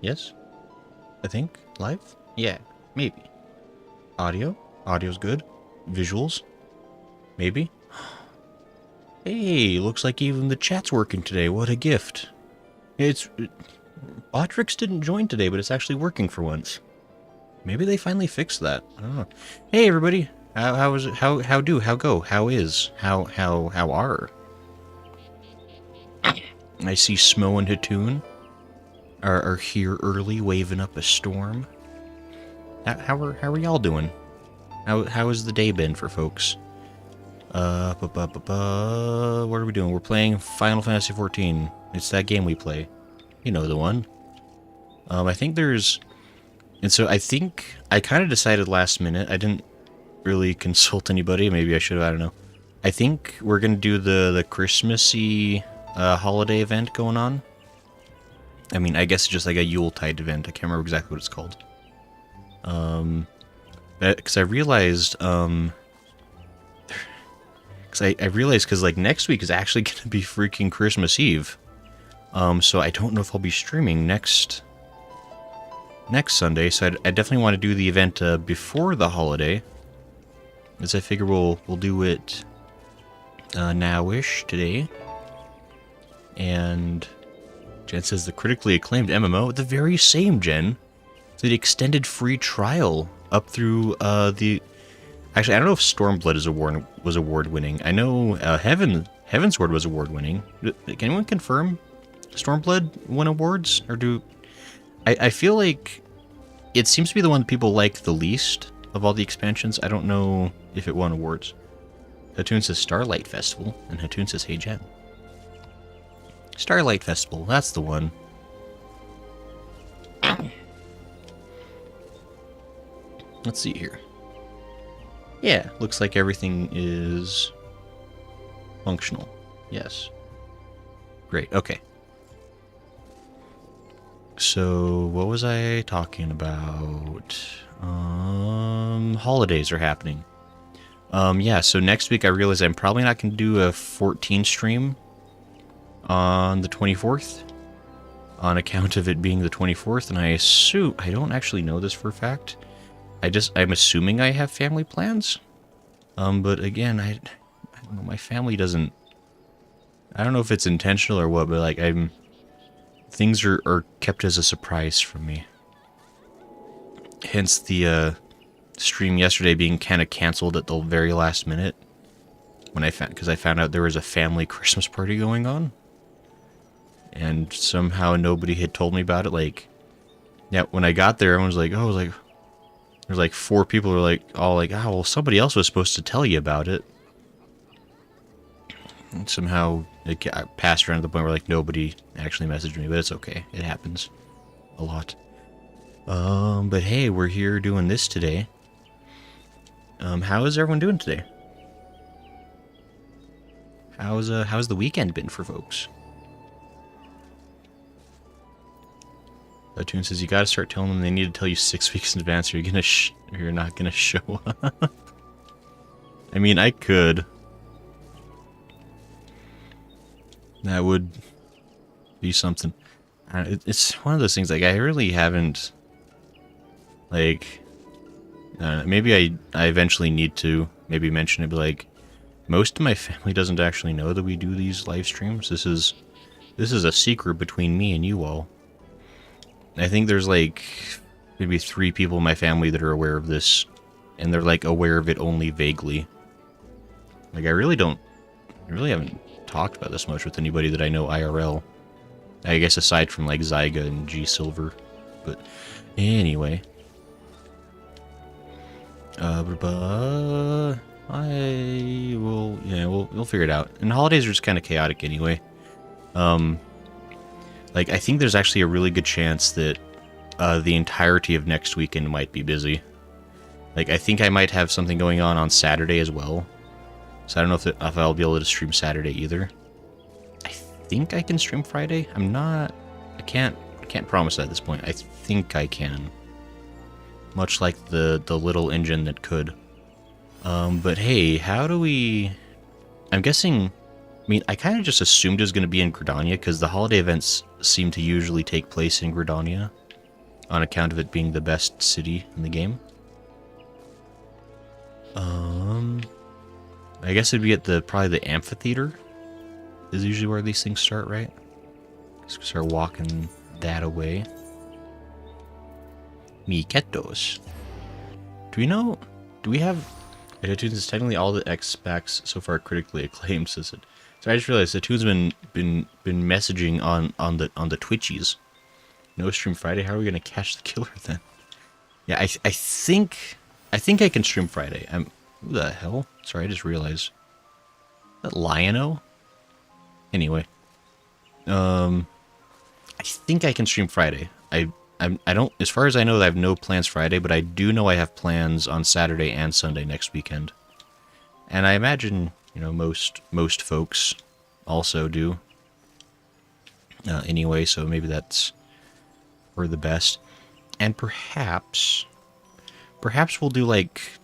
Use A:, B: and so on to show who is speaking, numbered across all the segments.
A: Yes? I think? Live? Yeah, maybe. Audio? Audio's good. Visuals? Maybe. Hey, looks like even the chat's working today. What a gift. Botrix didn't join today, but it's actually working for once. Maybe they finally fixed that. I don't know. Hey, everybody. How is it? How do? How go? How is? How are? I see Smo and Hatoon are here early, waving up a storm. How are y'all doing? How has the day been for folks? What are we doing? We're playing Final Fantasy XIV. It's that game we play. You know the one. I think there's... And so I think I kind of decided last minute. I didn't really consult anybody. Maybe I should have. I don't know. I think we're going to do the Christmassy holiday event going on. I mean, I guess it's just like a Yuletide event. I can't remember exactly what it's called. Because I realized... Because like next week is actually going to be freaking Christmas Eve. So I don't know if I'll be streaming next Sunday. So I definitely want to do the event before the holiday, as I figure we'll do it now-ish today. And Jen says the critically acclaimed MMO, the very same, Jen. So the extended free trial up through the... Actually, I don't know if Stormblood was award-winning. I know Heavensward was award-winning. Can anyone confirm Stormblood won awards? Or do... I feel like it seems to be the one that people like the least of all the expansions. I don't know if it won awards. Hatoon says Starlight Festival, and Hatoon says Hey Jen. Starlight Festival, that's the one. Let's see here. Yeah, looks like everything is functional. Yes. Great, okay. So, what was I talking about? Holidays are happening. Yeah, so next week I realize I'm probably not going to do a 14 stream on the 24th. On account of it being the 24th, and I don't actually know this for a fact. I'm assuming I have family plans. But again, I don't know, my family doesn't... I don't know if it's intentional or what, but like things are kept as a surprise from me. Hence the stream yesterday being kind of canceled at the very last minute. Because I found out there was a family Christmas party going on. And somehow nobody had told me about it. Like, yeah, when I got there, everyone was like, oh, there's like 4 people who were like, all like, oh, well, somebody else was supposed to tell you about it. And somehow it passed around to the point where like nobody actually messaged me, but it's okay. It happens a lot. But hey, we're here doing this today. How is everyone doing today? How's the weekend been for folks? Tune says you gotta start telling them they need to tell you 6 weeks in advance or you're not gonna show up. I mean, I could. That would be something. It's one of those things, like, I really haven't, like, maybe I eventually need to maybe mention it, but, like, most of my family doesn't actually know that we do these live streams. This is a secret between me and you all. I think there's, like, maybe 3 people in my family that are aware of this, and they're, like, aware of it only vaguely. Like, I really haven't talked about this much with anybody that I know IRL. I guess aside from, like, Zyga and G Silver. But, anyway. We'll figure it out. And holidays are just kind of chaotic anyway. Like, I think there's actually a really good chance that the entirety of next weekend might be busy. Like, I think I might have something going on Saturday as well. So I don't know if I'll be able to stream Saturday either. I think I can stream Friday. I can't promise that at this point. I think I can. Much like the little engine that could. But hey, how do we... I'm guessing... I mean, I kind of just assumed it was going to be in Gridania, because the holiday events seem to usually take place in Gridania. on account of it being the best city in the game. I guess it'd be at probably the amphitheater is usually where these things start, right? Just start walking that away. Miquetos. Do we have... Hitoon's is technically all the X specs so far critically acclaimed, says it. So I just realized Hitoon's been messaging on the Twitchies. No stream Friday. How are we gonna catch the killer then? Yeah, I think I can stream Friday. Who the hell? Sorry, I just realized. Is that Lion-O? Anyway. I think I can stream Friday. I don't, as far as I know, I have no plans Friday, but I do know I have plans on Saturday and Sunday next weekend. And I imagine, you know, most folks also do. Anyway, so maybe that's for the best. And perhaps we'll do like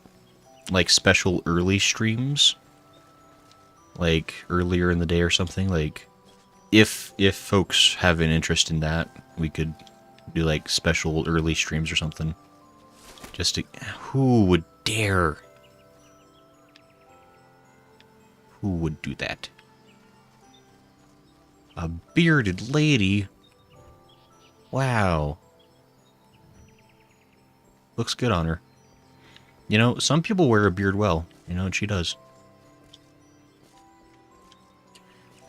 A: special early streams, like earlier in the day or something. Like if folks have an interest in that, we could do like special early streams or something. Just to, who would dare? Who would do that? A bearded lady? Wow. Looks good on her. You know, some people wear a beard well, you know, and she does.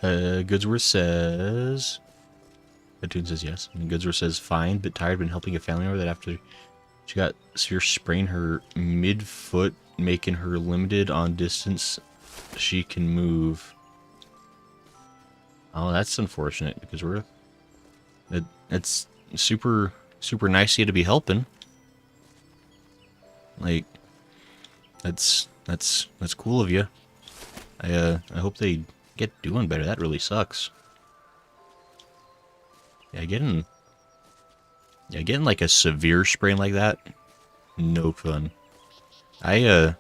A: Goodsworth says... Hitoon says yes. And Goodsworth says, fine, but tired, been helping a family member that after she got severe sprain her mid-foot, making her limited on distance she can move. Oh, that's unfortunate, because it's super nice of you to be helping. Like, that's cool of you. I hope they get doing better. That really sucks. Yeah, getting like a severe sprain like that, no fun. I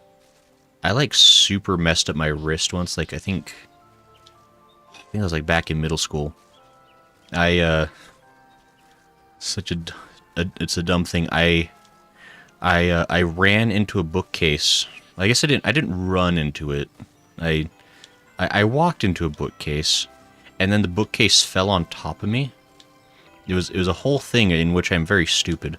A: like super messed up my wrist once. Like I think it was like back in middle school. It's a dumb thing. I ran into a bookcase. I guess I didn't run into it. I walked into a bookcase, and then the bookcase fell on top of me. It was a whole thing in which I'm very stupid.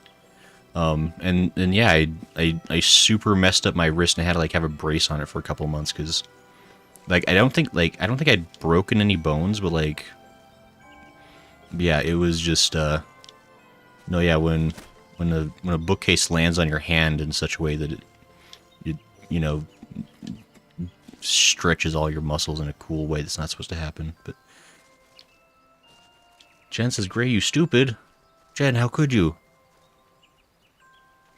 A: And yeah, I super messed up my wrist and I had to like have a brace on it for a couple months because, like, I don't think I'd broken any bones, but like, yeah, it was just no, yeah, when a bookcase lands on your hand in such a way that it you know, stretches all your muscles in a cool way that's not supposed to happen. But Jen says, Gray, you stupid. Jen, how could you?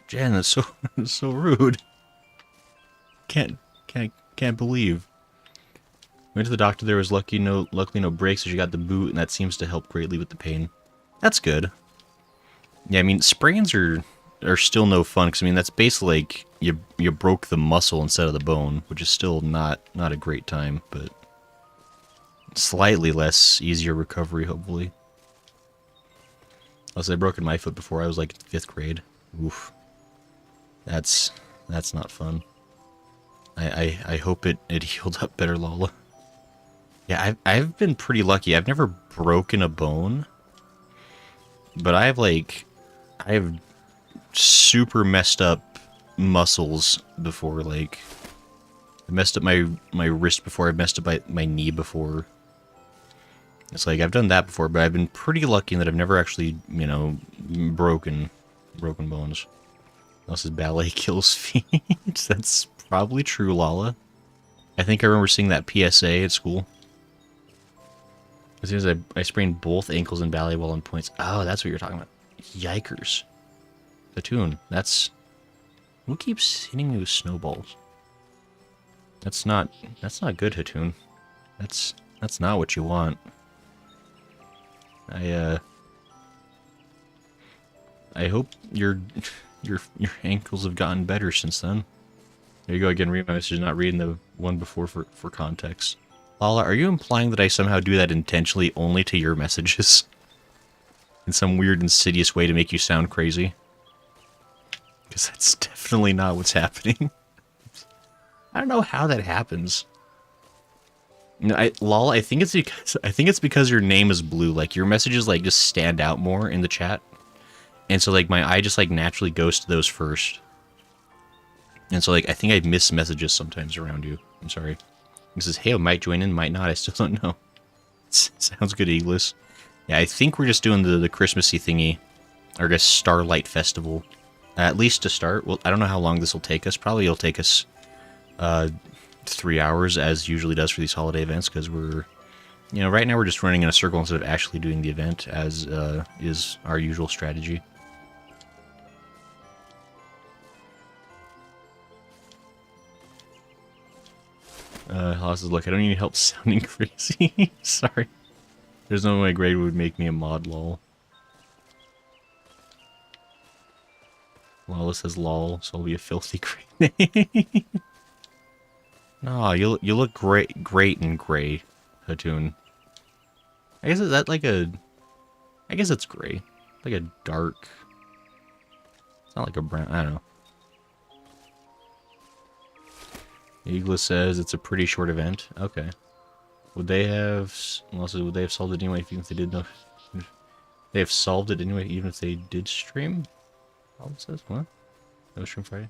A: Jen, that's so rude. Can't believe. Went to the doctor, there was luckily no breaks, so she got the boot, and that seems to help greatly with the pain. That's good. Yeah, I mean, sprains are still no fun, because I mean, that's basically like you broke the muscle instead of the bone, which is still not a great time, but slightly less easier recovery, hopefully. Also, I broken my foot before I was like 5th grade. Oof. That's not fun. I hope it healed up better, Lala. Yeah, I've been pretty lucky. I've never broken a bone, but I have super messed up muscles before. Like, I messed up my wrist before. I messed up my knee before. It's like I've done that before, but I've been pretty lucky in that I've never actually, you know, broken bones. Unless his ballet kills feet. That's probably true, Lala. I think I remember seeing that PSA at school. As soon as I sprained both ankles in ballet while on points. Oh, that's what you're talking about. Yikers. Hitoon, that's... Who keeps hitting me with snowballs? That's not good, Hitoon. That's not what you want. I hope your ankles have gotten better since then. There you go again, read my message, not reading the one before for context. Lala, are you implying that I somehow do that intentionally only to your messages? In some weird, insidious way to make you sound crazy? Because that's definitely not what's happening. I don't know how that happens. No, lol, I think it's because your name is blue. Like, your messages, like, just stand out more in the chat. And so, like, my eye just, like, naturally goes to those first. And so, like, I think I miss messages sometimes around you. I'm sorry. It says, hey, I might join in, might not. I still don't know. Sounds good, Eagles. Yeah, I think we're just doing the Christmassy thingy. Or I guess Starlight Festival. At least to start. Well, I don't know how long this will take us. Probably it'll take us 3 hours, as usually does for these holiday events, because we're, you know, right now we're just running in a circle instead of actually doing the event, as is our usual strategy. Haas is, look, I don't need help sounding crazy. Sorry. There's no way Grade would make me a mod, lol. Lawless says lol, so I'll be a filthy great name. No, you look great in gray, Hatoon. I guess is that like a... I guess it's gray. Like a dark... It's not like a brown... I don't know. Eagla says it's a pretty short event. Okay. Would they have... Also, would they have solved it anyway even if they did know... They have solved it anyway even if they did stream? All it says, what? No stream Friday?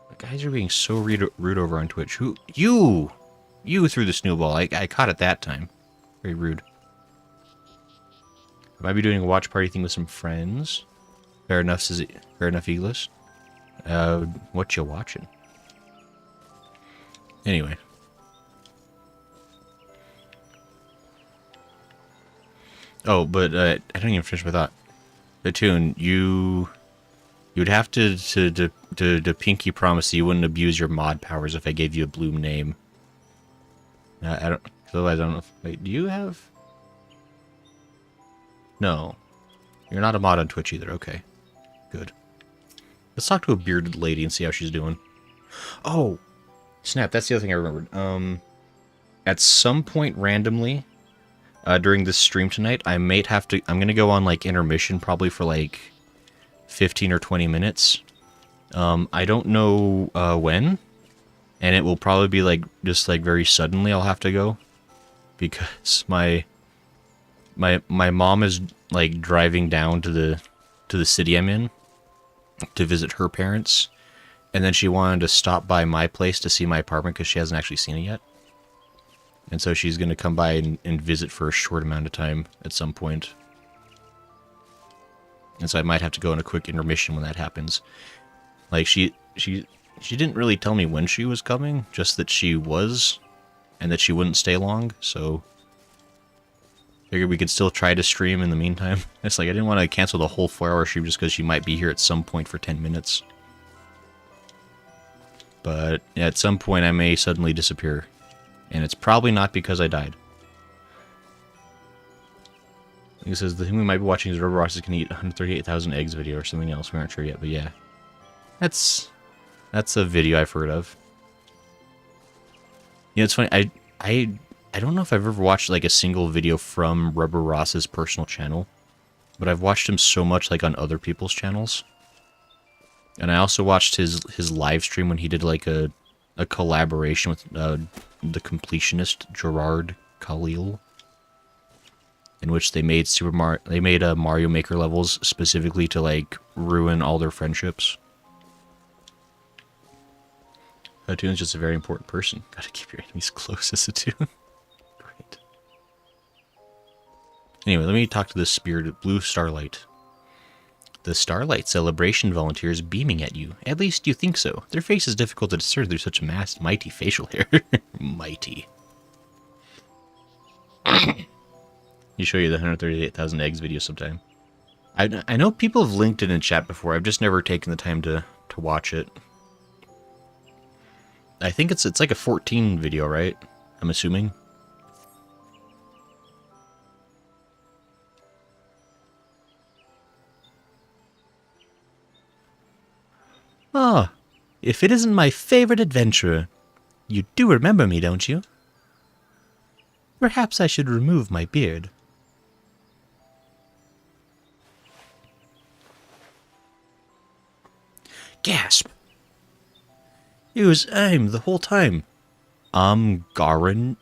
A: The guys are being so rude over on Twitch. Who? You! You threw the snowball. I caught it that time. Very rude. I might be doing a watch party thing with some friends. Fair enough, fair enough, Eagles. What you watching? Anyway. Oh, but I don't even finish my thought. Batoon, you'd have to pinky promise that you wouldn't abuse your mod powers if I gave you a Bloom name. I don't. Otherwise, I don't know. Wait, do you have? No, you're not a mod on Twitch either. Okay, good. Let's talk to a bearded lady and see how she's doing. Oh, snap! That's the other thing I remembered. At some point randomly, during this stream tonight, I might have to. I'm gonna go on like intermission, probably for like 15 or 20 minutes. I don't know when, and it will probably be like just like very suddenly. I'll have to go because my mom is like driving down to the city I'm in to visit her parents, and then she wanted to stop by my place to see my apartment because she hasn't actually seen it yet. And so she's going to come by and visit for a short amount of time at some point. And so I might have to go on a quick intermission when that happens. Like, she didn't really tell me when she was coming, just that she was, and that she wouldn't stay long, so... Figured we could still try to stream in the meantime. It's like, I didn't want to cancel the whole 4-hour stream just because she might be here at some point for 10 minutes. But yeah, at some point I may suddenly disappear. And it's probably not because I died. He says the thing we might be watching is Rubber Rosses can eat 138,000 eggs video or something else. We aren't sure yet, but yeah. That's a video I've heard of. You know, it's funny, I don't know if I've ever watched like a single video from Rubber Ross's personal channel, but I've watched him so much like on other people's channels. And I also watched his live stream when he did like a collaboration with the completionist Gerard Khalil, in which they made Mario Maker levels specifically to like ruin all their friendships. Hatoon's just a very important person. Gotta keep your enemies close as Hatoon. Great. Anyway, let me talk to this spirited blue starlight. The Starlight Celebration volunteers beaming at you. At least you think so. Their face is difficult to discern through such mighty facial hair. Mighty. You show you the 138,000 eggs video sometime. I know people have linked it in chat before. I've just never taken the time to watch it. I think it's like a 14 video, right? I'm assuming. Ah, if it isn't my favorite adventurer. You do remember me, don't you? Perhaps I should remove my beard. Gasp! It was I'm the whole time. Garangi.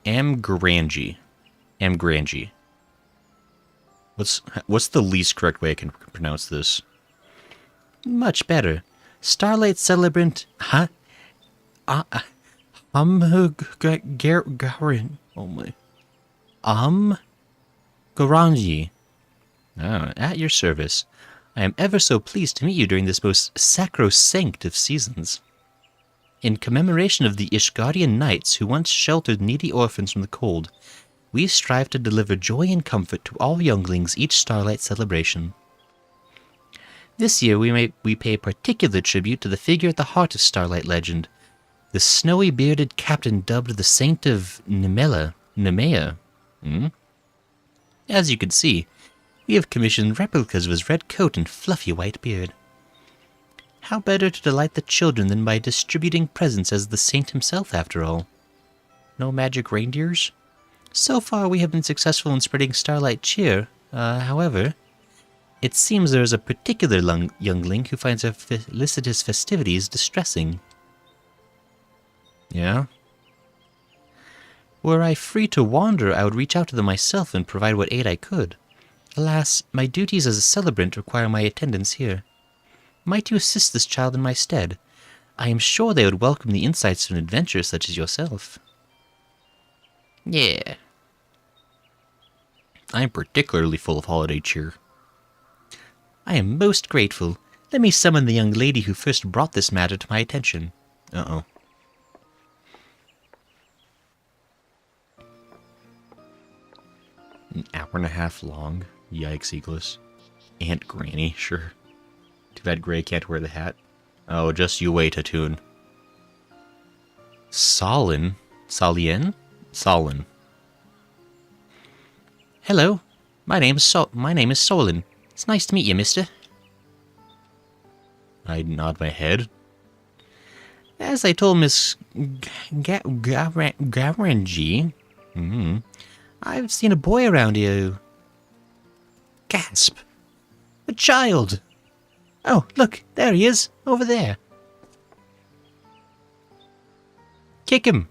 A: Amgrangi. Amgrangi. What's the least correct way I can pronounce this? Much better. Starlight Celebrant. Huh? Garin. Oh my. Garangi. Oh, at your service. I am ever so pleased to meet you during this most sacrosanct of seasons. In commemoration of the Ishgardian knights who once sheltered needy orphans from the cold, we strive to deliver joy and comfort to all younglings each Starlight celebration. This year we pay particular tribute to the figure at the heart of Starlight legend, the snowy bearded captain dubbed the Saint of Nemea. As you can see, we have commissioned replicas of his red coat and fluffy white beard. How better to delight the children than by distributing presents as the saint himself, after all? No magic reindeers? So far we have been successful in spreading starlight cheer. However, it seems there is a particular youngling who finds our felicitous festivities distressing. Yeah? Were I free to wander, I would reach out to them myself and provide what aid I could. Alas, my duties as a celebrant require my attendance here. Might you assist this child in my stead? I am sure they would welcome the insights of an adventurer such as yourself. Yeah. I am particularly full of holiday cheer. I am most grateful. Let me summon the young lady who first brought this matter to my attention. Uh-oh. An hour and a half long? Yikes, Eagles. Aunt Granny, sure. Too bad Gray can't wear the hat. Oh, just you wait, Atun. Solin? Solien? Solin. Hello. My name is Solin. It's nice to meet you, mister. I nod my head. As I told Miss Garangi, I've seen a boy around here. Gasp! A child! Oh, look, there he is, over there. Kick him!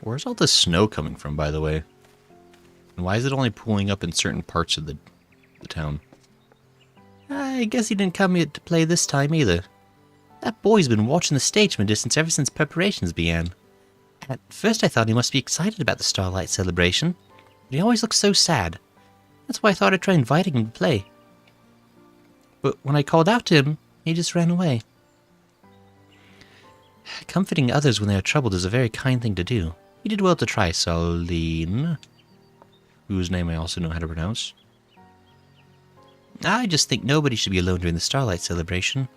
A: Where's all this snow coming from, by the way? And why is it only pooling up in certain parts of the town? I guess he didn't come here to play this time either. That boy's been watching the stage from a distance ever since preparations began. At first I thought he must be excited about the Starlight celebration, but he always looks so sad. That's why I thought I'd try inviting him to play. But when I called out to him, he just ran away. Comforting others when they are troubled is a very kind thing to do. You did well to try, Solin, whose name I also know how to pronounce. I just think nobody should be alone during the Starlight celebration.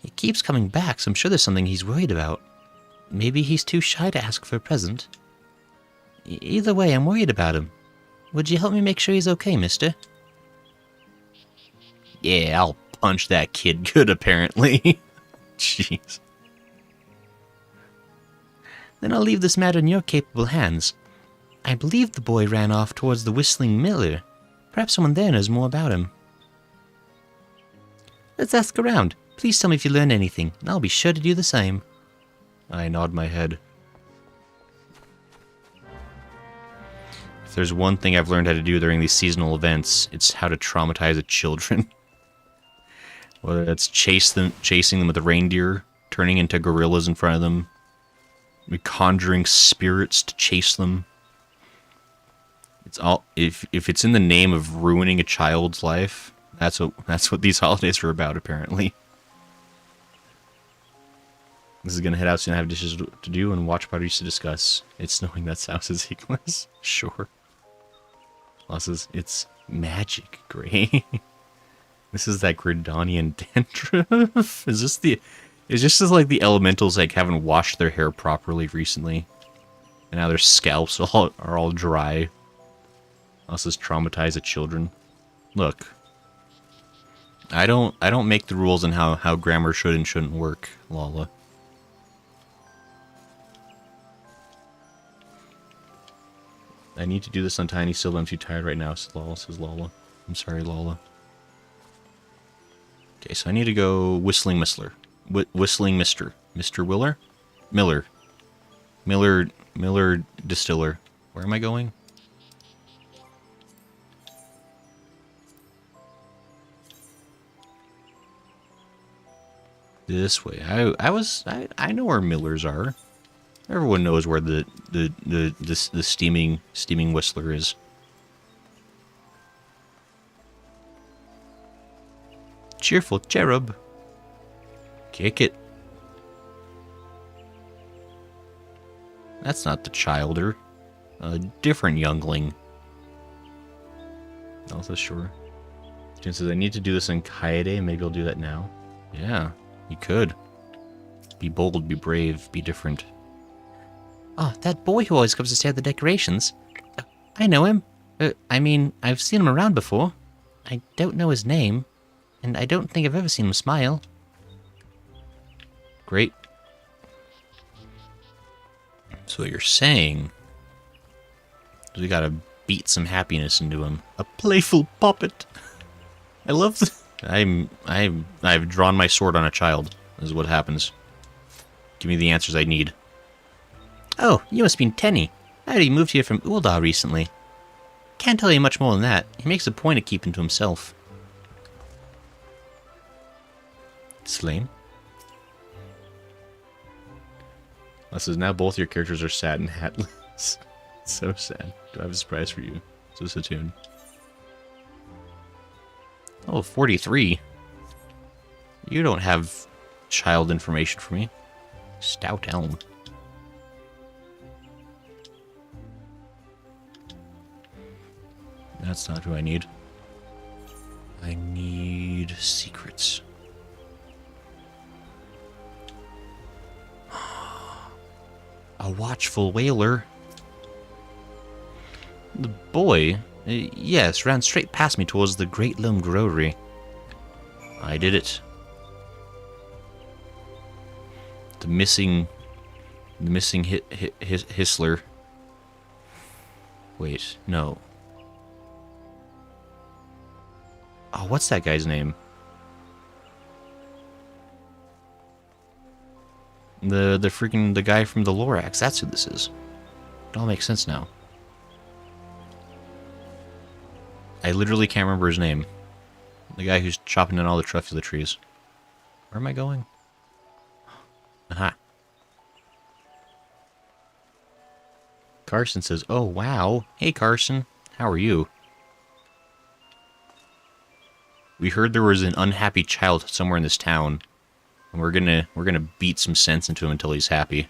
A: He keeps coming back, so I'm sure there's something he's worried about. Maybe he's too shy to ask for a present. Either way, I'm worried about him. Would you help me make sure he's okay, mister? Yeah, I'll punch that kid good, apparently. Jeez. Then I'll leave this matter in your capable hands. I believe the boy ran off towards the Whistling Miller. Perhaps someone there knows more about him. Let's ask around. Please tell me if you learned anything, and I'll be sure to do the same. I nod my head. If there's one thing I've learned how to do during these seasonal events, it's how to traumatize the children. Whether that's chasing them with a reindeer, turning into gorillas in front of them, conjuring spirits to chase them. It's all if it's in the name of ruining a child's life, that's what these holidays are about, apparently. This is gonna head out soon. I have dishes to do and watch parties to discuss. It's snowing. That sounds as equals. Sure. Losses. It's magic, Gray. This is that Gridanian dandruff. Is this like the elementals like haven't washed their hair properly recently, and now their scalps are all dry. Us as traumatize the children. Look, I don't make the rules on how grammar should and shouldn't work, Lala. I need to do this on Tiny Still, but I'm too tired right now, says Lola. I'm sorry, Lola. Okay, so I need to go Whistling Mistler. Whistling Mister. Mr. Willer? Miller. Miller Distiller. Where am I going? This way. I know where Millers are. Everyone knows where the steaming whistler is. Cheerful cherub. Kick it. That's not the childer. A different youngling. Also sure. Jen says I need to do this in Kaede. Maybe I'll do that now. Yeah, you could. Be bold, be brave, be different.
B: Oh, that boy who always comes to stare at the decorations. I know him. I mean, I've seen him around before. I don't know his name, and I don't think I've ever seen him smile.
A: Great. So what you're saying is we gotta beat some happiness into him. A playful puppet. I love I've drawn my sword on a child. This is what happens. Give me the answers I need.
B: Oh, you must be Tenny. I heard he moved here from Uldar recently. Can't tell you much more than that. He makes a point of keeping to himself.
A: It's lame. This is now both your characters are sad and hatless. So sad. Do I have a surprise for you? Is this a tune? Oh, 43. You don't have child information for me. Stout elm. That's not who I need. I need secrets. A watchful whaler. The boy, yes, ran straight past me towards the Great Loam Growry. I did it. The missing Hissler. Wait, no. Oh, what's that guy's name? The guy from the Lorax. That's who this is. It all makes sense now. I literally can't remember his name. The guy who's chopping down all the truffula trees. Where am I going? Aha. Carson says, "Oh wow, hey Carson, how are you?" We heard there was an unhappy child somewhere in this town, and we're gonna beat some sense into him until he's happy.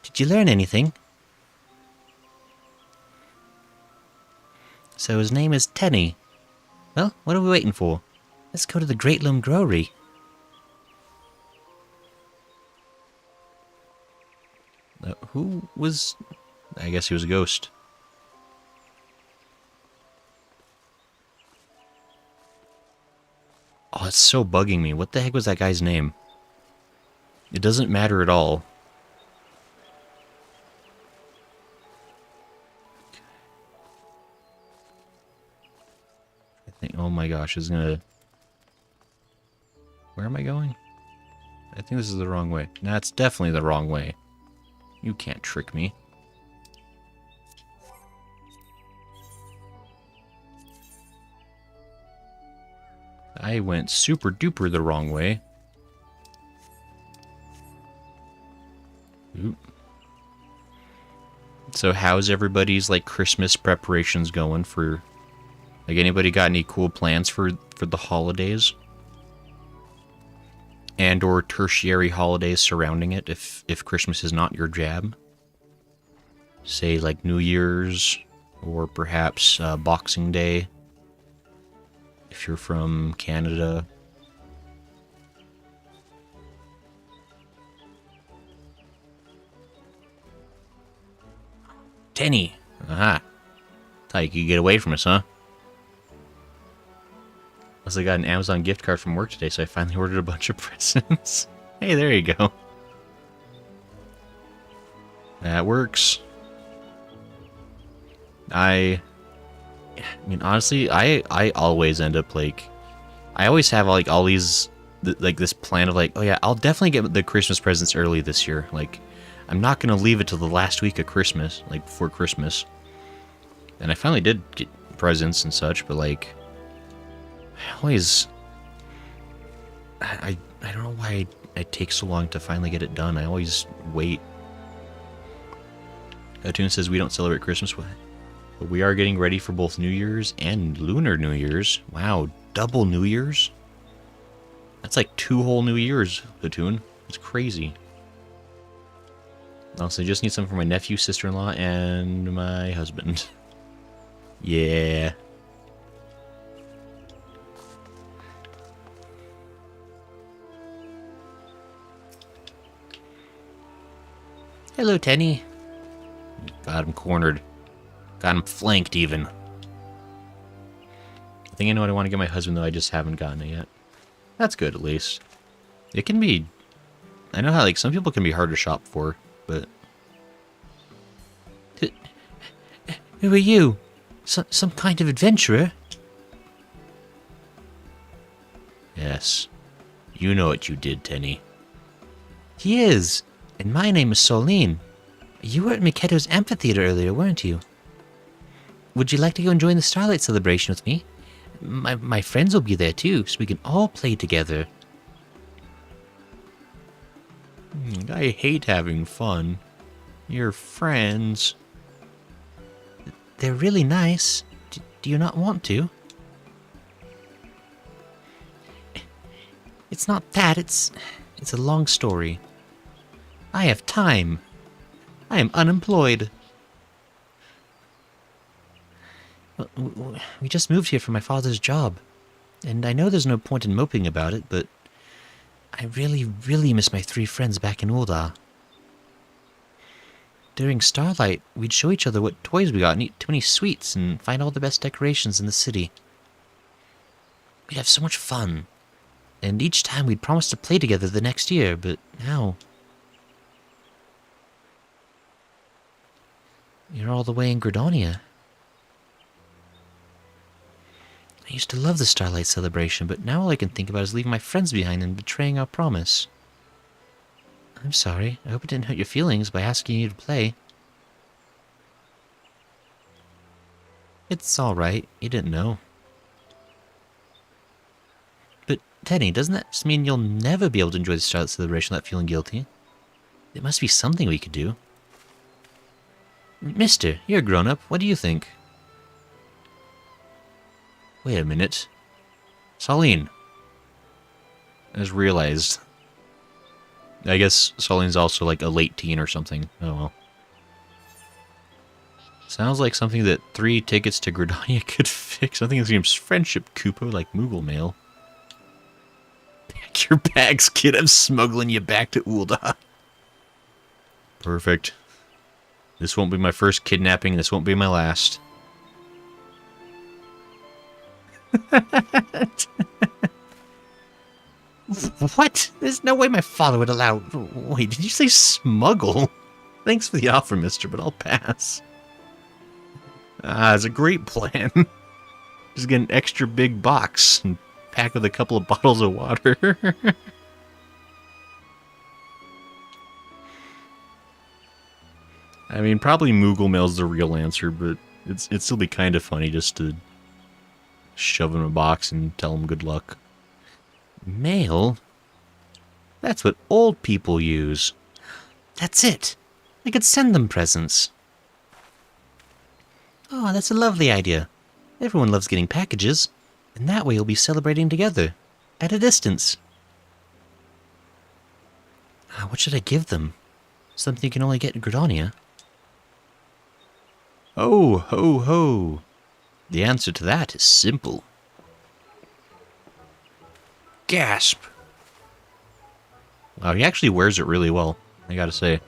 B: Did you learn anything? So his name is Tenny. Well, what are we waiting for? Let's go to the Great Loam Growry.
A: Who was... I guess he was a ghost. Oh, it's so bugging me. What the heck was that guy's name? It doesn't matter at all. I think... Oh my gosh, it's gonna... Where am I going? I think this is the wrong way. No, it's definitely the wrong way. You can't trick me. I went super duper the wrong way. Oop. So how's everybody's like Christmas preparations going for... Like anybody got any cool plans for the holidays? And or tertiary holidays surrounding it if Christmas is not your jab? Say like New Year's or perhaps Boxing Day if you're from Canada. Tenny! Aha! Thought you could get away from us, huh? Plus I got an Amazon gift card from work today, so I finally ordered a bunch of presents. Hey, there you go. That works. I mean, honestly, I always end up like, I always have like all these like this plan of like, oh yeah, I'll definitely get the Christmas presents early this year. Like, I'm not gonna leave it till the last week of Christmas, like before Christmas. And I finally did get presents and such, but like, I always, I don't know why it takes so long to finally get it done. I always wait. Tune says we don't celebrate Christmas, but we are getting ready for both New Year's and Lunar New Year's. Wow, double New Year's? That's like 2 whole New Years, Platoon. It's crazy. Also, I just need some for my nephew, sister-in-law, and my husband. Yeah.
B: Hello, Tenny.
A: Got him cornered. Got him flanked, even. I think I know what I want to get my husband, though. I just haven't gotten it yet. That's good, at least. It can be... I know how, like, some people can be hard to shop for, but...
B: Who are you? Some kind of adventurer?
A: Yes. You know what you did, Tenny.
B: He is. And my name is Soline. You were at Mikedo's amphitheater earlier, weren't you? Would you like to go and join the Starlight celebration with me? My friends will be there too, so we can all play together.
A: I hate having fun. Your friends.
B: They're really nice. Do you not want to? It's not that, it's a long story. I have time. I am unemployed. We just moved here for my father's job, and I know there's no point in moping about it, but I really, really miss my 3 friends back in Ul'dah. During Starlight, we'd show each other what toys we got and eat 20 sweets and find all the best decorations in the city. We'd have so much fun, and each time we'd promise to play together the next year, but now... You're all the way in Gradonia. I used to love the Starlight celebration, but now all I can think about is leaving my friends behind and betraying our promise. I'm sorry. I hope it didn't hurt your feelings by asking you to play. It's alright. You didn't know. But, Teddy, doesn't that just mean you'll never be able to enjoy the Starlight celebration without feeling guilty? There must be something we could do. Mister, you're a grown-up. What do you think? Wait a minute. Soline. I just realized. I guess Soline's also like a late teen or something. Oh well. Sounds like something that 3 tickets to Gradonia could fix. I think it seems friendship Koopa like Moogle Mail. Pack your bags, kid. I'm smuggling you back to Ul'dah. Perfect. This won't be my first kidnapping. This won't be my last. What? There's no way my father would allow...
A: Wait, did you say smuggle? Thanks for the offer, mister, but I'll pass. Ah, it's a great plan. Just get an extra big box and pack with a couple of bottles of water. I mean, probably Moogle Mail's the real answer, but it'd still be kind of funny just to shove him in a box and tell him good luck.
B: Mail?
A: That's what old people use.
B: That's it. I could send them presents. Oh, that's a lovely idea. Everyone loves getting packages, and that way you'll be celebrating together, at a distance. What should I give them? Something you can only get in Gradonia.
A: Ho, ho, ho. The answer to that is simple. Gasp. Wow, he actually wears it really well, I gotta say.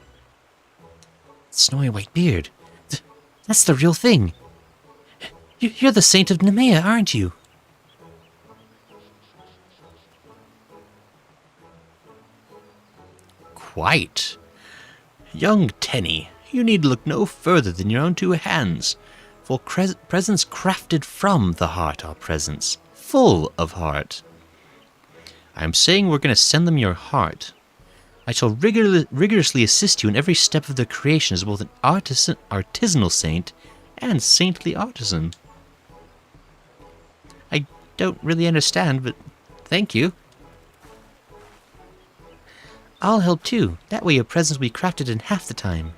B: Snowy white beard. That's the real thing. You're the Saint of Nemea, aren't you?
A: Quite. Young Tenny, you need look no further than your own 2 hands,
B: For presents crafted from the heart are presents, full of heart. I am saying we're going to send them your heart. I shall rigorously assist you in every step of the creation as both an artisanal saint and saintly artisan. I don't really understand, but thank you. I'll help too. That way your presents will be crafted in half the time.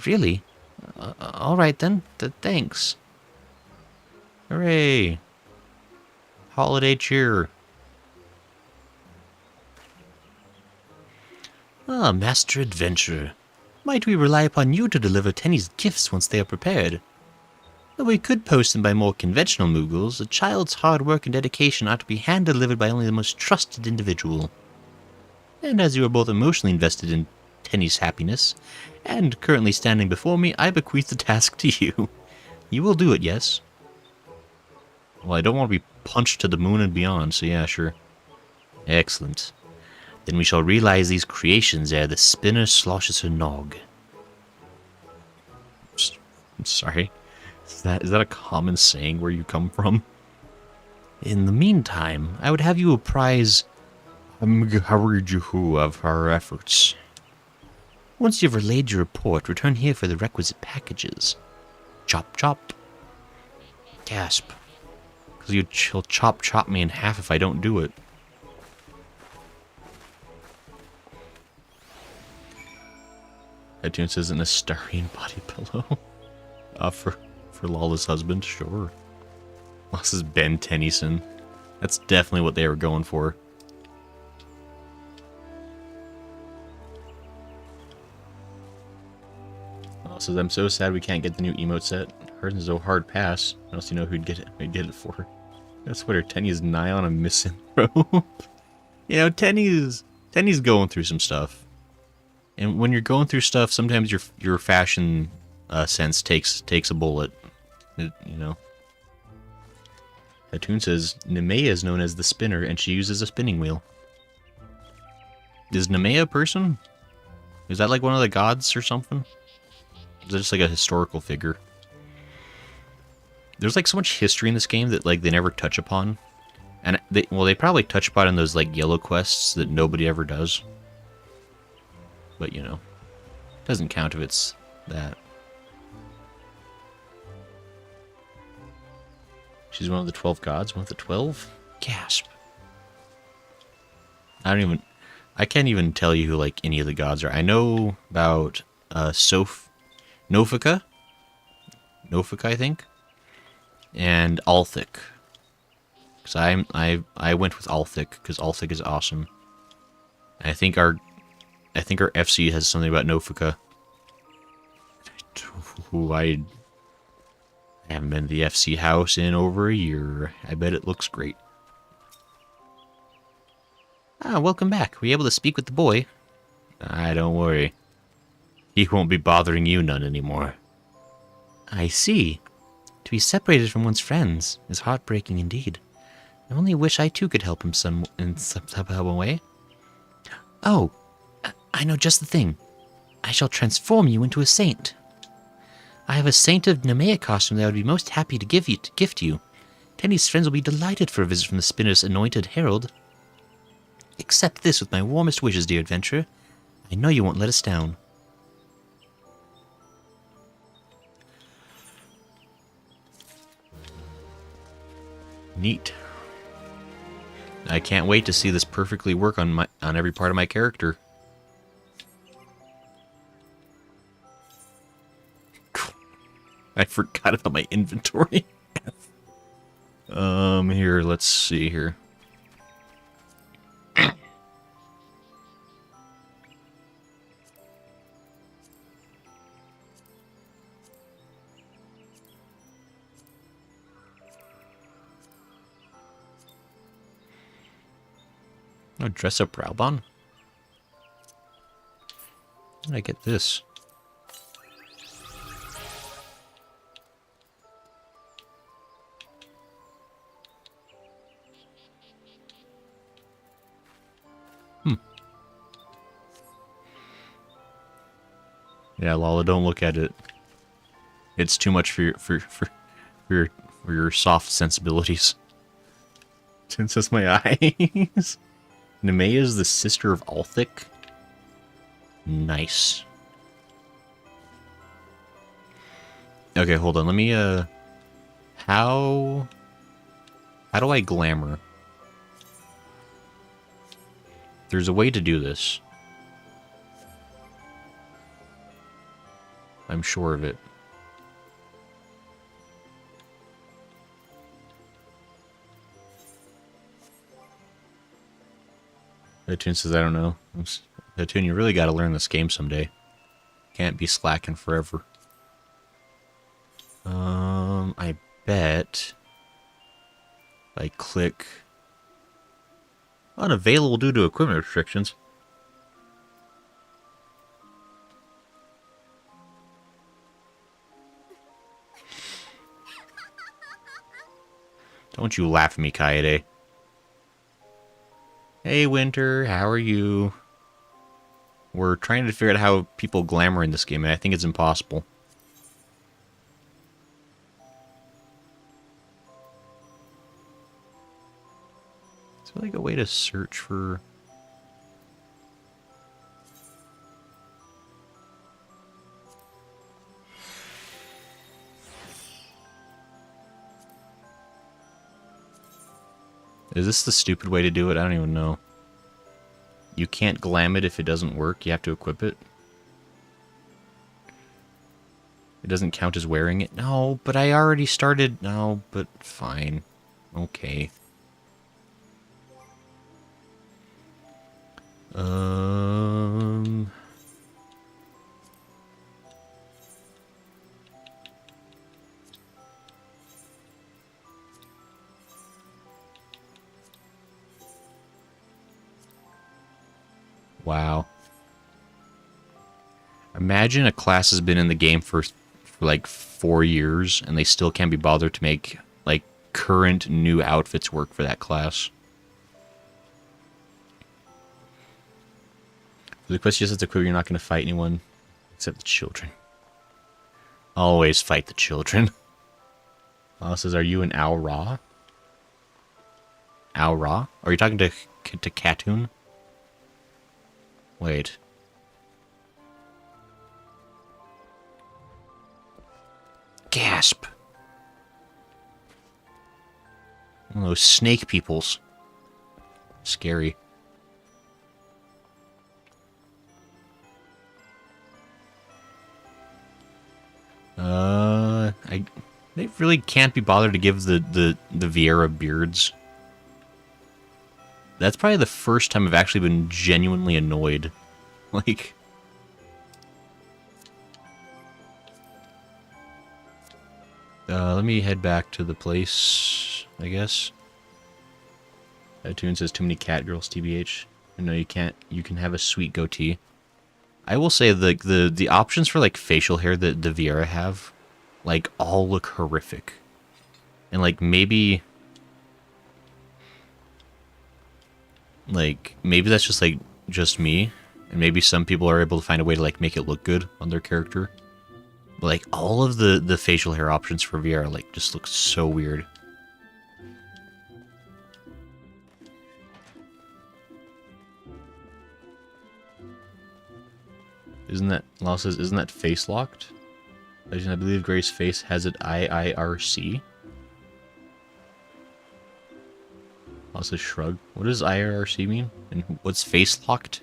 B: Really? Alright then. Thanks.
A: Hooray! Holiday cheer.
B: Ah, Master Adventurer. Might we rely upon you to deliver Tenny's gifts once they are prepared? Though we could post them by more conventional Moogles, a child's hard work and dedication ought to be hand-delivered by only the most trusted individual. And as you are both emotionally invested in Tenny's happiness, and currently standing before me, I bequeath the task to you. You will do it, yes?
A: Well, I don't want to be punched to the moon and beyond, so yeah, sure.
B: Excellent. Then we shall realize these creations ere the spinner sloshes her nog.
A: I'm sorry. Is that a common saying where you come from?
B: In the meantime, I would have you apprise
A: Who of our efforts.
B: Once you've relayed your report, return here for the requisite packages. Chop chop.
A: Gasp. Because he'll chop me in half if I don't do it. iTunes isn't a Starian body pillow. For Lala's husband, sure. This is Ben Tennyson. That's definitely what they were going for. Oh, says I'm so sad we can't get the new emote set. Hers is a hard pass. Unless you know who'd get it for. That's Twitter. Tenny is nigh on a misanthrope. You know, Tenny's going through some stuff. And when you're going through stuff, sometimes your fashion sense takes a bullet. You know. Hatun says Nemea is known as the spinner, and she uses a spinning wheel. Is Nemea a person? Is that like one of the gods or something? Is it just like a historical figure? There's like so much history in this game that like they never touch upon. And they probably touch upon in those like yellow quests that nobody ever does. But you know, doesn't count if it's that. She's one of the 12 gods, one of the 12? Gasp. I can't even tell you who like any of the gods are. I know about Nofika, I think, and Althic. Because I went with Althic because Althic is awesome. And I think our FC has something about Nofika. Who I haven't been to the FC house in over a year. I bet it looks great.
B: Ah, welcome back. Were you able to speak with the boy?
A: Don't worry. He won't be bothering you none anymore.
B: I see. To be separated from one's friends is heartbreaking indeed. I only wish I too could help him in some way. Oh, I know just the thing. I shall transform you into a saint. I have a Saint of Nemea costume that I would be most happy to gift you. Tenny's friends will be delighted for a visit from the Spinner's anointed herald. Accept this with my warmest wishes, dear adventurer. I know you won't let us down.
A: Neat. I can't wait to see this perfectly work on every part of my character. I forgot about my inventory. Here, let's see here. Oh, dress up Raubon? How did I get this? Yeah, Lala, don't look at it. It's too much for your soft sensibilities. Tinses my eyes. Nemea is the sister of Althic. Nice. Okay, hold on. Let me how do I glamour? There's a way to do this. I'm sure of it. Tune says, I don't know. Tune, you really got to learn this game someday. Can't be slacking forever. I bet if I click unavailable due to equipment restrictions. Don't you laugh at me, Kaede. Hey, Winter, how are you? We're trying to figure out how people glamour in this game, and I think it's impossible. Is there like a way to search for... Is this the stupid way to do it? I don't even know. You can't glam it if it doesn't work. You have to equip it. It doesn't count as wearing it. No, but I already started. No, but fine. Okay. Wow. Imagine a class has been in the game for like 4 years and they still can't be bothered to make like current new outfits work for that class. The quest just says to quit, you're not going to fight anyone except the children. Always fight the children. Says, are you an Al Ra? Al Ra? Are you talking to Katoon? Wait. Gasp. One of those snake peoples. Scary. They really can't be bothered to give the Vieira beards. That's probably the first time I've actually been genuinely annoyed. Like... let me head back to the place, I guess. Toon says too many cat girls, TBH. No, you can't. You can have a sweet goatee. I will say the options for like facial hair that the Vieira have, like, all look horrific. And like maybe that's just like just me, and maybe some people are able to find a way to like make it look good on their character. But like all of the facial hair options for VR like just look so weird. Isn't that face locked? I believe Grace's face has it IIRC. Also shrug. What does IIRC mean? And what's face locked?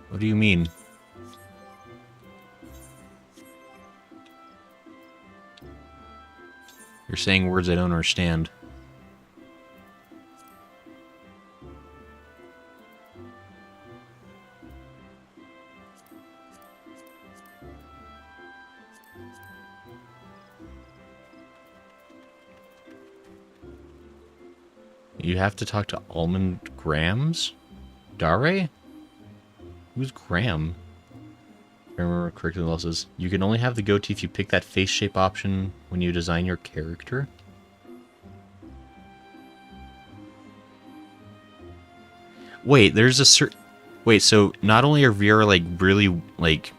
A: What do you mean? You're saying words I don't understand. You have to talk to Almond Grams? Dare? Who's Graham? If I remember correctly, it says you can only have the goatee if you pick that face shape option when you design your character. Wait, there's a certain... Wait, so not only are Vieira like really like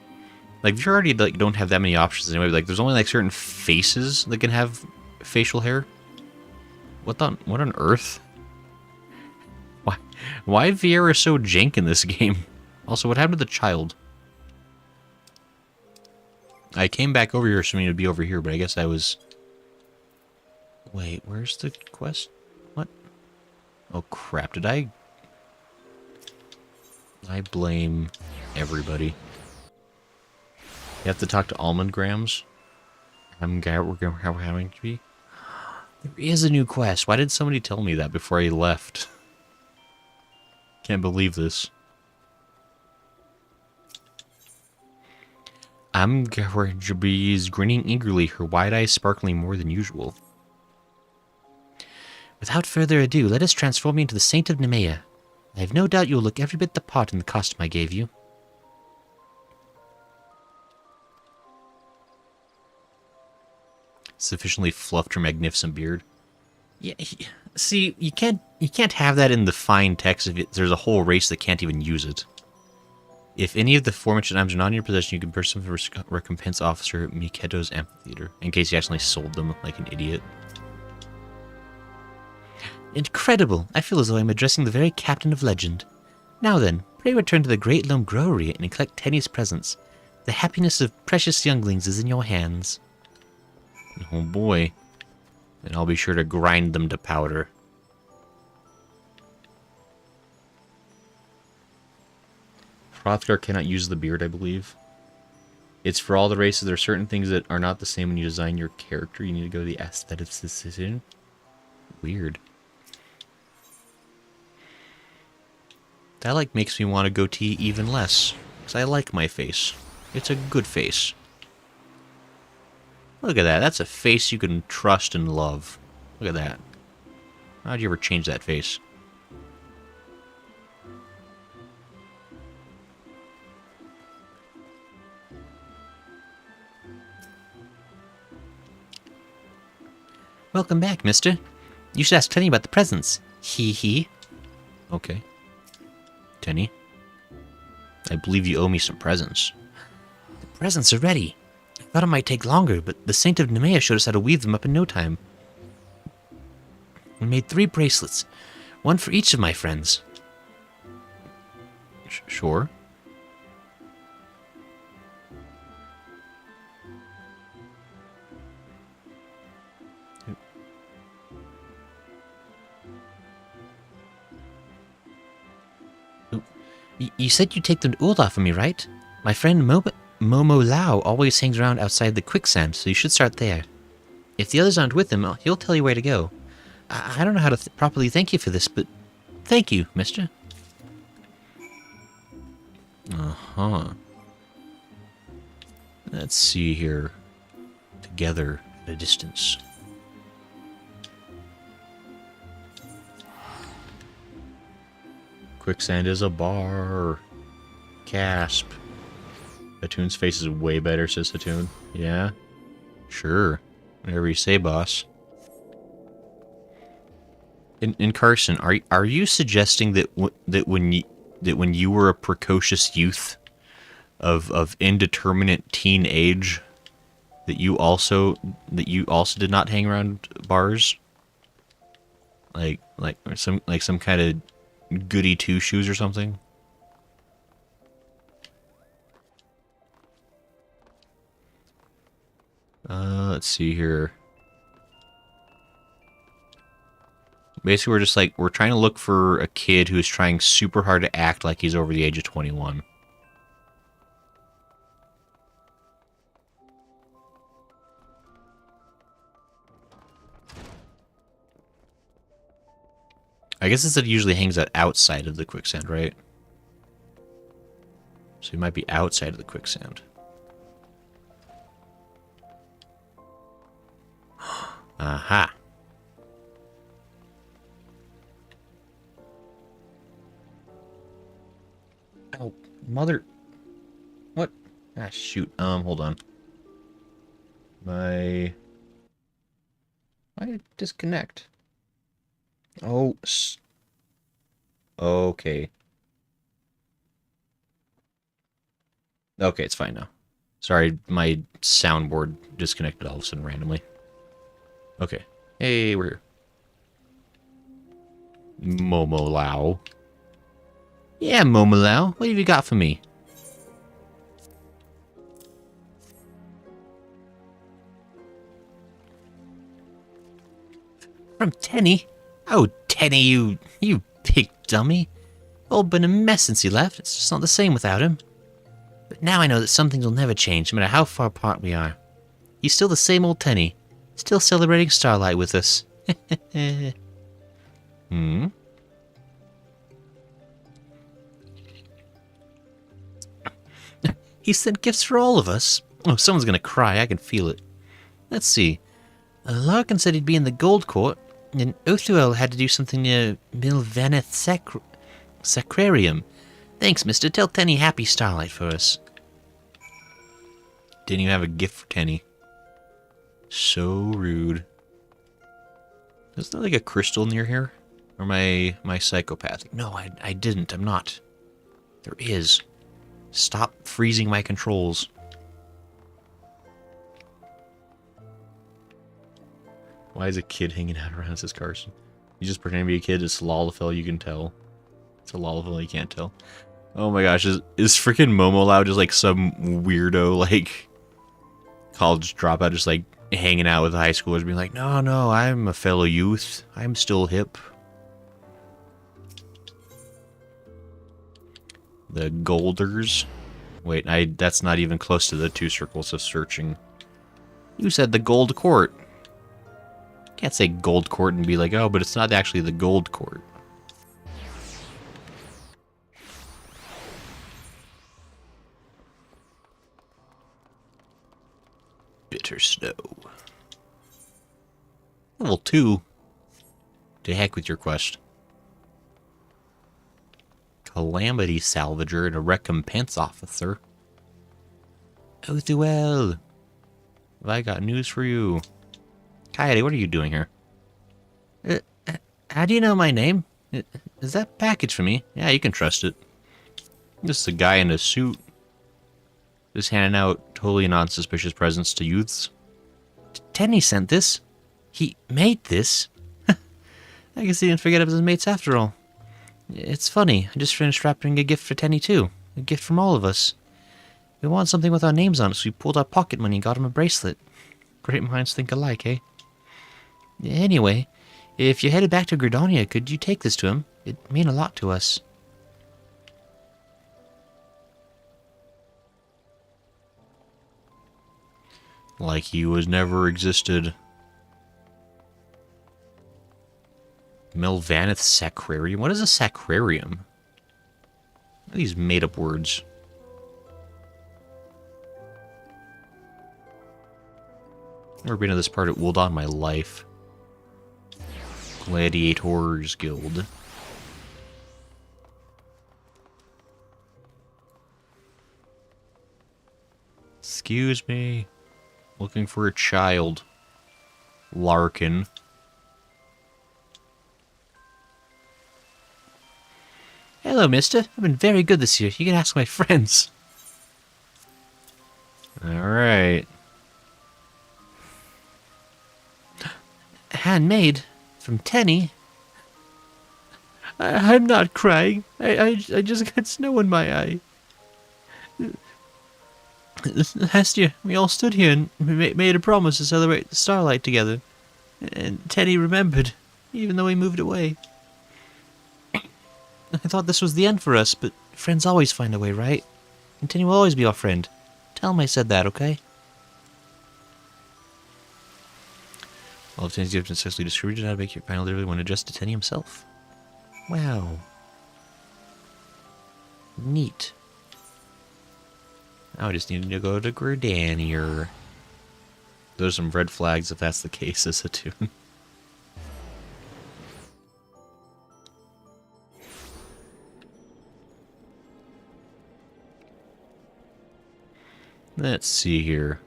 A: Like, if you already like don't have that many options anyway, like there's only like certain faces that can have facial hair. What on earth? Why Vieira so jank in this game? Also, what happened to the child? I came back over here assuming it'd be over here, but I guess I was... Wait, where's the quest? What? Oh crap, did I blame everybody. You have to talk to Almond Grams. We're having to be. There is a new quest. Why did somebody tell me that before I left? Can't believe this. Amgarjabi is grinning eagerly, her wide eyes sparkling more than usual. Without further ado, let us transform you into the Saint of Nemea. I have no doubt you will look every bit the part in the costume I gave you. Sufficiently fluffed her magnificent beard. Yeah, see, you can't have that in the fine text if there's a whole race that can't even use it. If any of the aforementioned items are not in your possession, you can purchase them from recompense officer Miketo's amphitheater, in case you accidentally sold them like an idiot. Incredible! I feel as though I'm addressing the very captain of legend. Now then, pray return to the Great Loam Growery and collect Tenny's presents. The happiness of precious younglings is in your hands. Oh boy. And I'll be sure to grind them to powder. Hrothgar cannot use the beard, I believe. It's for all the races. There are certain things that are not the same when you design your character. You need to go to the aestheticization. Weird. That, like, makes me want a goatee even less. Because I like my face. It's a good face. Look at that. That's a face you can trust and love. Look at that. How'd you ever change that face? Welcome back, mister. You should ask Tenny about the presents. Hee. Okay. Tenny, I believe you owe me some presents. The presents are ready. I thought it might take longer, but the Saint of Nemea showed us how to weave them up in no time. We made 3 bracelets, one for each of my friends. Sure. You said you'd take them to Ul'dah for me, right? My friend Momo Lao always hangs around outside the quicksand, so you should start there. If the others aren't with him, he'll tell you where to go. I don't know how to properly thank you for this, but thank you, mister. Uh-huh. Let's see here. Together at a distance. Quicksand is a bar. Casp. Hatoon's face is way better, says Hatoon. Yeah? Sure. Whatever you say, boss. In Carson, are you suggesting that when you were a precocious youth of indeterminate teen age, that you also did not hang around bars? Like some kind of goody two shoes or something? Let's see here. Basically, we're trying to look for a kid who's trying super hard to act like he's over the age of 21. I guess it usually hangs out outside of the quicksand, right? So he might be outside of the quicksand. Aha. Oh, mother... What? Ah, shoot. Hold on. Why did it disconnect? Oh, okay. Okay, it's fine now. Sorry, my soundboard disconnected all of a sudden randomly. Okay. Hey, we're here. Momo Lao. Yeah, Momo Lao. What have you got for me? From Tenny? Oh, Tenny, you big dummy. All been a mess since he left. It's just not the same without him. But now I know that some things will never change, no matter how far apart we are. He's still the same old Tenny. Still celebrating Starlight with us. Hmm? He sent gifts for all of us. Oh, someone's gonna cry. I can feel it. Let's see. Larkin said he'd be in the Gold Court, and Othuel had to do something near Milvaneth Sacrarium. Thanks, mister. Tell Tenny happy Starlight for us. Didn't you have a gift for Tenny? So rude. Isn't there like a crystal near here? Or am I psychopathic? No, I didn't. I'm not. There is. Stop freezing my controls. Why is a kid hanging out around this Carson? You just pretend to be a kid. It's Lalafell, you can tell. It's a Lalafell, you can't tell. Oh my gosh, is freaking Momo Lao just like some weirdo, like, college dropout just like hanging out with high schoolers being like, no, I'm a fellow youth. I'm still hip. The Golders. Wait, that's not even close to the 2 circles of searching. You said the Gold Court. Can't say Gold Court and be like, oh, but it's not actually the Gold Court. Bitter Snow. Level 2. To heck with your quest. Calamity Salvager and a Recompense Officer. Othuel. Have I got news for you? Coyote, what are you doing here? How do you know my name? Is that package for me? Yeah, you can trust it. This is a guy in a suit. Just handing out totally non-suspicious presents to youths. Tenny sent this. He made this. I guess he didn't forget it was his mates after all. It's funny. I just finished wrapping a gift for Tenny too. A gift from all of us. We wanted something with our names on it, so we pulled our pocket money and got him a bracelet. Great minds think alike, eh? Anyway, if you're headed back to Gridonia, could you take this to him? It'd mean a lot to us. Like he was never existed. Milvaneth Sacrarium? What is a Sacrarium? What are these made-up words? Never been to this part of Ul'dah in my life. Gladiators Guild. Excuse me. Looking for a child. Larkin.
B: Hello, mister. I've been very good this year. You can ask my friends.
A: Alright.
B: Handmade. From Tenny. I'm not crying. I just got snow in my eye. Last year, we all stood here and made a promise to celebrate the starlight together. And Tenny remembered, even though he moved away. I thought this was the end for us, but friends always find a way, right? And Tenny will always be our friend. Tell him I said that, okay?
A: All of Tenny's gifts and successfully distributed. How to make your final delivery when addressed to Tenny himself.
B: Wow. Neat.
A: Now I just need to go to Gridanier. Those are some red flags if that's the case, as a tune. Let's see here.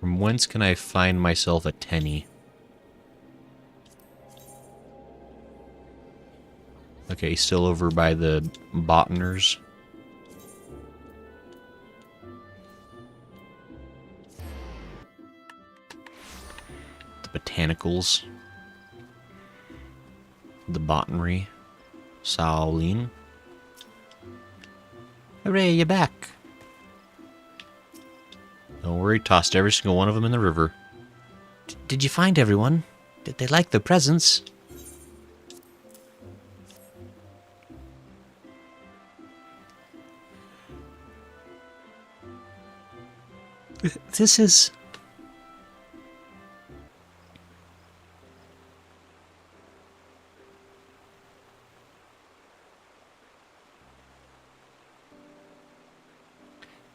A: From whence can I find myself a Tenny? Okay, still over by the Botners. botanicals. The botany. Sauline.
B: Hooray, you're back.
A: Don't worry, tossed every single one of them in the river.
B: Did you find everyone? Did they like the presents? This is...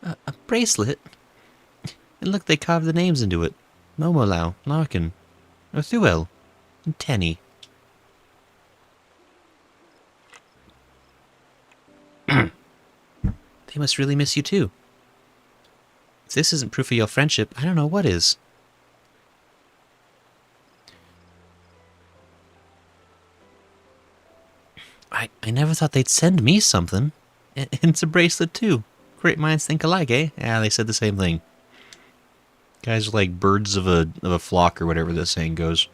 B: a bracelet? And look, they carved the names into it. Momolau, Larkin, Othuel, and Tenny. They must really miss you too. If this isn't proof of your friendship, I don't know what is. I never thought they'd send me something. And it's a bracelet too. Great minds think alike, eh? Yeah, they said the same thing. Guys are like birds of a flock, or whatever that saying goes.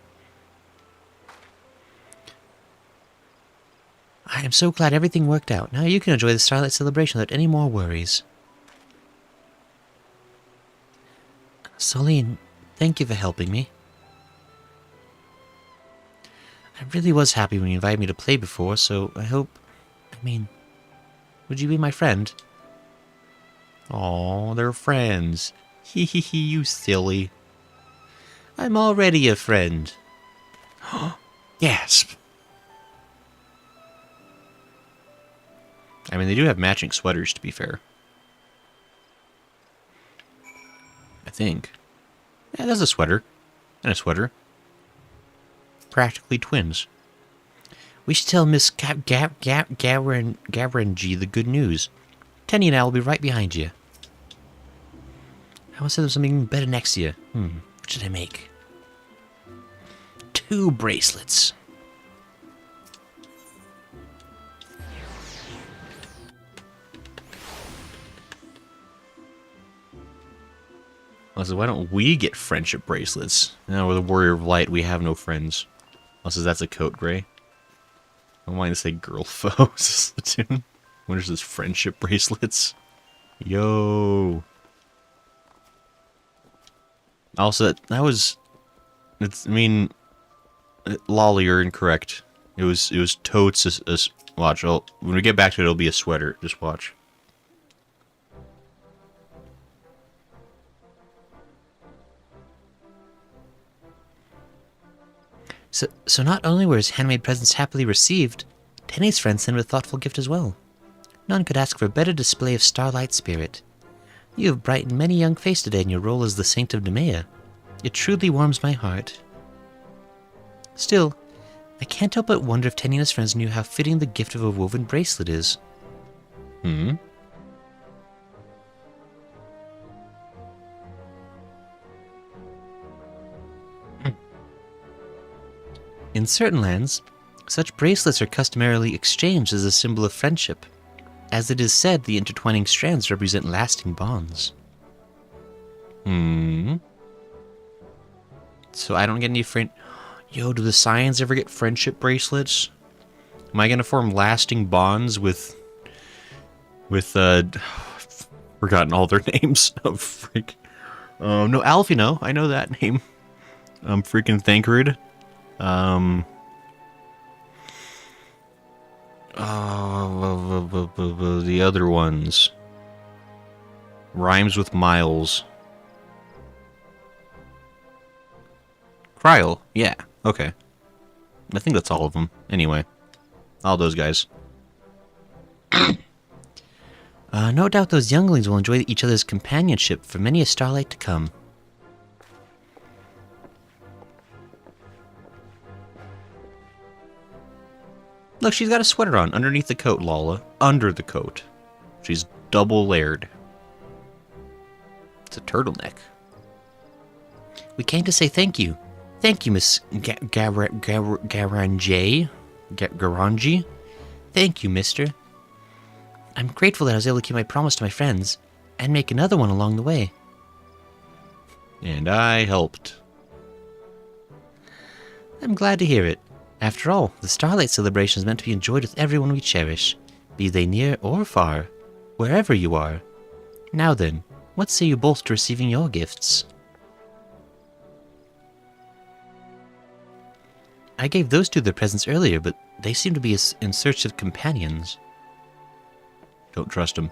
B: I am so glad everything worked out. Now you can enjoy the Starlight celebration without any more worries. Soline, thank you for helping me. I really was happy when you invited me to play before, so I hope... I mean, would you be my friend? Aw, they're friends. Hee hee hee, you silly. I'm already a friend. Gasp. I mean, they do have matching sweaters, to be fair. I think. Yeah, there's a sweater. And a sweater. Practically twins. We should tell Miss Gavranji the good news. Tenny and I will be right behind you. I want to send them something better next year. What should I make? 2 bracelets.
A: Also, why don't we get friendship bracelets? Now, with the Warrior of Light, we have no friends. Also, that's a coat gray. I don't mind to say girl foes. Platoon. What is this? Friendship bracelets? Yo. Also, that was... I mean... Lolly, you're incorrect. It was totes watch. When we get back to it, it'll be a sweater. Just watch.
B: So not only were his handmade presents happily received, Tenny's friends sent him a thoughtful gift as well. None could ask for a better display of starlight spirit. You have brightened many a young face today in your role as the Saint of Nemea. It truly warms my heart. Still, I can't help but wonder if Tenny and his friends knew how fitting the gift of a woven bracelet is. In certain lands, such bracelets are customarily exchanged as a symbol of friendship. As it is said, the intertwining strands represent lasting bonds. So I don't get any friend... Yo, do the Scions ever get friendship bracelets? Am I gonna form lasting bonds with... forgotten all their names. Oh, freak. No, Alfino. I know that name. Freaking Thancred. The other ones. Rhymes with Miles. Kryl, yeah, okay. I think that's all of them. Anyway, all those guys. No doubt those younglings will enjoy each other's companionship for many a starlight to come. Look, she's got a sweater on underneath the coat, Lala. Under the coat. She's double layered. It's a turtleneck. We came to say thank you. Thank you, Miss Garanji. Thank you, mister. I'm grateful that I was able to keep my promise to my friends and make another one along the way. And I helped. I'm glad to hear it. After all, the Starlight celebration is meant to be enjoyed with everyone we cherish, be they near or far, wherever you are. Now then, what say you both to receiving your gifts? I gave those two their presents earlier, but they seem to be in search of companions.
A: Don't trust them.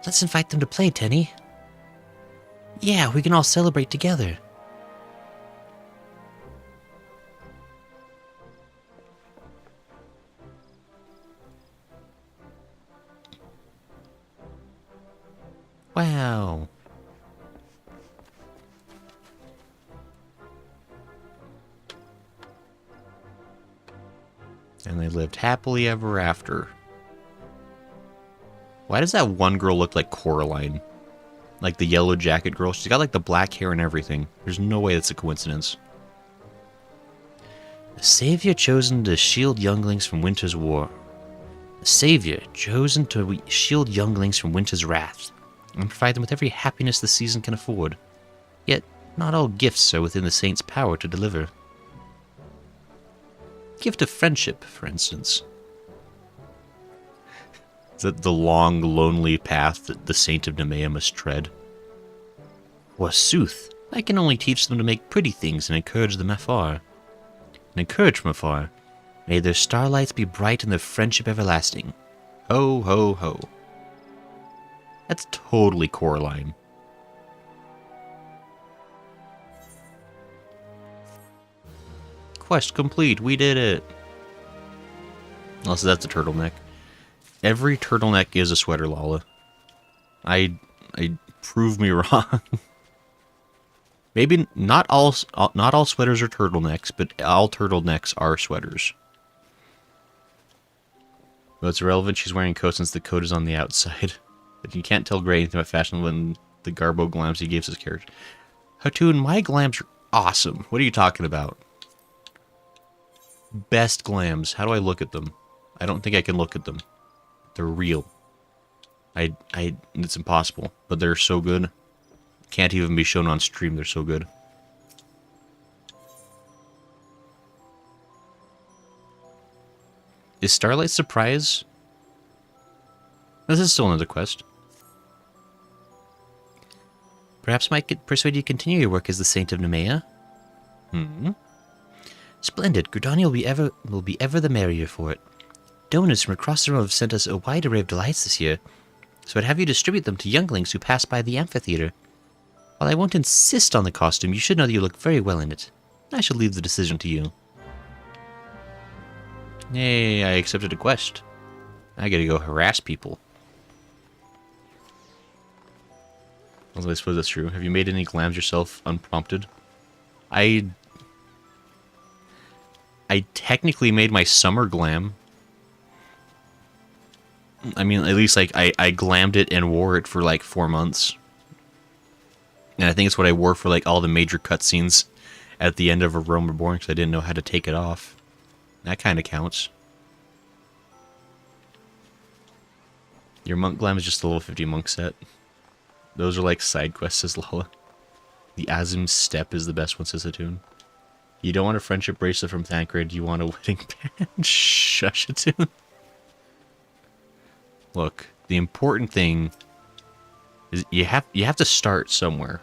B: Let's invite them to play, Tenny. Yeah, we can all celebrate together. Wow.
A: And they lived happily ever after. Why does that one girl look like Coraline? Like the yellow jacket girl? She's got like the black hair and everything. There's no way that's a coincidence.
B: A savior chosen to shield younglings from winter's war. A savior chosen to shield younglings from winter's wrath, and provide them with every happiness the season can afford. Yet, not all gifts are within the saint's power to deliver. Gift of friendship, for instance.
A: Is that the long, lonely path that the Saint of Nemea must tread?
B: Forsooth, I can only teach them to make pretty things and encourage them afar. And encourage from afar. May their starlights be bright and their friendship everlasting.
A: Ho, ho, ho. That's totally Coraline. Quest complete. We did it. Also, that's a turtleneck. Every turtleneck is a sweater, Lala. I prove me wrong. Maybe not all sweaters are turtlenecks, but all turtlenecks are sweaters. Well, it's irrelevant. She's wearing a coat since the coat is on the outside. But you can't tell Gray anything about fashion when the garbo glams he gives his character. Hatun, my glams are awesome. What are you talking about? Best glams. How do I look at them? I don't think I can look at them. They're real. It's impossible, but they're so good. Can't even be shown on stream. They're so good. Is Starlight Surprise? This is still another quest.
B: Perhaps I could persuade you to continue your work as the Saint of Nemea. Splendid. Gridani will be ever the merrier for it. Donors from across the room have sent us a wide array of delights this year, so I'd have you distribute them to younglings who pass by the amphitheater. While I won't insist on the costume, you should know that you look very well in it. I shall leave the decision to you.
A: Yay, I accepted a quest. I gotta go harass people. Well, I suppose that's true. Have you made any glams yourself unprompted? I technically made my summer glam. I mean, at least, like, I glammed it and wore it for, like, 4 months. And I think it's what I wore for, like, all the major cutscenes at the end of A Realm Reborn, because I didn't know how to take it off. That kind of counts. Your monk glam is just the level 50 monk set. Those are, like, side quests, says Lala. The Azim Step is the best one, says Hatun. You don't want a friendship bracelet from Thancred, you want a wedding band? Shush, Hatun. Look, the important thing is you have to start somewhere.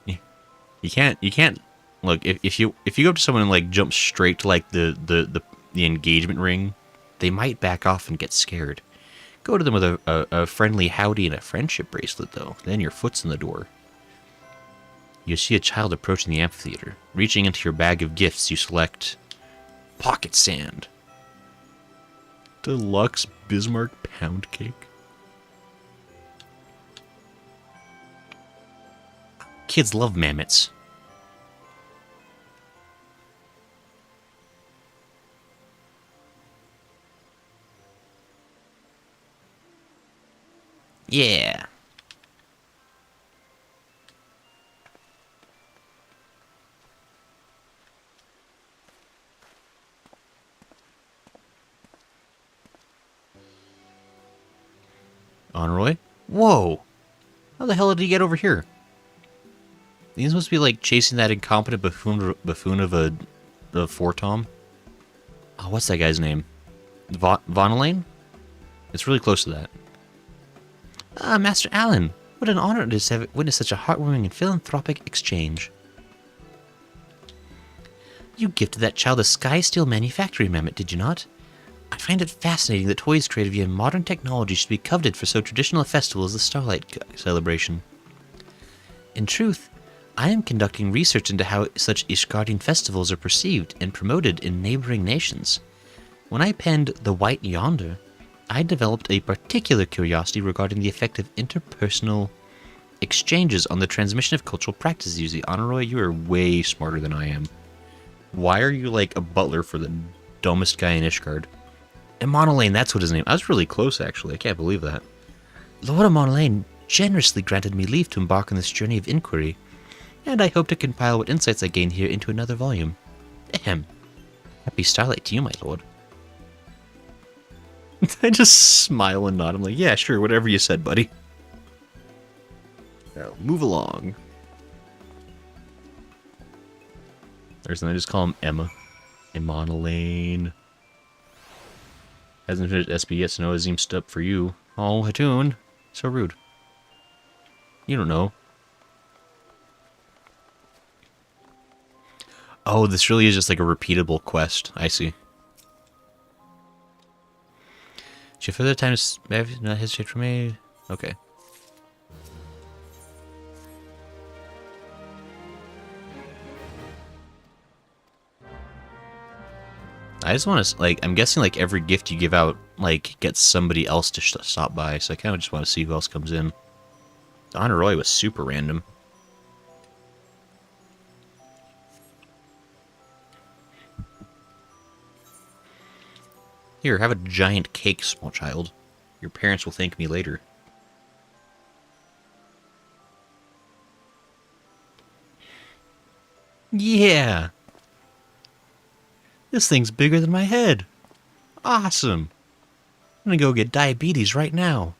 A: You can't look if you go up to someone and like jump straight to like the engagement ring, they might back off and get scared. Go to them with a friendly howdy and a friendship bracelet though. Then your foot's in the door. You see a child approaching the amphitheater. Reaching into your bag of gifts, you select pocket sand. Deluxe Bismarck pound cake.
B: Kids love mammoths. Yeah.
A: Onroy? Whoa! How the hell did he get over here? He's supposed to be like chasing that incompetent buffoon of of Fortom. Oh, what's that guy's name? Vonelane? It's really close to that.
B: Ah, Master Allen, what an honor it is to have witnessed such a heartwarming and philanthropic exchange. You gifted that child a Sky Steel manufacturing mammoth, did you not? I find it fascinating that toys created via modern technology should be coveted for so traditional a festival as the Starlight Celebration. In truth, I am conducting research into how such Ishgardian festivals are perceived and promoted in neighboring nations. When I penned The White Yonder, I developed a particular curiosity regarding the effect of interpersonal exchanges on the transmission of cultural practices. Usually, Honoroi, you are way smarter than I am. Why are you like a butler for the dumbest guy in Ishgard? Monolane, that's what his name. I was really close, actually. I can't believe that. Lord Monolane generously granted me leave to embark on this journey of inquiry, and I hope to compile what insights I gain here into another volume. Ahem. Happy Starlight to you, my lord.
A: I just smile and nod. I'm like, yeah, sure, whatever you said, buddy. Now, move along. There's I just call him Emma. Monolane. Hasn't finished SB yet, so no Azim step for you. Oh, Hatun. So rude. You don't know. Oh, this really is just like a repeatable quest. I see. Should further time to not hesitate for me? Okay. I just want to, like, I'm guessing, like, every gift you give out, like, gets somebody else to stop by, so I kind of just want to see who else comes in. Honoroi was super random. Here, have a giant cake, small child. Your parents will thank me later. Yeah! This thing's bigger than my head. Awesome. I'm gonna go get diabetes right now.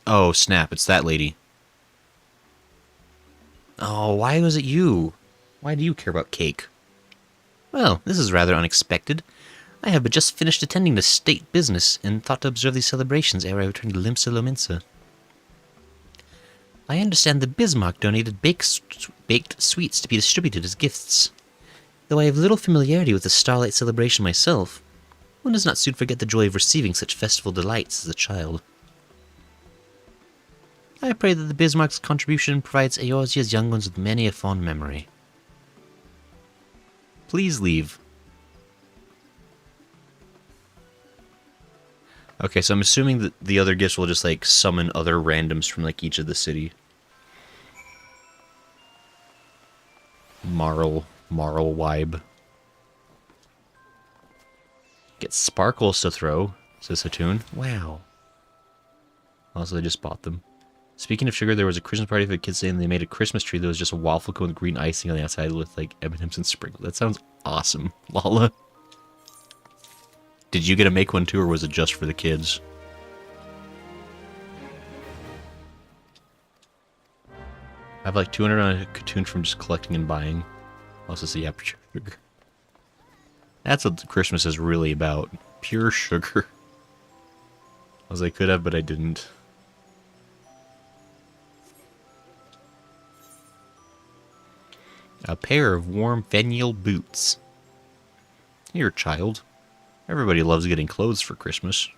A: Oh, snap. It's that lady. Oh, why was it you? Why do you care about cake? Well, this is rather unexpected. I have but just finished attending the state business and thought to observe these celebrations ere I return to Limsa Lominsa. I understand the Bismarck donated baked sweets to be distributed as gifts. Though I have little familiarity with the Starlight celebration myself, one does not soon forget the joy of receiving such festival delights as a child. I pray that the Bismarck's contribution provides Eorzea's young ones with many a fond memory. Please leave. Okay, so I'm assuming that the other gifts will just, like, summon other randoms from, like, each of the city. Marl Wibe. Get sparkles to throw, says Hatun. Wow. Also, they just bought them. Speaking of sugar, there was a Christmas party for the kids saying they made a Christmas tree that was just a waffle cone with green icing on the outside with, like, M&M's and sprinkles. That sounds awesome. Lala. Did you get to make one too, or was it just for the kids? I have like 200 on a cartoon from just collecting and buying. Also see aperture sugar. That's what Christmas is really about. Pure sugar. As I could have, but I didn't. A pair of warm fenial boots. Here, child. Everybody loves getting clothes for Christmas.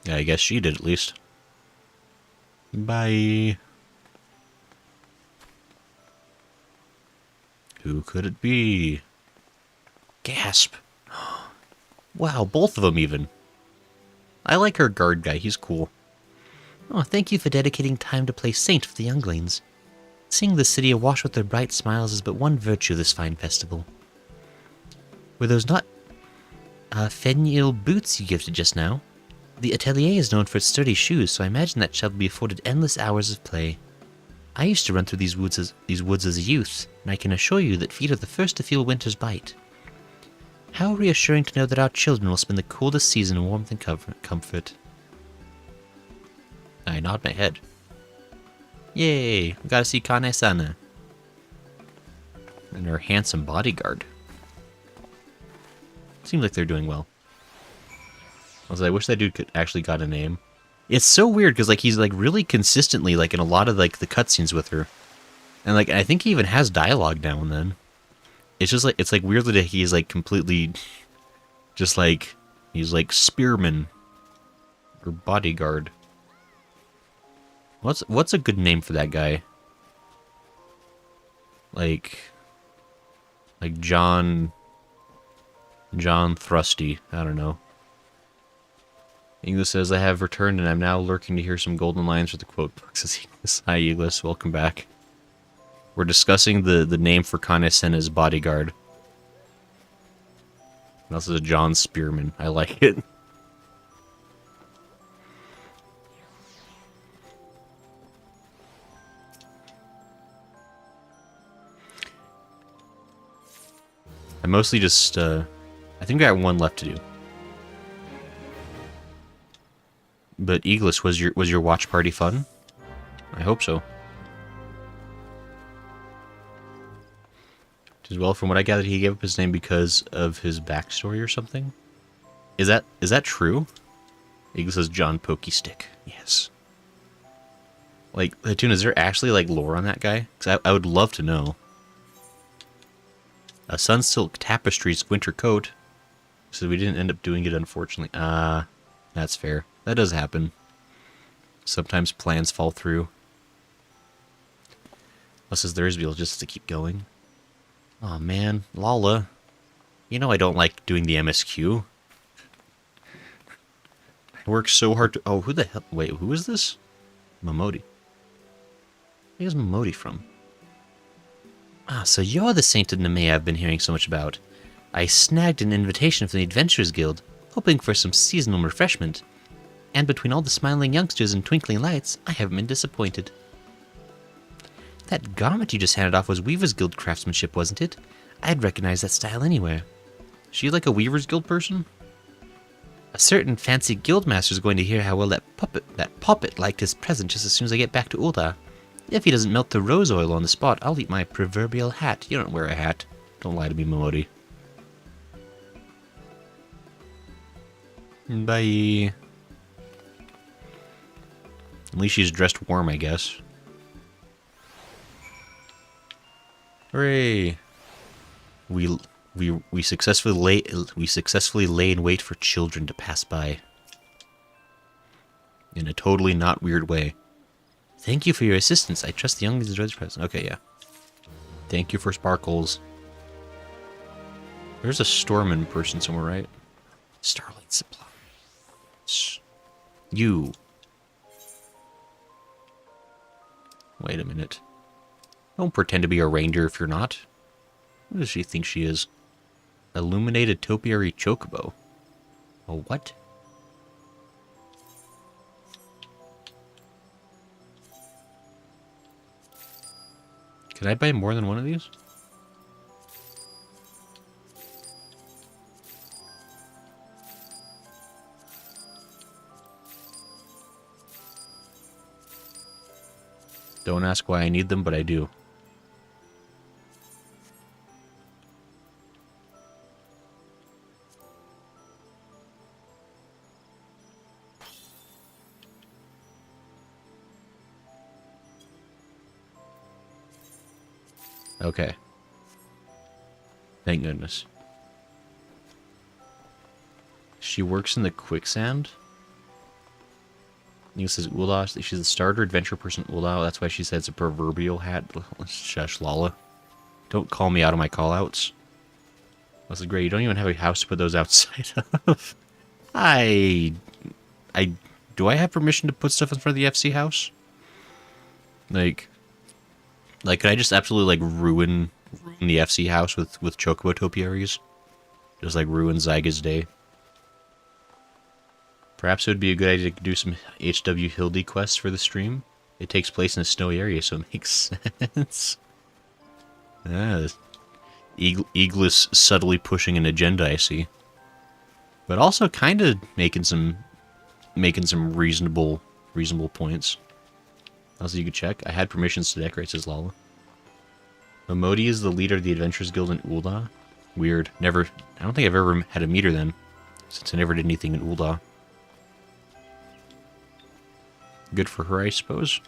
A: Yeah, I guess she did at least. Bye. Who could it be? Gasp. Wow, both of them even. I like her guard guy, he's cool. Oh, thank you for dedicating time to play saint for the younglings. Seeing the city awash with their bright smiles is but one virtue of this fine festival. Were those not fenial boots you gifted just now? The atelier is known for its sturdy shoes, so I imagine that shall be afforded endless hours of play. I used to run through these woods as a youth, and I can assure you that feet are the first to feel winter's bite. How reassuring to know that our children will spend the coldest season in warmth and comfort. I nod my head.
B: Yay! We gotta see Kane-sana. And her handsome bodyguard. Seems like they're doing well. I wish that dude could actually got a name. It's so weird because like he's like really consistently like in a lot of like the cutscenes with her, and like I think he even has dialogue now and then. It's just like it's like weird that he's like completely, just like he's like spearman or bodyguard. What's a good name for that guy? Like John Thrusty. I don't know. Iglis says, I have returned and I'm now lurking to hear some golden lines for the quote book. Says Iglis. Hi, Iglis. Welcome back. We're discussing the name for Kane-sena's bodyguard. This is a John Spearman. I like it. I mostly just, I think I got one left to do. But Iglis, was your watch party fun? I hope so. As well, from what I gathered, he gave up his name because of his backstory or something. Is that true? Iglis says John Pokeystick. Yes. Like, Tune, is there actually like lore on that guy? Because I would love to know. A Sunsilk Tapestry's winter coat. So we didn't end up doing it, unfortunately. That's fair. That does happen. Sometimes plans fall through. Unless as there is, we'll just have to keep going. Oh man, Lala. You know I don't like doing the MSQ. I work so hard to... Oh, who the hell... Wait, who is this? Momodi. Where's Momodi from? Ah, so you're the sainted Nemea I've been hearing so much about. I snagged an invitation from the Adventurers Guild, hoping for some seasonal refreshment. And between all the smiling youngsters and twinkling lights, I haven't been disappointed. That garment you just handed off was Weaver's Guild craftsmanship, wasn't it? I'd recognize that style anywhere. She like a Weaver's Guild person? A certain fancy guildmaster's going to hear how well that puppet liked his present just as soon as I get back to Ul'dah. If he doesn't melt the rose oil on the spot, I'll eat my proverbial hat. You don't wear a hat. Don't lie to me, Momodi. Bye. At least she's dressed warm, I guess. Hooray! We successfully lay in wait for children to pass by. In a totally not weird way. Thank you for your assistance. I trust the younglings enjoy this present. Okay, yeah. Thank you for sparkles. There's a Stormin person somewhere, right? Starlight Supply. You. Wait a minute. Don't pretend to be a reindeer if you're not. Who does she think she is? Illuminated Topiary Chocobo. A what? Can I buy more than one of these? Don't ask why I need them, but I do. Okay. Thank goodness. She works in the quicksand? Neil says Ul'dah. She's a starter adventure person Ul'dah. That's why she said it's a proverbial hat. Shush, Lala. Don't call me out of my callouts. That's great. You don't even have a house to put those outside of. Do I have permission to put stuff in front of the FC house? Like, could I just absolutely, like, ruin the FC house with Chocobo topiaries? Just, like, ruin Zyga's day. Perhaps it would be a good idea to do some HW Hildy quests for the stream. It takes place in a snowy area, so it makes sense. Iglis subtly pushing an agenda, I see. But also kind of making some reasonable points.
A: Also, you could check. I had permissions to decorate, says Lala. Momodi is the leader of the Adventurers Guild in Ul'dah. Weird. Never... I don't think I've ever had a meter then, since I never did anything in Ul'dah. Good for her, I suppose.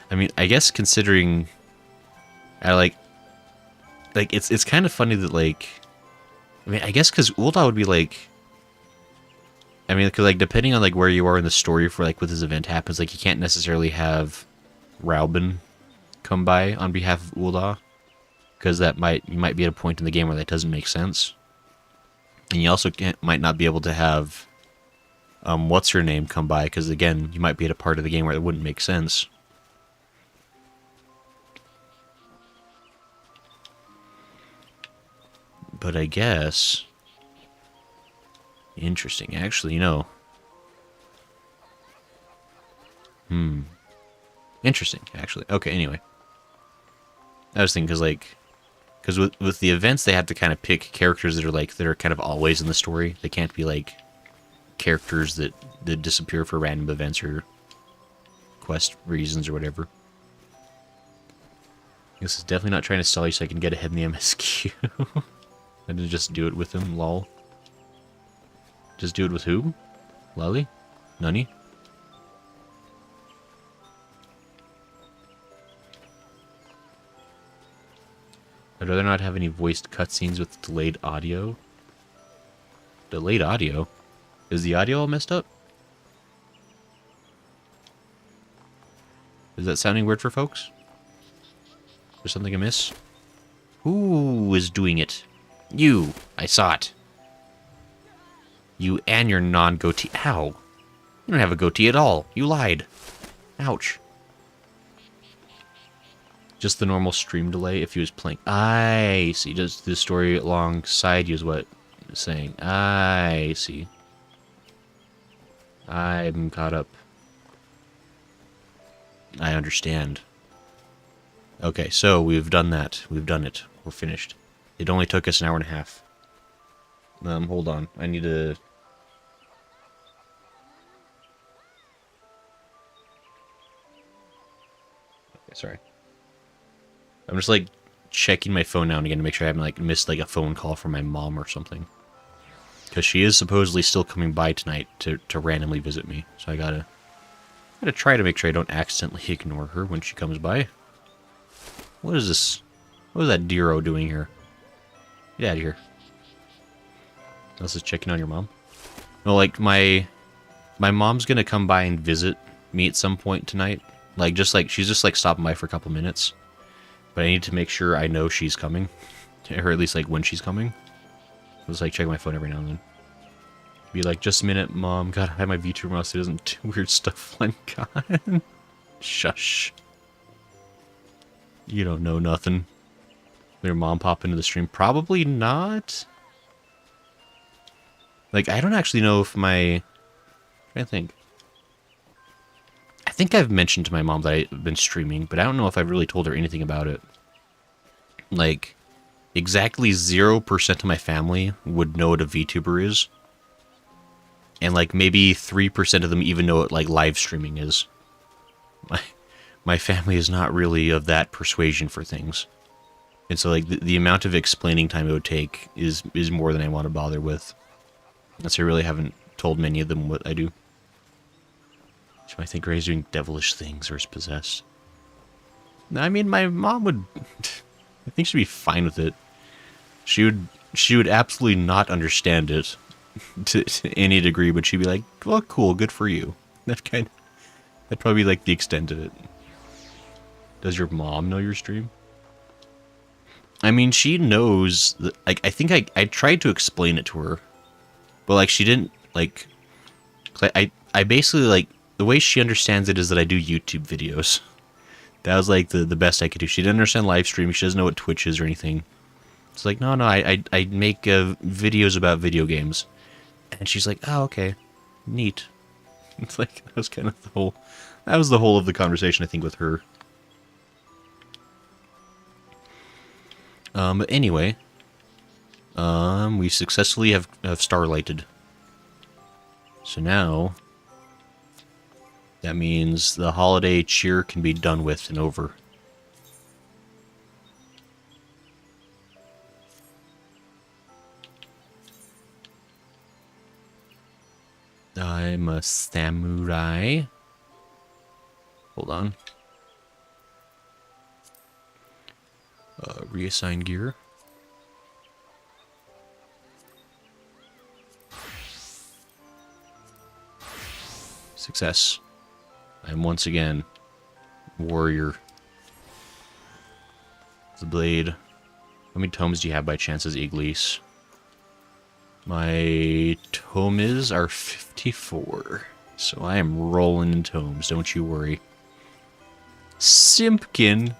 A: I mean, I guess considering... I like it's kind of funny that, like... I mean, I guess because Ul'dah would be, like... I mean, because, like, depending on, like, where you are in the story for, like, when this event happens, like, you can't necessarily have Raubin come by on behalf of Ul'dah, because you might be at a point in the game where that doesn't make sense. And you also might not be able to have, what's her name come by, because, again, you might be at a part of the game where it wouldn't make sense. But I guess... Interesting. Actually, Interesting, actually. Okay, anyway. I was thinking, because with the events, they have to kind of pick characters that are kind of always in the story. They can't be, like, characters that disappear for random events or quest reasons or whatever. This is definitely not trying to stall you so I can get ahead in the MSQ. I didn't just do it with him, lol. Just do it with who? Lolly? Nunny? I'd rather not have any voiced cutscenes with delayed audio. Delayed audio? Is the audio all messed up? Is that sounding weird for folks? Is there something amiss? Who is doing it? You! I saw it. You and your non-goatee. Ow. You don't have a goatee at all. You lied. Ouch. Just the normal stream delay if he was playing. I see. Just the story alongside you is what it's saying. I see. I'm caught up. I understand. Okay, so we've done that. We've done it. We're finished. It only took us an hour and a half. Hold on. I need to... Okay, sorry. I'm just, like, checking my phone now and again to make sure I haven't, like, missed, like, a phone call from my mom or something. Because she is supposedly still coming by tonight to randomly visit me. So I gotta try to make sure I don't accidentally ignore her when she comes by. What is this? What is that Dero doing here? Get out of here. This is checking on your mom? No, like, my mom's gonna come by and visit me at some point tonight. Like, she's just, like, stopping by for a couple minutes. But I need to make sure I know she's coming. Or at least, like, when she's coming. I'll just, like, check my phone every now and then. Be like, just a minute, Mom. Gotta have my VTuber mouse so it doesn't do weird stuff when gone. Shush. You don't know nothing. Will your mom pop into the stream? Probably not. Like, I don't actually know if I'm trying to think. I think I've mentioned to my mom that I've been streaming, but I don't know if I've really told her anything about it. Like, exactly 0% of my family would know what a VTuber is. And, like, maybe 3% of them even know what, like, live streaming is. My family is not really of that persuasion for things. And so, like, the amount of explaining time it would take is more than I want to bother with. And so I really haven't told many of them what I do. So I think Ray's doing devilish things or is possessed. I mean, my mom would... I think she'd be fine with it. She would absolutely not understand it to any degree, but she'd be like, well, cool, good for you. That'd probably be like the extent of it. Does your mom know your stream? I mean, she knows that, like, I think I tried to explain it to her, but, like, she didn't, like, I basically, like, the way she understands it is that I do YouTube videos. That was, like, the best I could do. She didn't understand live streaming. She doesn't know what Twitch is or anything. It's like, no, I make videos about video games. And she's like, oh, okay. Neat. It's like, that was kind of the whole... That was the whole of the conversation, I think, with her. But anyway... we successfully have starlighted. So now... That means the holiday cheer can be done with and over. I'm a samurai. Hold on. Reassign gear. Success. I'm once again warrior. The blade. How many tomes do you have by chance as Iglis? My tomes are 54. So I am rolling in tomes, don't you worry. Simpkin.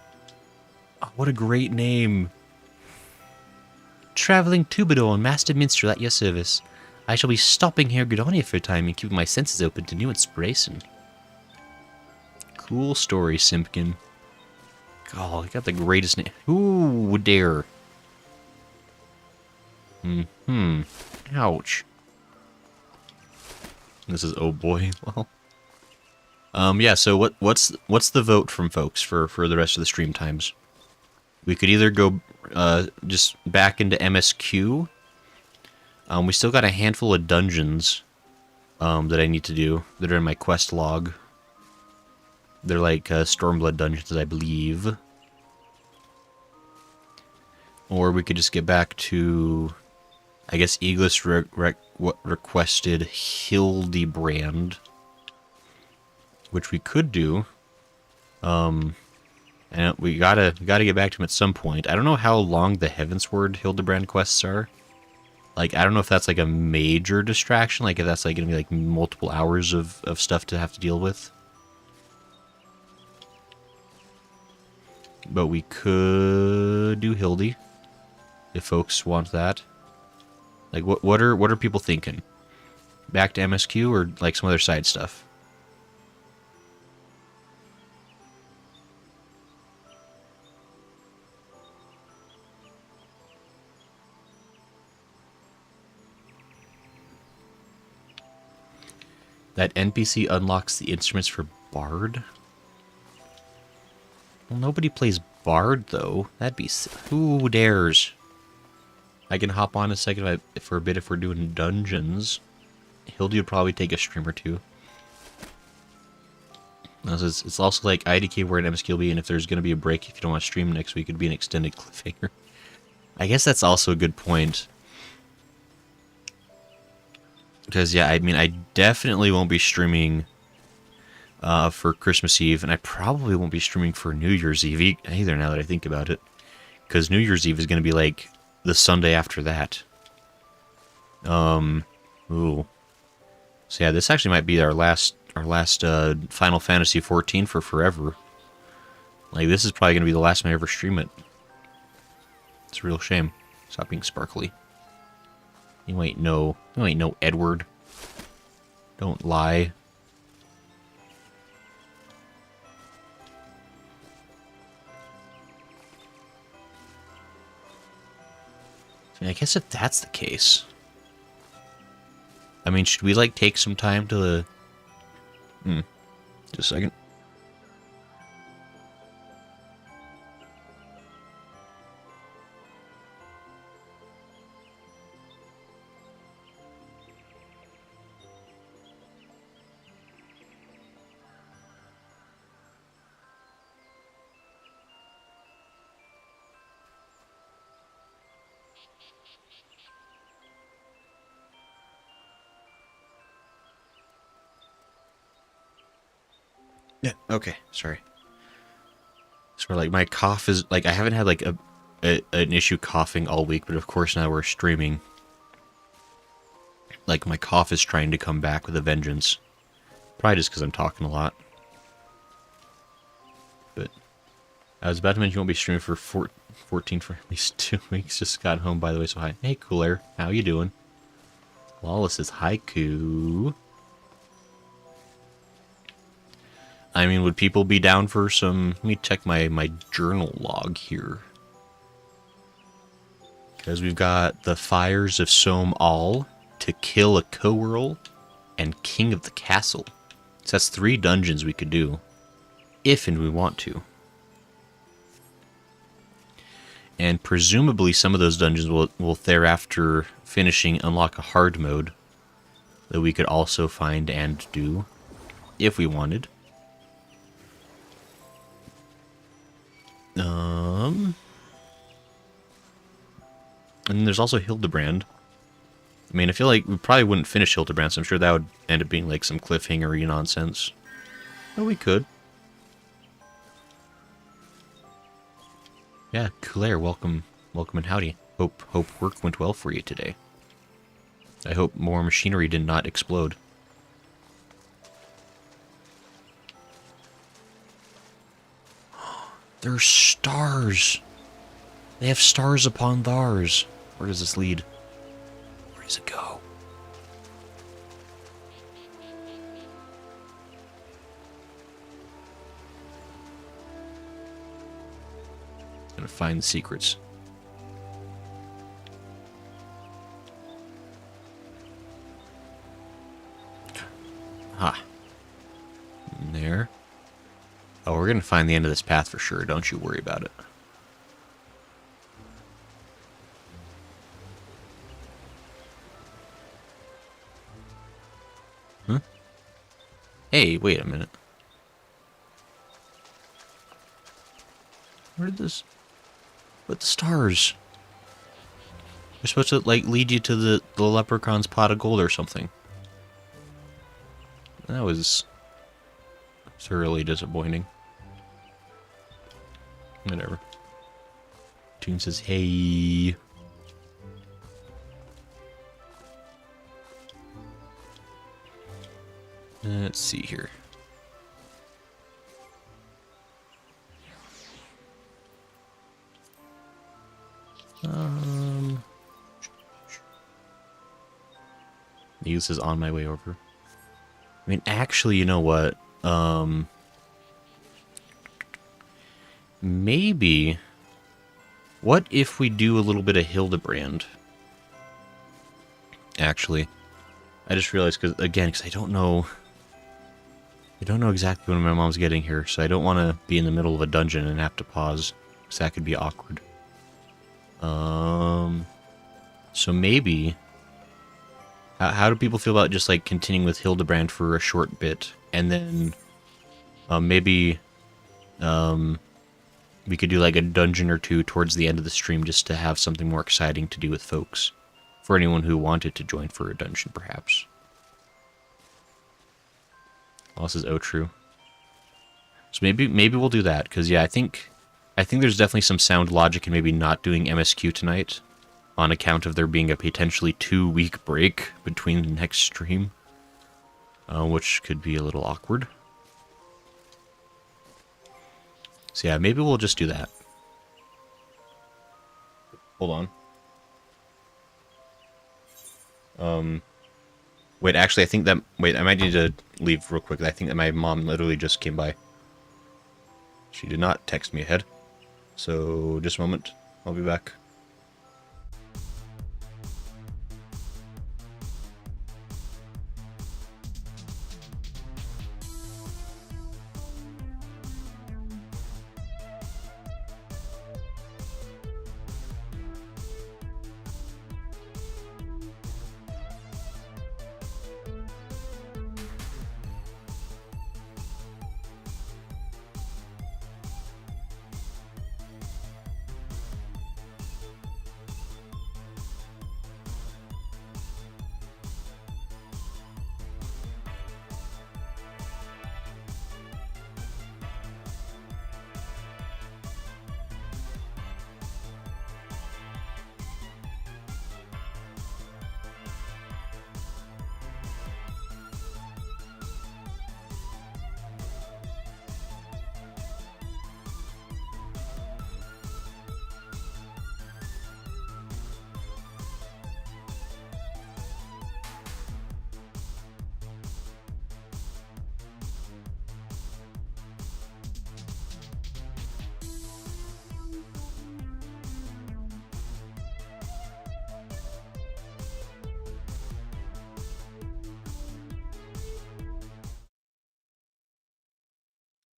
A: Oh, what a great name.
B: Traveling troubadour and master minstrel at your service. I shall be stopping here Gridania for a time and keeping my senses open to new inspiration.
A: Cool story, Simpkin. Oh, I got the greatest name. Ooh, dare. Ouch. This is oh boy. Well. Yeah, so what's the vote from folks for the rest of the stream times? We could either go just back into MSQ. We still got a handful of dungeons that I need to do that are in my quest log. They're like Stormblood dungeons, I believe. Or we could just get back to, I guess, Iglis requested Hildebrand, which we could do. And we gotta get back to him at some point. I don't know how long the Heavensward Hildebrand quests are. Like, I don't know if that's like a major distraction, like if that's like gonna be like multiple hours of stuff to have to deal with. But we could do Hildy, if folks want that. Like, what are people thinking? Back to MSQ or like some other side stuff? That NPC unlocks the instruments for Bard? Well, nobody plays Bard, though. That'd be... Who dares? I can hop on a second for a bit if we're doing dungeons. Hildy would probably take a stream or two. It's also like IDK where an MSQ will be, and if there's going to be a break, if you don't want to stream next week, it'd be an extended cliffhanger. I guess that's also a good point. Because, yeah, I mean, I definitely won't be streaming for Christmas Eve, and I probably won't be streaming for New Year's Eve either, now that I think about it. Because New Year's Eve is going to be, like, the Sunday after that. Ooh. So, yeah, this actually might be our last Final Fantasy XIV for forever. Like, this is probably going to be the last time I ever stream it. It's a real shame. Stop being sparkly. You ain't no Edward. Don't lie. I mean, I guess if that's the case, I mean, should we like take some time to? Just a second. Yeah, okay, sorry. So like my cough is like I haven't had like an issue coughing all week, but of course now we're streaming. Like my cough is trying to come back with a vengeance. Probably just because I'm talking a lot. But I was about to mention you won't be streaming for 14 for at least 2 weeks. Just got home, by the way, so hi. Hey, Cooler, how you doing? Lawless is haiku. I mean, would people be down for some... Let me check my journal log here. Because we've got the Fires of Sohm Al, To Kill a Coeurl, and King of the Castle. So that's 3 dungeons we could do, if and we want to. And presumably some of those dungeons will thereafter finishing unlock a hard mode that we could also find and do, if we wanted. And then there's also Hildebrand. I mean, I feel like we probably wouldn't finish Hildebrand, so I'm sure that would end up being like some cliffhanger-y nonsense. But we could. Yeah, Claire, welcome and howdy. Hope work went well for you today. I hope more machinery did not explode. There's stars. They have stars upon thars. Where does this lead? Where does it go? Gonna find the secrets. Ha. There. Oh, we're gonna find the end of this path for sure. Don't you worry about it. Huh? Hey, wait a minute. Where did this... But the stars... They're supposed to, like, lead you to the leprechaun's pot of gold or something. That was... thoroughly disappointing. Whatever. Toon says, hey... Let's see here. This is on my way over. I mean, actually, you know what? Maybe... What if we do a little bit of Hildebrand? Actually. I just realized, because I don't know... I don't know exactly when my mom's getting here, so I don't want to be in the middle of a dungeon and have to pause, because that could be awkward. So maybe... How do people feel about just, like, continuing with Hildebrand for a short bit, and then maybe we could do, like, a dungeon or two towards the end of the stream just to have something more exciting to do with folks, for anyone who wanted to join for a dungeon, perhaps. Oh, this is true. So maybe we'll do that, because, yeah, I think there's definitely some sound logic in maybe not doing MSQ tonight, on account of there being a potentially 2-week break between the next stream, which could be a little awkward. So yeah, maybe we'll just do that. Hold on. Wait, actually, I think that... Wait, I might need to leave real quick. I think that my mom literally just came by. She did not text me ahead. So, just a moment. I'll be back.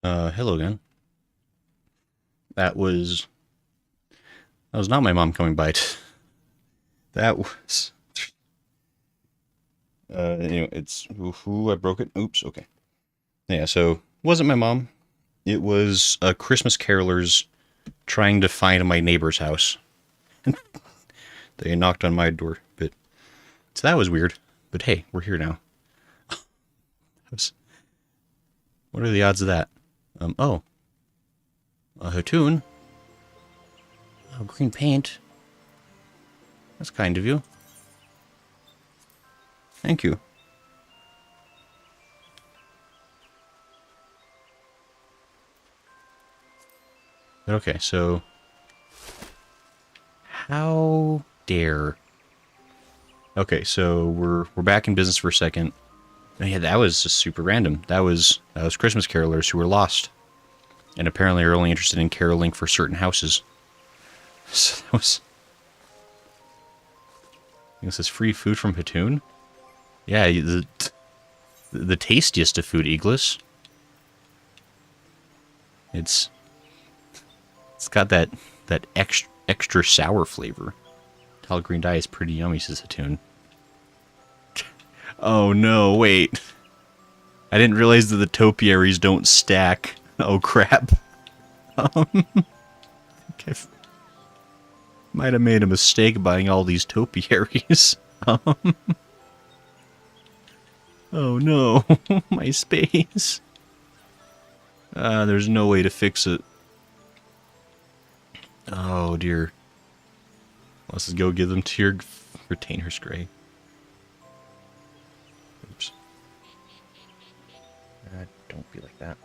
A: Hello again. That was not my mom coming by. That was anyway, it's ooh, I broke it. Oops, okay. Yeah, so wasn't my mom. It was Christmas carolers trying to find my neighbor's house. They knocked on my door, but so that was weird. But hey, we're here now. What are the odds of that? Oh, a Hatoon. Oh, green paint. That's kind of you. Thank you. Okay, so how dare? Okay, so we're back in business for a second. Oh, yeah, that was just super random. That was Christmas carolers who were lost, and apparently are only interested in caroling for certain houses. So that was. This is free food from Hatoon. Yeah, the tastiest of food, Eagles. It's got that extra sour flavor. Tall green dye is pretty yummy, says Hatoon. Oh no, wait. I didn't realize that the topiaries don't stack. Oh crap. Okay. Might have made a mistake buying all these topiaries. Oh no, my space. There's no way to fix it. Oh dear. Let's just go give them to your retainers, Gray. Oops. Don't be like that.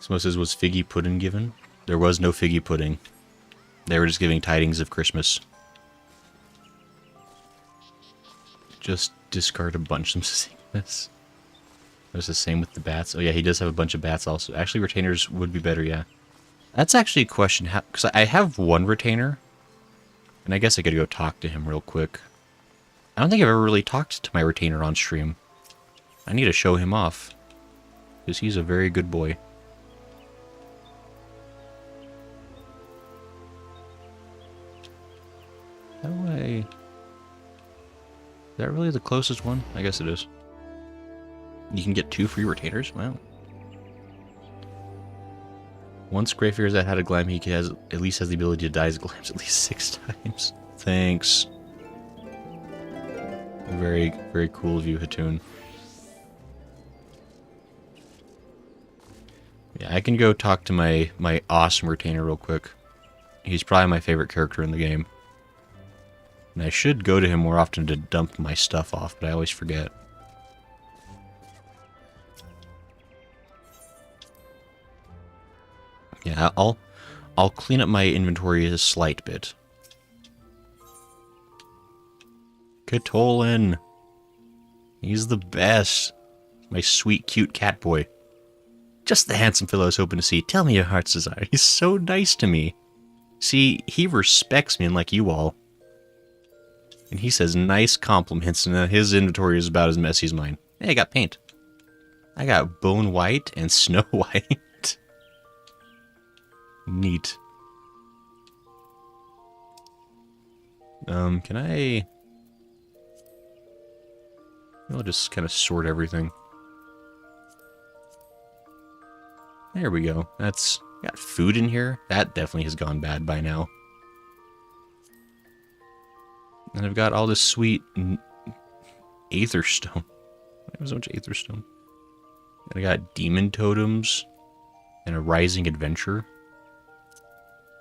A: Someone says, was figgy pudding given? There was no figgy pudding. They were just giving tidings of Christmas. Just discard a bunch of this. There's the same with the bats. Oh yeah, he does have a bunch of bats also. Actually, retainers would be better, yeah. That's actually a question, because I have one retainer, and I guess I could go talk to him real quick. I don't think I've ever really talked to my retainer on stream. I need to show him off, because he's a very good boy. How do I... Is that really the closest one? I guess it is. You can get 2 free retainers? Wow. Once Gray figures out how to glam, he at least has the ability to dye his glams at least 6 times. Thanks. Very, very cool of you, Hatoon. Yeah, I can go talk to my awesome retainer real quick. He's probably my favorite character in the game. And I should go to him more often to dump my stuff off, but I always forget. Yeah, I'll clean up my inventory a slight bit. Katolin. He's the best. My sweet, cute cat boy. Just the handsome fellow I was hoping to see. Tell me your heart's desire. He's so nice to me. See, he respects me unlike you all. And he says nice compliments, and his inventory is about as messy as mine. Hey, I got paint. I got bone white and snow white. Neat. Can I... I'll just kind of sort everything. There we go. That's... Got food in here. That definitely has gone bad by now. And I've got all this sweet Aetherstone. Why was so much Aetherstone? And I got Demon Totems and a Rising Adventure.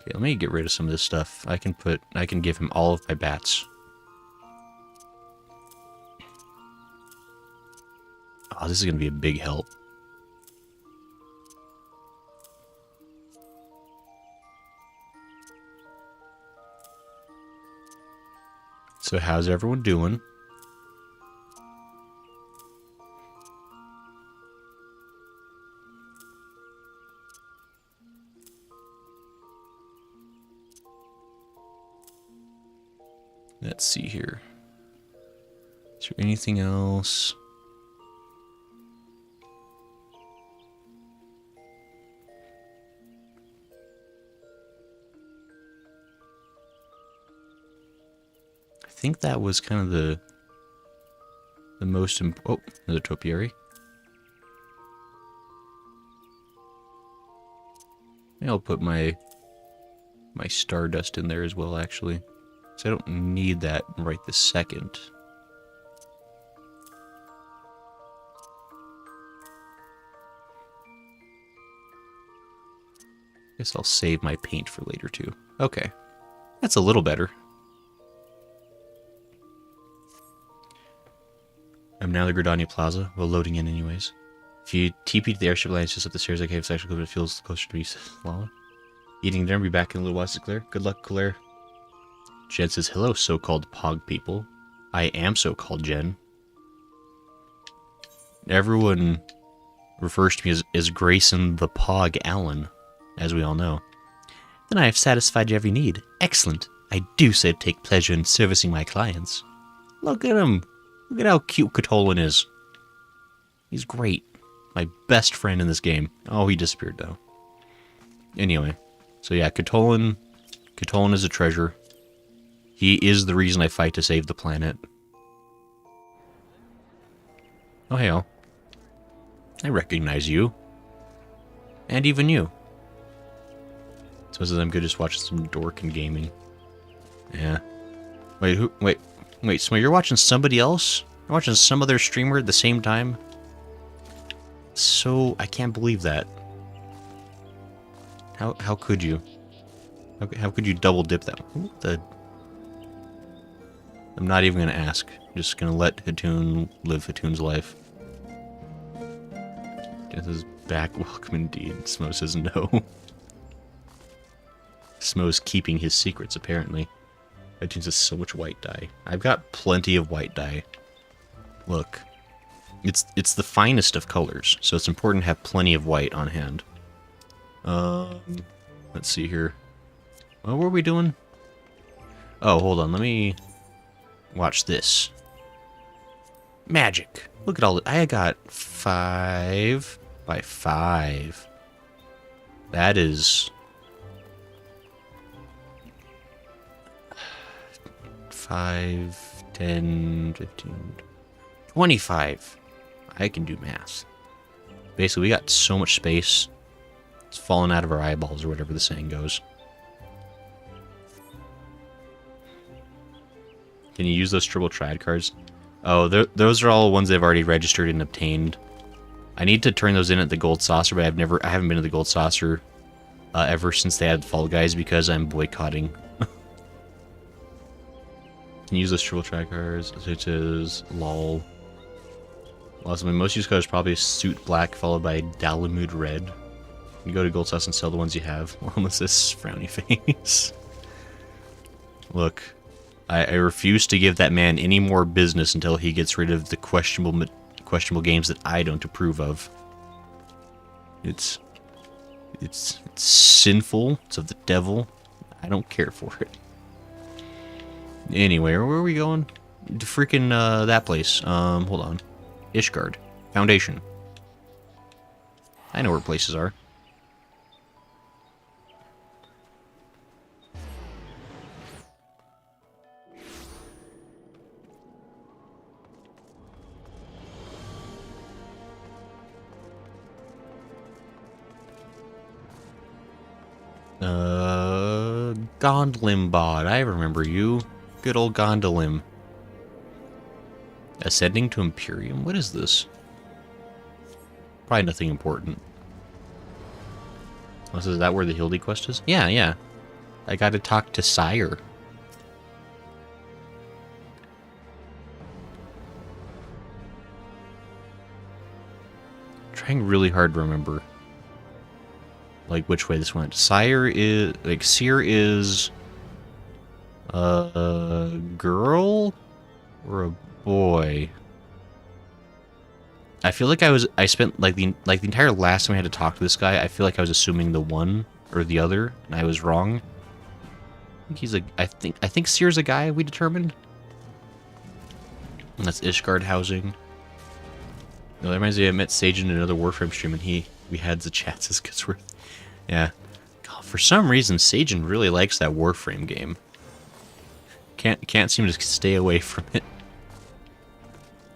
A: Okay, let me get rid of some of this stuff. I can give him all of my bats. Oh, this is going to be a big help. So how's everyone doing? Let's see here. Is there anything else? think that was kind of the most oh, another topiary. Maybe I'll put my stardust in there as well, actually. So I don't need that right this second. Guess I'll save my paint for later too. Okay. That's a little better. I'm now at the Gridania Plaza, well, loading in anyways. If you TP to the airship line, it's just up the stairs. I can't actually go, it feels closer to me. Lala. Eating dinner, be back in a little while, says Claire. Good luck, Claire. Jen says, hello, so-called Pog people. I am so-called Jen. Everyone refers to me as Grayson the Pog Allen, as we all know. Then I have satisfied your every need. Excellent. I do so take pleasure in servicing my clients. Look at him. Look at how cute Catolan is. He's great. My best friend in this game. Oh, he disappeared, though. Anyway. So yeah, Catolan is a treasure. He is the reason I fight to save the planet. Oh, hey, all. I recognize you. And even you. So it says I'm good just watching some Dorkin gaming. Yeah. Wait, who? Wait, so you're watching somebody else? You're watching some other streamer at the same time? So, I can't believe that. How could you? How could you double dip that? I'm not even gonna ask. I'm just gonna let Hatoon live Hatoon's life. Death is back. Welcome indeed. Smo says no. Smo's keeping his secrets, apparently. Hatoon says so much white dye. I've got plenty of white dye. Look. It's the finest of colors, so it's important to have plenty of white on hand. Let's see here. What were we doing? Oh, hold on. Let me watch this. Magic. Look at all the... I got 5 by 5. That is... 5, 10, 15, 25. I can do math. Basically, we got so much space. It's falling out of our eyeballs, or whatever the saying goes. Can you use those triple triad cards? Oh, those are all ones they've already registered and obtained. I need to turn those in at the Gold Saucer, but I haven't been to the Gold Saucer ever since they had Fall Guys because I'm boycotting. Can use those triple triad cards, such as LOL. Also, my most used color is probably Suit Black, followed by Dalamud Red. You go to Gold Sauce and sell the ones you have. Unless this frowny face. Look, I refuse to give that man any more business until he gets rid of the questionable games that I don't approve of. It's sinful. It's of the devil. I don't care for it. Anyway, where are we going? To freaking that place. Hold on. Ishgard. Foundation. I know where places are. Gondlimbod. I remember you. Good old Gondolim. Ascending to Imperium? What is this? Probably nothing important. Unless, is that where the Hildy quest is? Yeah. I gotta talk to Sire. Trying really hard to remember. Like, which way this went. Sire is... Like, Seer is... a girl? Or a boy? I feel like I spent, like the entire last time I had to talk to this guy, I feel like I was assuming the one or the other, and I was wrong. I think he's I think Seer's a guy, we determined. And that's Ishgard housing. No, that reminds me, I met Sage in another Warframe stream, and we had the chats as because we're... Yeah. God, for some reason, Sagen really likes that Warframe game. Can't seem to stay away from it.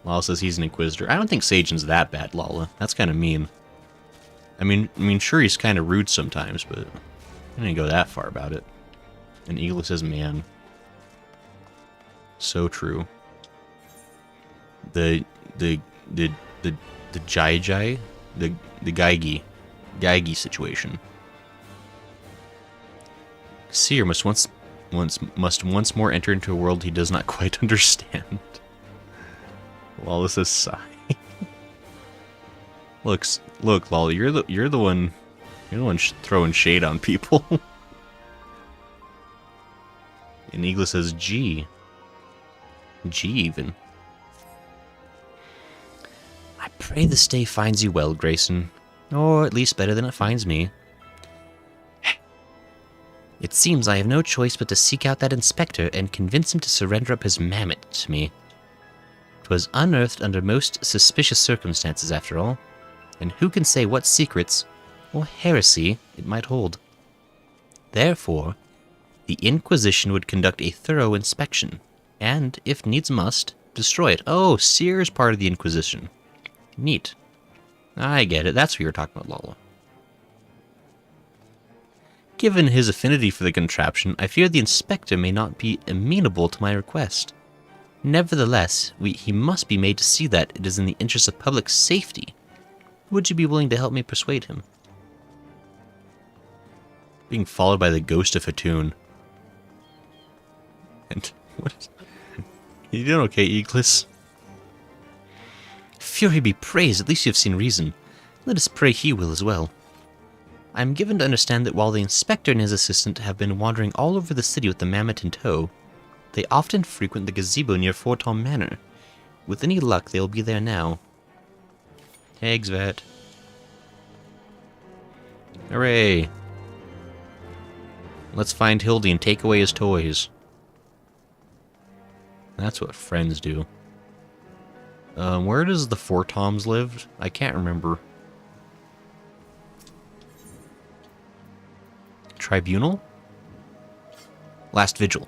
A: Lala says he's an Inquisitor. I don't think Sajan's that bad, Lala. That's kind of mean. I mean, sure, he's kind of rude sometimes, but I didn't go that far about it. And Eagle says, man. So true. The Jai, the Gaigi situation. Seer must once more enter into a world he does not quite understand. Lala says sigh. Look, Lala, you're the one throwing shade on people. And Eagle says G. G even. I pray this day finds you well, Grayson. Or at least better than it finds me. It seems I have no choice but to seek out that inspector and convince him to surrender up his mammoth to me. 'Twas unearthed under most suspicious circumstances, after all, and who can say what secrets or heresy it might hold? Therefore, the Inquisition would conduct a thorough inspection, and, if needs must, destroy it. Oh, Seer's part of the Inquisition. Neat. I get it. That's what you were talking about, Lala. Given his affinity for the contraption, I fear the inspector may not be amenable to my request. Nevertheless, he must be made to see that it is in the interest of public safety. Would you be willing to help me persuade him? Being followed by the ghost of Hatun. And what is... You doing okay, Eagles? Fury be praised, at least you have seen reason. Let us pray he will as well. I am given to understand that while the inspector and his assistant have been wandering all over the city with the mammoth in tow, they often frequent the gazebo near Fortom Manor. With any luck, they will be there now. Eggs, Vet. Hooray! Let's find Hildy and take away his toys. That's what friends do. Where does the Fortoms live? I can't remember. Tribunal? Last Vigil.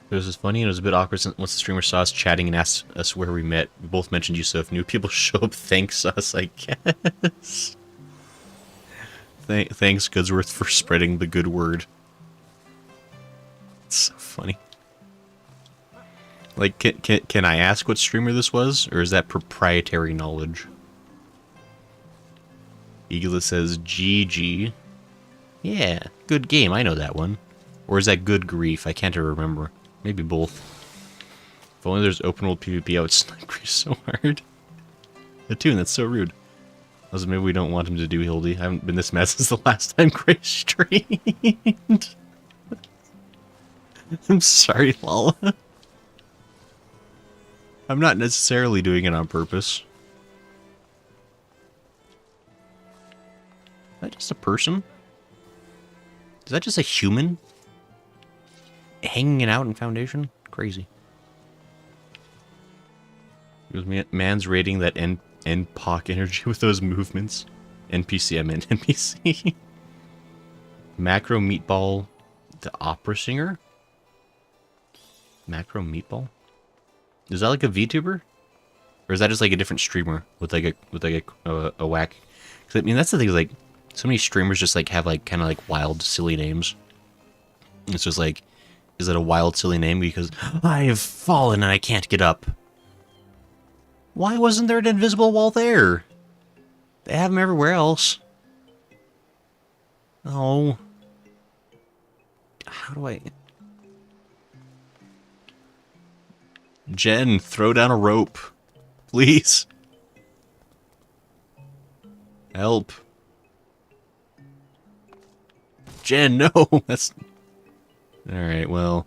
A: It was just funny and it was a bit awkward once the streamer saw us chatting and asked us where we met. We both mentioned you, so if new people show up, thanks us, I guess. Thanks, Goodsworth, for spreading the good word. It's so funny. Like, can I ask what streamer this was? Or is that proprietary knowledge? Eaglet says GG. Yeah, good game, I know that one. Or is that good grief? I can't ever remember. Maybe both. If only there's open world PvP, I would snipe Grace so hard. Hatun, that's so rude. Also, maybe we don't want him to do Hildy. I haven't been this mad since the last time Grace streamed. I'm sorry, Lala. I'm not necessarily doing it on purpose. Is that just a person? Is that just a human? Hanging it out in Foundation? Crazy. Man's rating that NPOC energy with those movements. NPC, I meant NPC. Macro Meatball, the opera singer? Macro Meatball? Is that like a VTuber? Or is that just like a different streamer with like a whack? Cause I mean, that's the thing, like, so many streamers just like have like kind of like wild, silly names. It's just like, is it a wild, silly name because I have fallen and I can't get up? Why wasn't there an invisible wall there? They have them everywhere else. Oh. How do I... Jen, throw down a rope. Please. Help. Jen, no! That's... Alright, well...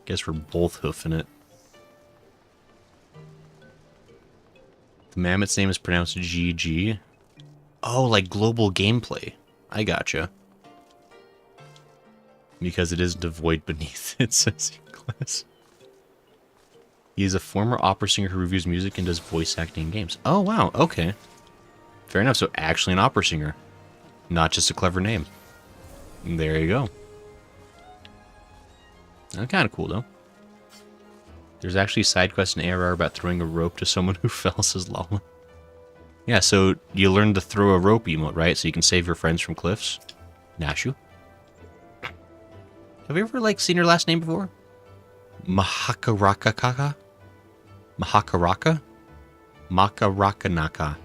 A: Guess we're both hoofing it. The mammoth's name is pronounced GG. Oh, like global gameplay. I gotcha. Because it is devoid beneath it, says Euclid. He is a former opera singer who reviews music and does voice acting in games. Oh, wow, okay. Fair enough, so actually an opera singer. Not just a clever name. There you go. That's kind of cool, though. There's actually a side quest in ARR about throwing a rope to someone who fell, says Lala. Yeah, so you learn to throw a rope emote, right? So you can save your friends from cliffs. Nashu. Have you ever, like, seen her last name before? Mahakarakakaka? Mahakaraka? Makarakanaka.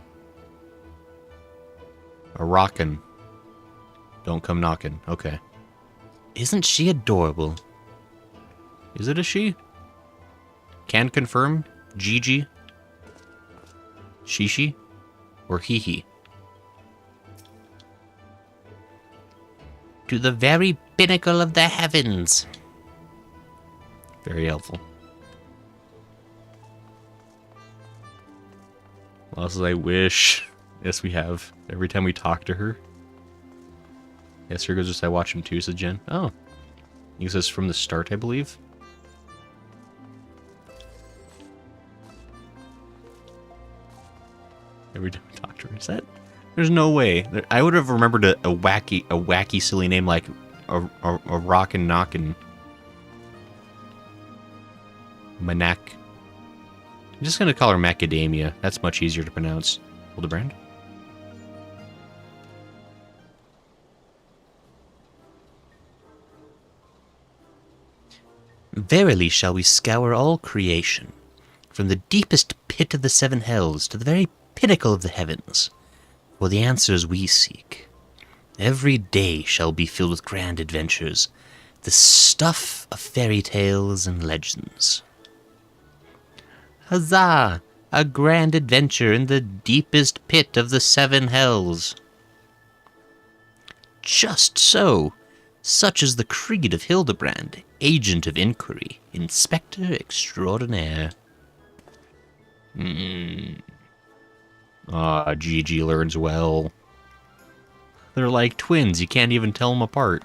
A: A rockin'. Don't come knocking. Okay.
B: Isn't she adorable?
A: Is it a she? Can confirm? Gigi? Shishi? Or Hihi?
B: To the very pinnacle of the heavens.
A: Very helpful. What else I wish? Yes, we have. Every time we talk to her. Yes, here goes just I watch him too, said Jen. Oh. He says from the start, I believe. Every time we talk to her. Is that? There's no way. I would have remembered a wacky, silly name like a rockin' knockin' Manak. I'm just gonna call her Macadamia. That's much easier to pronounce. Hildebrand.
B: Verily shall we scour all creation, from the deepest pit of the seven hells to the very pinnacle of the heavens, for the answers we seek. Every day shall be filled with grand adventures, the stuff of fairy tales and legends. Huzzah! A grand adventure in the deepest pit of the seven hells. Just so. Such is the creed of Hildebrand, agent of inquiry, inspector extraordinaire.
A: Gigi learns well. They're like twins, you can't even tell them apart.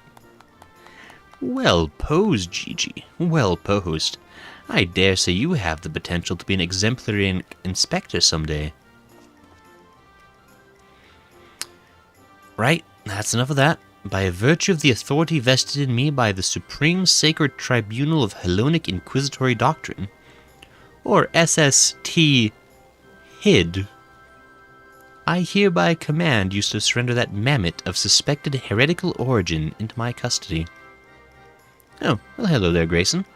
B: Well posed, Gigi. Well posed. I dare say you have the potential to be an exemplary inspector someday. Right, that's enough of that. By virtue of the authority vested in me by the Supreme Sacred Tribunal of Hellenic Inquisitory Doctrine, or SST HID, I hereby command you to surrender that mammoth of suspected heretical origin into my custody. Oh, well, hello there, Grayson.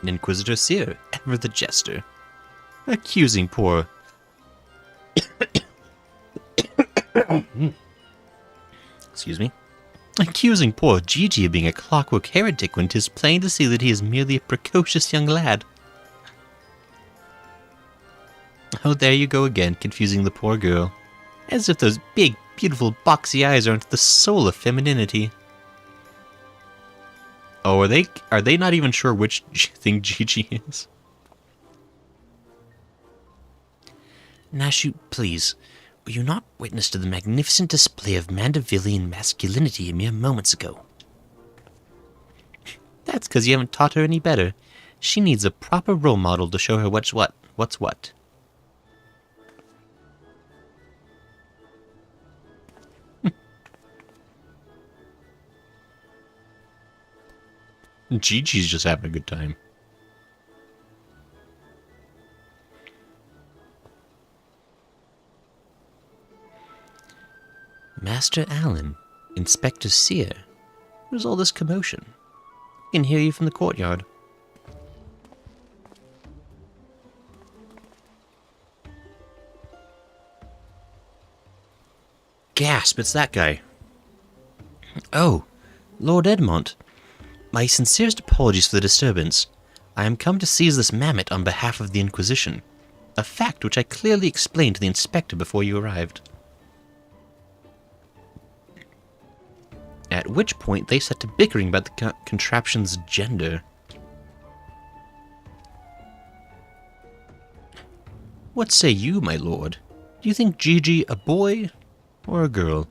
B: And Inquisitor Seer, ever the jester. Accusing poor... Excuse me. Accusing poor Gigi of being a clockwork heretic when 'tis plain to see that he is merely a precocious young lad. Oh, there you go again, confusing the poor girl. As if those big, beautiful, boxy eyes aren't the soul of femininity.
A: Oh, are they not even sure which thing Gigi is?
B: Nashu, please, were you not witness to the magnificent display of Mandevillian masculinity a mere moments ago? That's because you haven't taught her any better. She needs a proper role model to show her what's what.
A: Gigi's just having a good time.
B: Master Allen, Inspector Seer, where's all this commotion? I can hear you from the courtyard. Gasp, it's that guy. Oh, Lord Edmont. My sincerest apologies for the disturbance. I am come to seize this mammoth on behalf of the Inquisition, a fact which I clearly explained to the inspector before you arrived. At which point they set to bickering about the contraption's gender. What say you, my lord? Do you think Gigi a boy or a girl?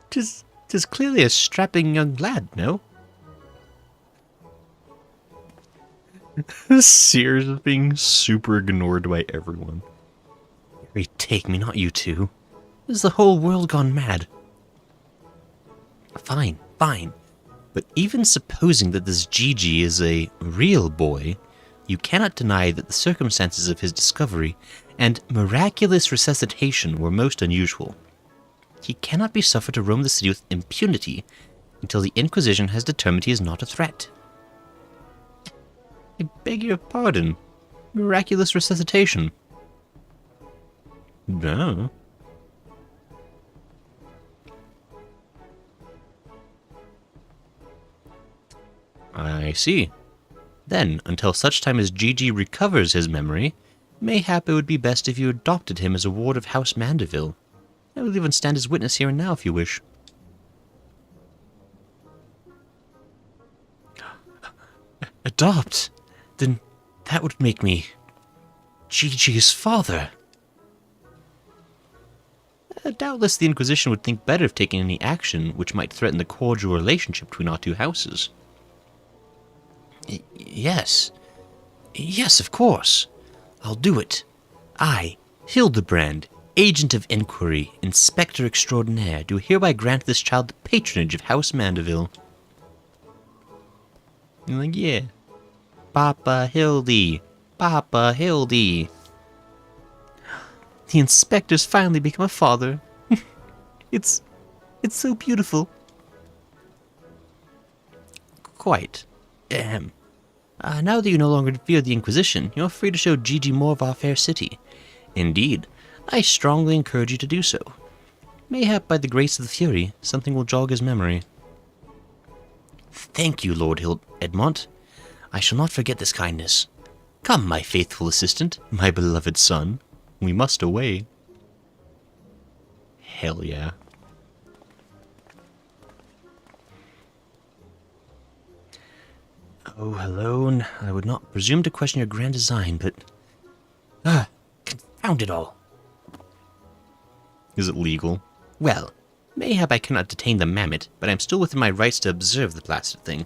B: Tis clearly a strapping young lad, no?
A: Sears is being super ignored by everyone.
B: Retake me, not you two. Is the whole world gone mad? Fine, fine. But even supposing that this Gigi is a real boy, you cannot deny that the circumstances of his discovery and miraculous resuscitation were most unusual. He cannot be suffered to roam the city with impunity until the Inquisition has determined he is not a threat. I beg your pardon. Miraculous resuscitation. No. I see. Then, until such time as Gigi recovers his memory, mayhap it would be best if you adopted him as a ward of House Mandeville. I will even stand as witness here and now if you wish. Adopt? Then that would make me Gigi's father. Doubtless the Inquisition would think better of taking any action which might threaten the cordial relationship between our two houses. Yes. Yes, of course. I'll do it. I, Hildebrand, Agent of Inquiry, Inspector Extraordinaire, do hereby grant this child the patronage of House Mandeville. You're like, yeah. Papa Hildy. Papa Hildy. The inspector's finally become a father. It's so beautiful. Quite. Now that you no longer fear the Inquisition, you're free to show Gigi more of our fair city. Indeed, I strongly encourage you to do so. Mayhap by the grace of the Fury, something will jog his memory. Thank you, Lord Edmont. I shall not forget this kindness. Come, my faithful assistant, my beloved son. We must away. Hell yeah. Oh, hello. I would not presume to question your grand design, but... confound it all.
A: Is it legal?
B: Well, mayhap I cannot detain the mammoth, but I'm still within my rights to observe the blasted thing.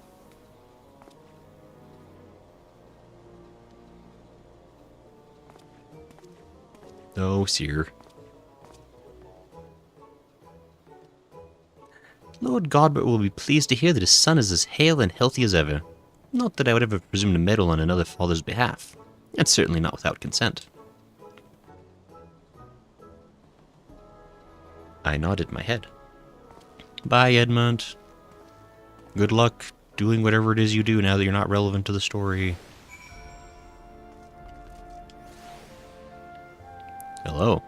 A: Oh, sir.
B: Lord Godbert will be pleased to hear that his son is as hale and healthy as ever. Not that I would ever presume to meddle on another father's behalf, and certainly not without consent. I nodded my head. Bye, Edmund. Good luck doing whatever it is you do now that you're not relevant to the story. Hello.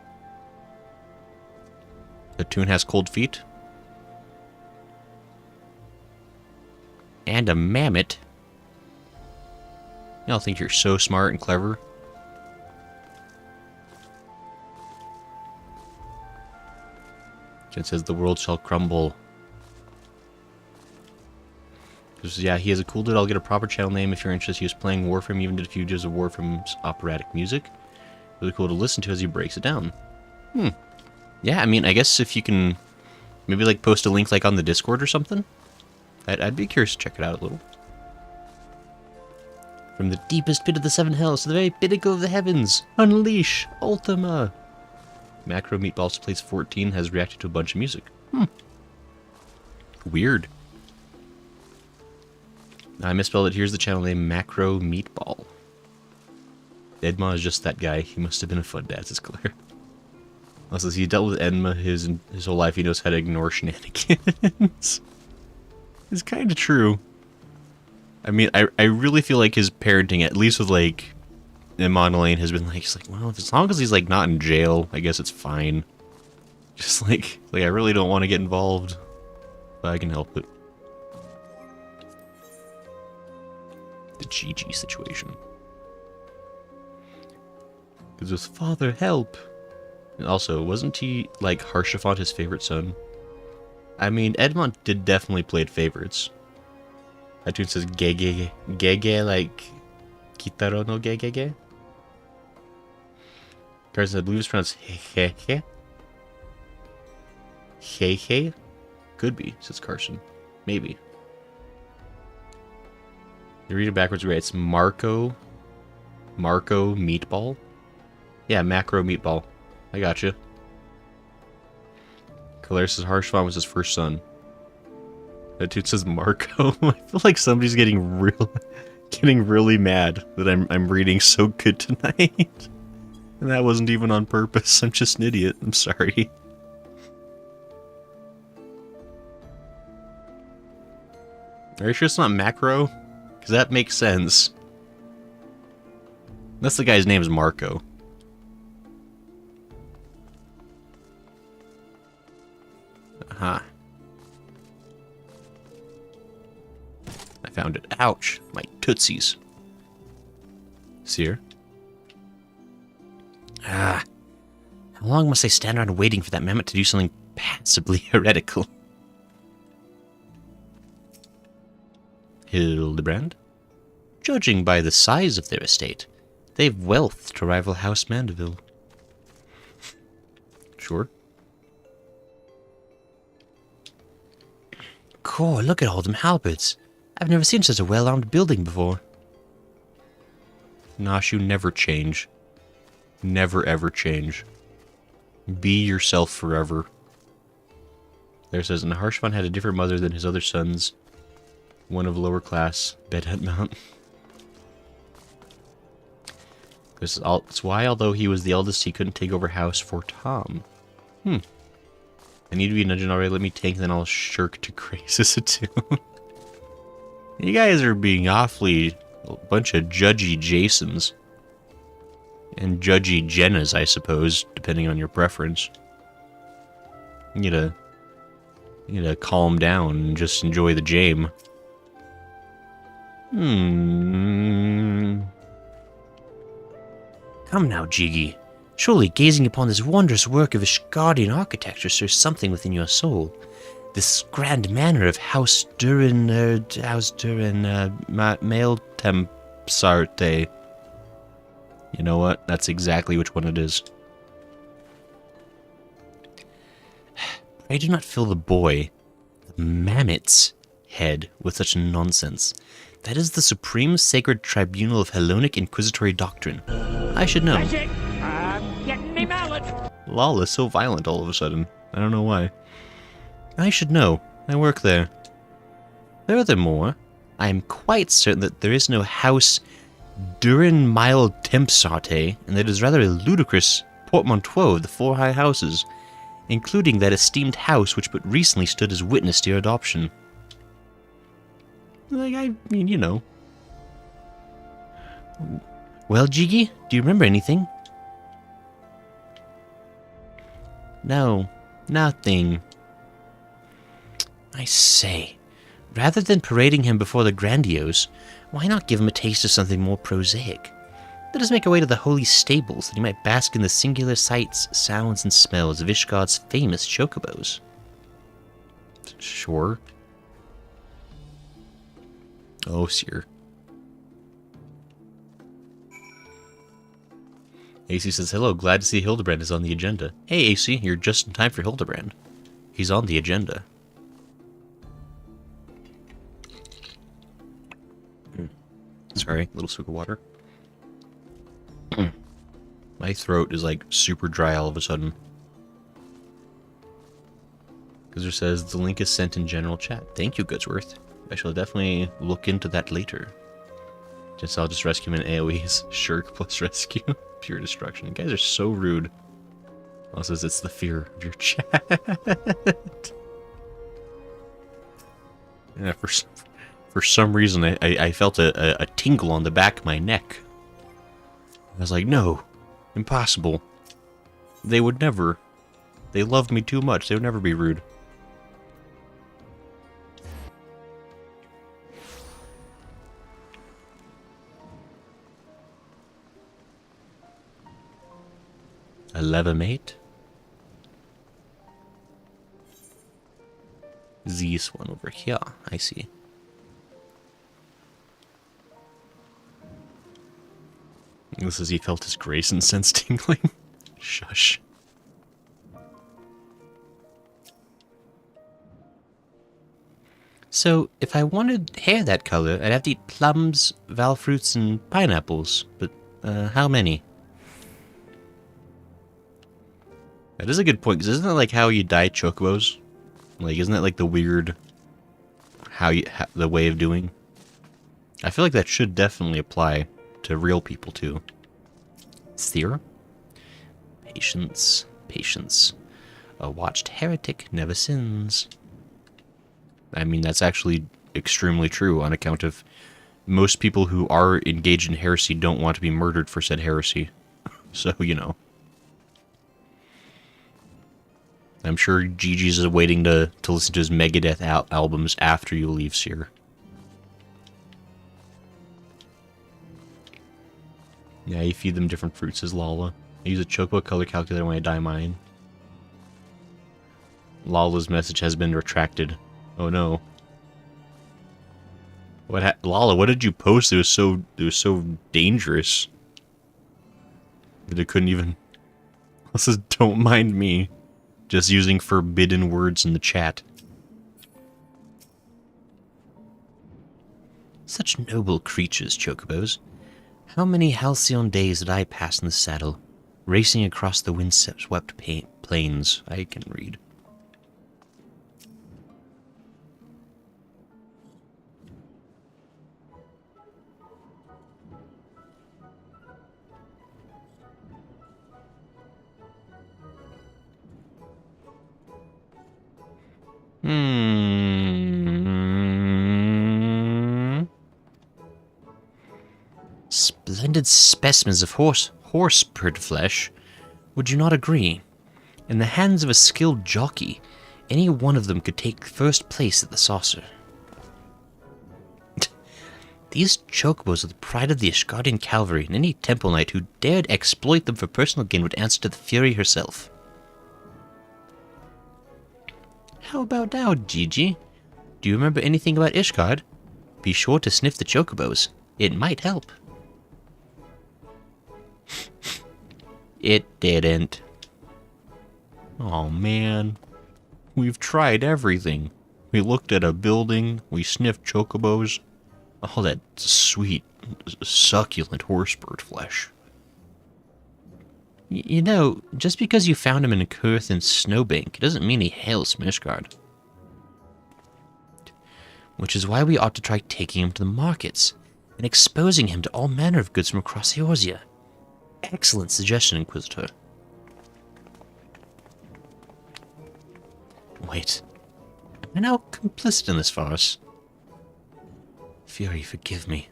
B: The tune has cold feet. And a mammoth. Y'all think you're so smart and clever. It says the world shall crumble. Yeah, he has a cool dude. I'll get a proper channel name if you're interested. He was playing Warframe, even did a few videos of Warframe's operatic music. Really cool to listen to as he breaks it down. Yeah, I mean, I guess if you can maybe like post a link like on the Discord or something, I'd be curious to check it out a little. From the deepest pit of the Seven Hells to the very pinnacle of the heavens, unleash Ultima. Macro Meatballs Plays 14 has reacted to a bunch of music. Weird. I misspelled it. Here's the channel name, Macro Meatball. Edma is just that guy. He must have been a fun dad, it's clear. Also, he dealt with Edma his whole life. He knows how to ignore shenanigans. It's kind of true. I mean, I really feel like his parenting, at least with, like, Emma Lane, has been like, he's like, well, as long as he's, like, not in jail, I guess it's fine. Just, like I really don't want to get involved, but I can help it. The Gigi situation. Because his father, help! And also, wasn't he, like, Harshaphant his favorite son? I mean, Edmont did definitely play favorites. That tune says gege, gege like Kitaro no gege. Carson, I believe it's pronounced hehehe. Hehe? Could be, says Carson. Maybe. You read it backwards, right? It's Marco Meatball? Yeah, Macro Meatball.
A: I gotcha. Calaris' Harshvan was his first son. That dude says Marco. I feel like somebody's getting really mad that I'm reading so good tonight. And that wasn't even on purpose. I'm just an idiot. I'm sorry. Are you sure it's not Macro? Because that makes sense. Unless the guy's name is Marco. Aha. I found it. Ouch. My tootsies. Seer? Ah. How long must I stand around waiting for that mammoth to do something passably heretical? Hildebrand? Judging by the size of their estate, they've wealth to rival House Mandeville. Sure. Cool, look at all them halberds. I've never seen such a well-armed building before. Nosh, you never change. Never ever change. Be yourself forever. There says, and Harshvan had a different mother than his other sons. One of lower class, Bedhead Mount. It's why, although he was the eldest, he couldn't take over house for Tom. I need to be nudging already. Let me tank, then I'll shirk to Krasis too. You guys are being awfully a bunch of judgy Jasons. And judgy Jennas, I suppose, depending on your preference. You need to calm down and just enjoy the game. Come now, Jiggy. Surely gazing upon this wondrous work of Ishgardian architecture stirs something within your soul. This grand manor of House Durin, Male Tempsarte. You know what? That's exactly which one it is. Pray do not fill the boy, the mammoth's head, with such nonsense. That is the supreme sacred tribunal of Hellenic inquisitory doctrine. I should know.
C: That's it. I'm getting me mallet.
A: Lol is so violent all of a sudden. I don't know why. I should know. I work there. Furthermore, I am quite certain that there is no house Durin Mile Tempsarte, and that it is rather a ludicrous portmanteau of the four high houses, including that esteemed house which but recently stood as witness to your adoption. Like, I mean, you know. Well, Jiggy, do you remember anything? No, nothing. I say, rather than parading him before the grandiose, why not give him a taste of something more prosaic? Let us make our way to the holy stables, that he might bask in the singular sights, sounds, and smells of Ishgard's famous chocobos. Sure. Oh, sir. AC says, hello, glad to see Hildebrand is on the agenda. Hey, AC, you're just in time for Hildebrand. He's on the agenda. Sorry, a little sip of water. My throat is like super dry all of a sudden. Goodsworth says, the link is sent in general chat. Thank you, Goodsworth. I shall definitely look into that later. I'll just rescue him in AoE's Shirk plus rescue. Pure destruction. You guys are so rude. Also says it's the fear of your chat. Yeah, for some reason I felt a tingle on the back of my neck. I was like, no, impossible. They would never. They loved me too much. They would never be rude. A lever-mate? This one over here, I see. This is he felt his grace and sense tingling. Shush. So, if I wanted hair that color, I'd have to eat plums, val fruits, and pineapples. But, how many? That is a good point, because isn't that like how you dye chocobos? Like, isn't that like the weird... the way of doing? I feel like that should definitely apply to real people, too. Seer? Patience. Patience. A watched heretic never sins. I mean, that's actually extremely true on account of most people who are engaged in heresy don't want to be murdered for said heresy. So, you know. I'm sure Gigi's is waiting to listen to his Megadeth albums after you leave Seer. Yeah, you feed them different fruits, says Lala. I use a chocobo color calculator when I dye mine. Lala's message has been retracted. Oh no. Lala, what did you post? It was so dangerous that it couldn't even... It says, don't mind me. Just using forbidden words in the chat. Such noble creatures, chocobos. How many halcyon days did I pass in the saddle, racing across the wind-swept plains? I can read. Splendid specimens of horse bird flesh. Would you not agree? In the hands of a skilled jockey, any one of them could take first place at the saucer. These chocobos are the pride of the Ishgardian cavalry, and any temple knight who dared exploit them for personal gain would answer to the Fury herself. How about now, Gigi? Do you remember anything about Ishgard? Be sure to sniff the chocobos. It might help. It didn't. Oh man. We've tried everything. We looked at a building, we sniffed chocobos. All that sweet, succulent horsebird flesh. You know, just because you found him in a Kurth and Snowbank, it doesn't mean he hails from Ishgard. Which is why we ought to try taking him to the markets, and exposing him to all manner of goods from across Eorzea. Excellent suggestion, Inquisitor. Wait, am I now complicit in this farce? Fury, forgive me.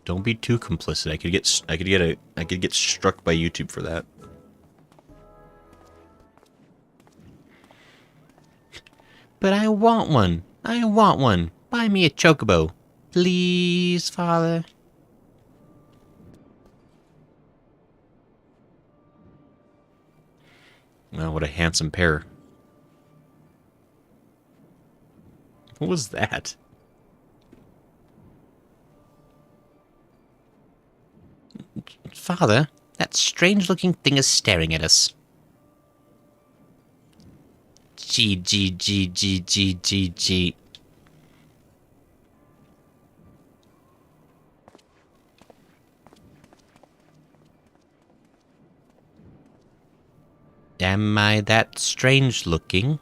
A: Don't be too complicit. I could get struck by YouTube for that. But I want one. I want one. Buy me a chocobo. Please, Father. Well, what a handsome pair. What was that? Father, that strange-looking thing is staring at us. G. Am I that strange-looking?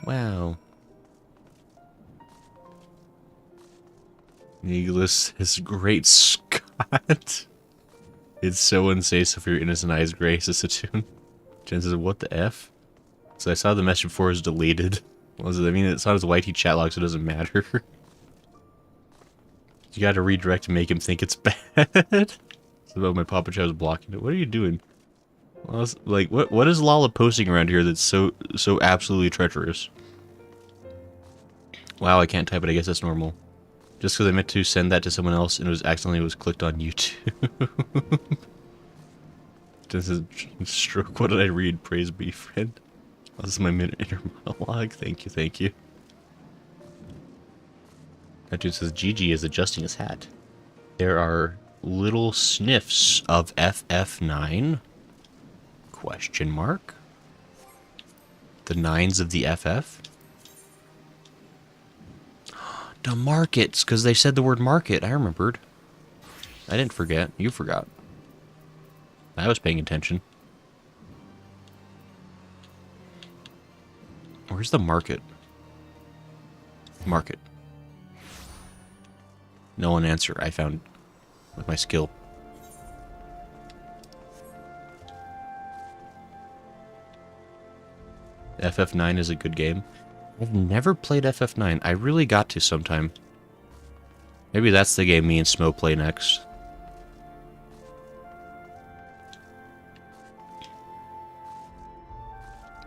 A: Wow. Needless is great Scott. It's so unsafe if your innocent eyes gray, says Satoon. Jen says, what the F? So I saw the message before it was deleted. What was it? I mean, it's not his YT chat log, so it doesn't matter. You gotta redirect to make him think it's bad. It's about my Papa Chow's blocking it. What are you doing? Well, like, what is Lala posting around here that's so absolutely treacherous? Wow, I can't type it. I guess that's normal. Just because I meant to send that to someone else and it was accidentally clicked on YouTube. This is stroke. What did I read? Praise be, friend. This is my inner monologue. Thank you, thank you. That dude says Gigi is adjusting his hat. There are little sniffs of FF9? Question mark. The 9s of the FF? The markets, because they said the word market. I remembered. I didn't forget. You forgot. I was paying attention. Where's the market? Market. No one answer. I found with my skill. FF9 is a good game. I've never played FF9. I really got to sometime. Maybe that's the game me and Smo play next.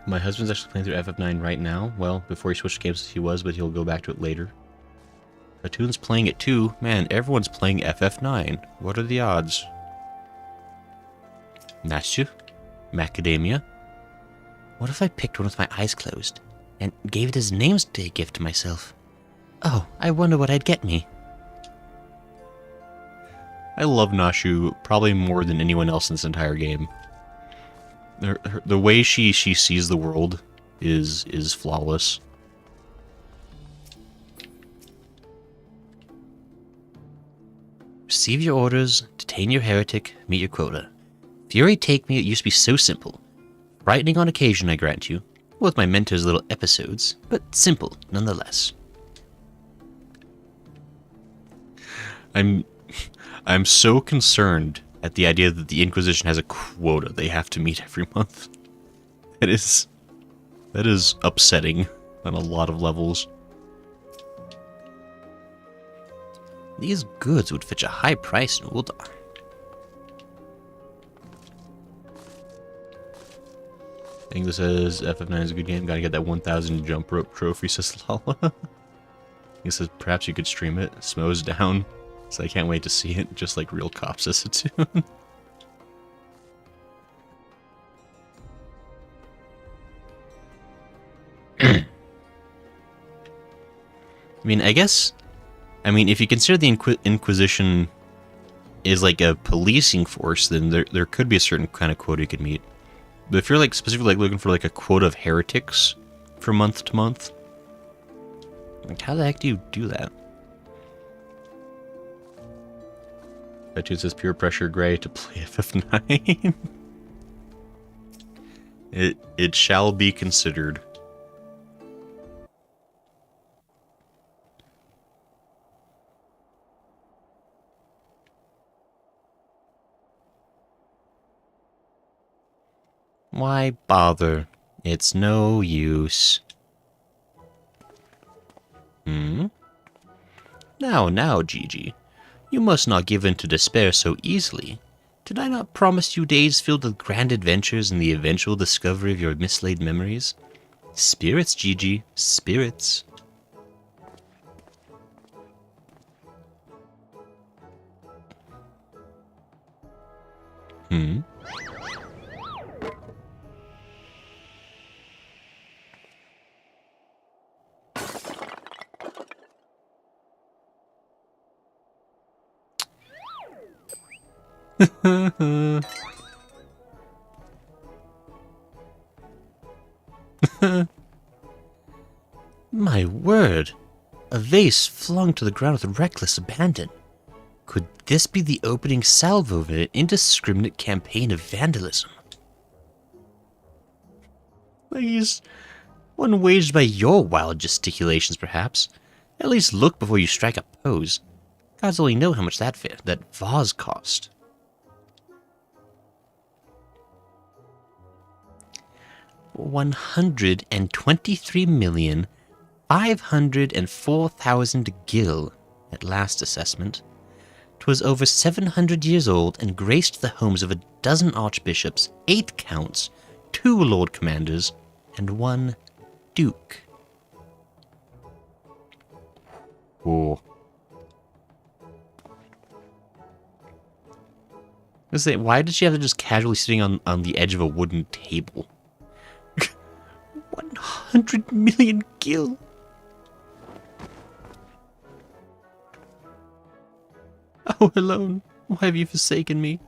A: My husband's actually playing through FF9 right now. Well, before he switched games he was, but he'll go back to it later. Cartoon's playing it too. Man, everyone's playing FF9. What are the odds? Nashu? Macadamia?
B: What if I picked one with my eyes closed and gave it as name's day gift to myself? Oh, I wonder what I'd get me.
A: I love Nashu probably more than anyone else in this entire game. The way she sees the world is flawless.
B: Receive your orders, detain your heretic, meet your quota. Fury take me, it used to be so simple. Frightening on occasion, I grant you, with my mentor's little episodes, but simple nonetheless.
A: I'm so concerned at the idea that the Inquisition has a quota they have to meet every month. That is upsetting on a lot of levels.
B: These goods would fetch a high price in Uldar.
A: I think this says FF9 is a good game. Gotta get that 1000 jump rope trophy, says Lala. He says perhaps you could stream it. Smo's down. So I can't wait to see it, just like Real Cop says it too. I mean, if you consider the Inquisition is like a policing force, then there could be a certain kind of quota you could meet. But if you're like specifically like looking for like a quota of heretics from month to month, like how the heck do you do that? It says pure pressure gray to play FF9. It shall be considered.
B: Why bother? It's no use. Now, Gigi. You must not give in to despair so easily. Did I not promise you days filled with grand adventures and the eventual discovery of your mislaid memories? Spirits, Gigi, spirits. My word! A vase flung to the ground with reckless abandon. Could this be the opening salvo of an indiscriminate campaign of vandalism? Please, one waged by your wild gesticulations, perhaps. At least look before you strike a pose. Gods only know how much that vase cost. $123,504,000 gil at last assessment. 'Twas over 700 years old and graced the homes of a dozen archbishops, 8 counts, 2 lord commanders, and 1 duke.
A: Oh. Why did she have to just casually sitting on the edge of a wooden table?
B: 100 million gil.
A: Oh, alone, why have you forsaken me?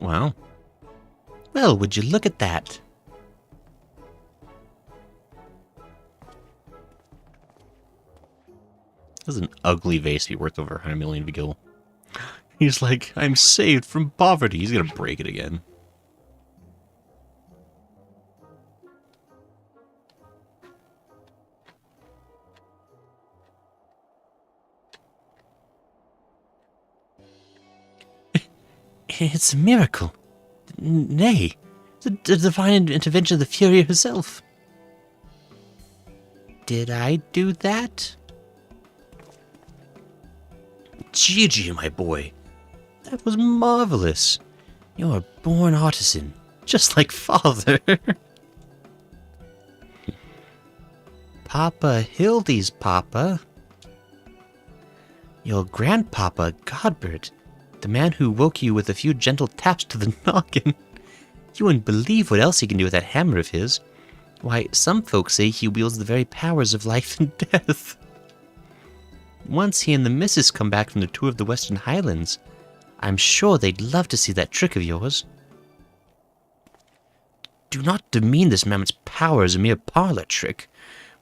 A: Wow.
B: Well, would you look at that?
A: This is an ugly vase be worth over 100 million Vigil. He's like, I'm saved from poverty. He's gonna break it again.
B: It's a miracle. Nay, the divine intervention of the Fury herself. Did I do that?
A: Gigi, my boy. That was marvelous. You're a born artisan, just like father.
B: Papa Hildy's papa. Your grandpapa, Godbert. The man who woke you with a few gentle taps to the noggin. You wouldn't believe what else he can do with that hammer of his. Why, some folks say he wields the very powers of life and death. Once he and the missus come back from the tour of the Western Highlands, I'm sure they'd love to see that trick of yours. Do not demean this mammoth's power as a mere parlor trick.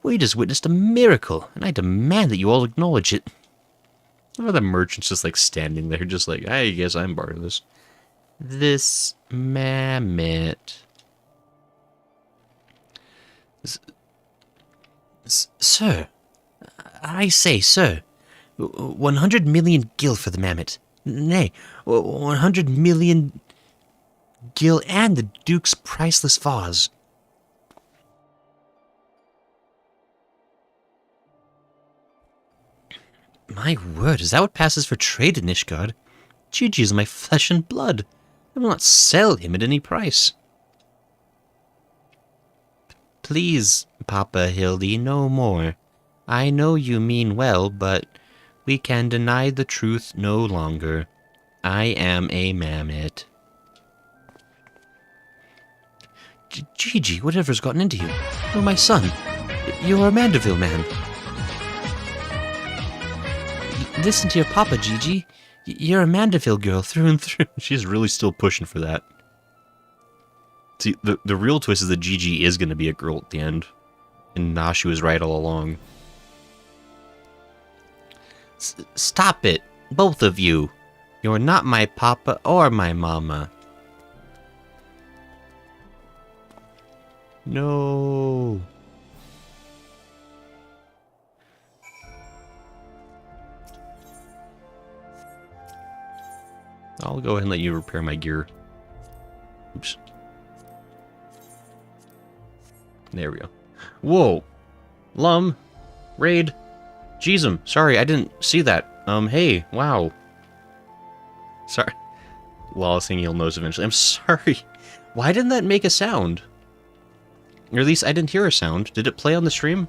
B: We just witnessed a miracle, and I demand that you all acknowledge it.
A: Or the merchant's just like standing there, just like, I guess I'm part of this.
B: This mammoth. Sir. I say, sir. 100 million gil for the mammoth. Nay, 100 million gil and the Duke's priceless vase. My word, is that what passes for trade in Ishgard? Gigi is my flesh and blood. I will not sell him at any price. Please, Papa Hildy, no more. I know you mean well, but we can deny the truth no longer. I am a mammoth. Gigi, whatever's gotten into you? You're my son. You're a Mandeville man. Listen to your papa, Gigi. You're a Mandeville girl through and through.
A: She's really still pushing for that. See, the real twist is that Gigi is going to be a girl at the end. And Nashu was right all along.
B: Stop it, both of you. You're not my papa or my mama.
A: No. I'll go ahead and let you repair my gear. Oops. There we go. Whoa. Lum. Raid. Jeezum. Sorry, I didn't see that. Hey. Wow. Sorry. Lawless thing he'll notice eventually. I'm sorry. Why didn't that make a sound? Or at least I didn't hear a sound. Did it play on the stream?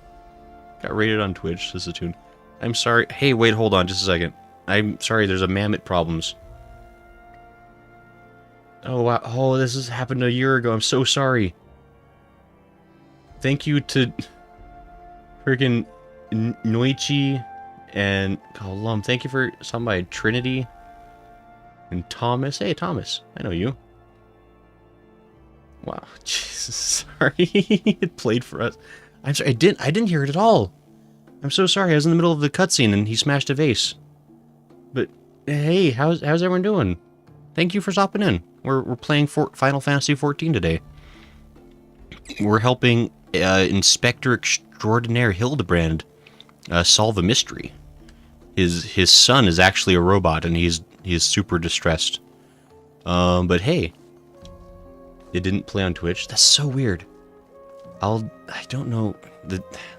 A: Got rated on Twitch. This is a tune. I'm sorry. Hey, wait, hold on just a second. I'm sorry, there's a mammoth problems. Oh, wow. Oh, this has happened a year ago. I'm so sorry. Thank you to freaking Noichi and Lum. Thank you for stopping by. Trinity and Thomas. Hey, Thomas. I know you. Wow. Jesus. Sorry. It played for us. I'm sorry. I didn't hear it at all. I'm so sorry. I was in the middle of the cutscene and he smashed a vase. But hey, how's everyone doing? Thank you for stopping in. We're playing Final Fantasy XIV today. We're helping Inspector Extraordinaire Hildebrand solve a mystery. His son is actually a robot, and he's super distressed. But hey, it didn't play on Twitch. That's so weird. I don't know.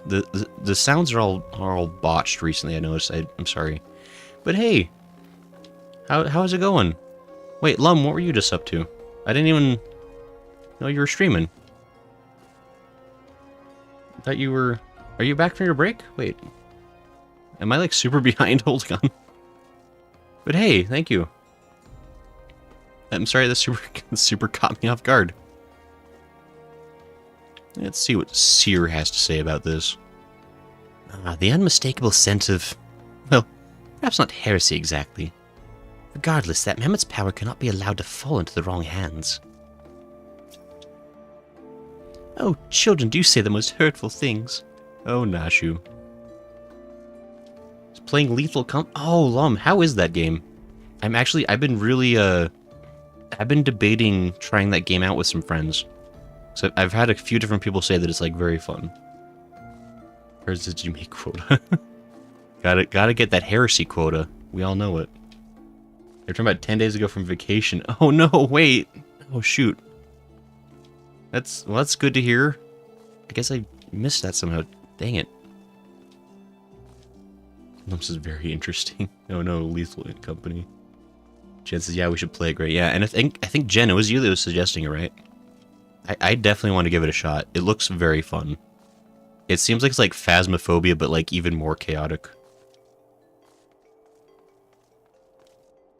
A: The sounds are all botched recently. I noticed. I'm sorry, but hey, how's it going? Wait, Lum, what were you just up to? I didn't even know you were streaming. I thought you were... Are you back from your break? Wait. Am I, like, super behind? Hold on. But hey, thank you. I'm sorry, that super caught me off guard. Let's see what Seer has to say about this.
B: The unmistakable scent of... Well, perhaps not heresy exactly. Regardless, that mammoth's power cannot be allowed to fall into the wrong hands. Oh, children do say the most hurtful things.
A: Oh, Nashu.
B: It's playing Lethal Oh, Lum, how is that game? I've been debating trying that game out with some friends. So I've had a few different people say that it's, like, very fun. Where's the Jimmy quota? Gotta get that heresy quota. We all know it. They're talking about 10 days ago from vacation. Oh, no, wait. Oh, shoot. That's good to hear. I guess I missed that somehow. Dang it. This is very interesting. Oh, no, Lethal & Company. Jen says, yeah, we should play it. Great. Yeah, and I think Jen, it was you that was suggesting it, right? I definitely want to give it a shot. It looks very fun. It seems like it's like Phasmophobia, but like even more chaotic.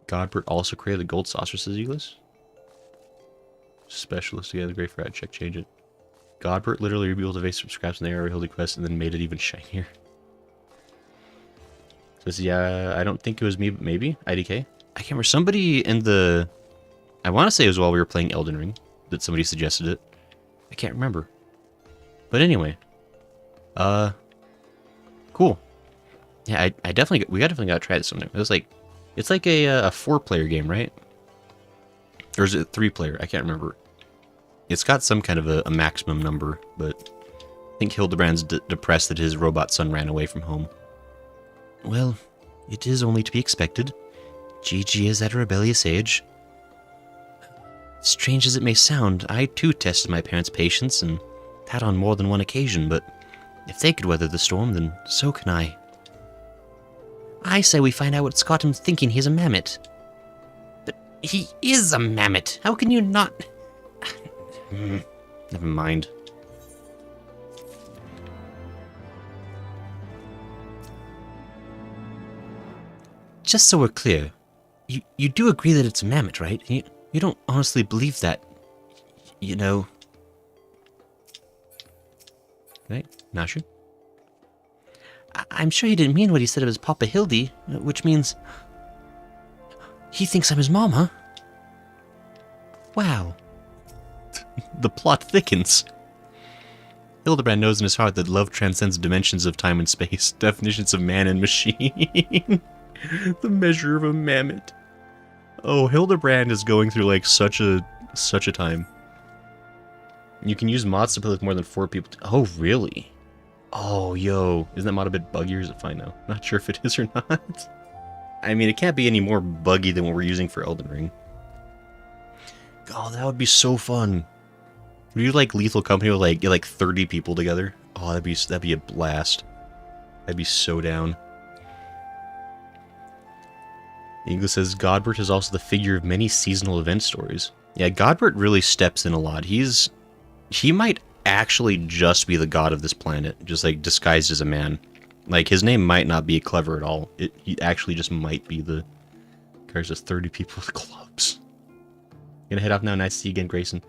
B: Godbert also created the gold saucer, says Eagles. Specialist, yeah, the great for ad check, change it. Godbert literally rebuilt a vase from scraps in the area Hildy Quest and then made it even shinier. Says, yeah, I don't think it was me, but maybe IDK. I can't remember. Somebody in the... I want to say it was while we were playing Elden Ring that somebody suggested it. I can't remember. But anyway. Cool. Yeah, we definitely gotta try this sometime. It's like a 4-player game, right? Or is it 3-player? I can't remember. It's got some kind of a maximum number, but I think Hildebrand's depressed that his robot son ran away from home. Well, it is only to be expected. Gigi is at a rebellious age. Strange as it may sound, I too tested my parents' patience, and that on more than one occasion, but if they could weather the storm, then so can I. I say we find out what's got him thinking he's a mammoth. But he is a mammoth. How can you not... Never mind. Just so we're clear, you do agree that it's a mammoth, right? You don't honestly believe that, you know... Right, Nashu? I'm sure he didn't mean what he said of his Papa Hildy, which means... He thinks I'm his mom, huh? Wow. The plot thickens. Hildebrand knows in his heart that love transcends dimensions of time and space, definitions of man and machine. The measure of a mammoth. Oh, Hildebrand is going through like such a time. You can use mods to play with more than 4 people. Oh, really? Oh, yo. Isn't that mod a bit buggy or is it fine now? Not sure if it is or not. I mean, it can't be any more buggy than what we're using for Elden Ring. Oh, that would be so fun. Would you like Lethal Company with like, get like 30 people together? Oh, that'd be a blast. I'd be so down. English says, Godbert is also the figure of many seasonal event stories. Yeah, Godbert really steps in a lot. He might actually just be the god of this planet, just like disguised as a man. Like, his name might not be clever at all. He actually just might be the... There's just 30 people with clubs. Gonna head off now. Nice to see you again, Grayson.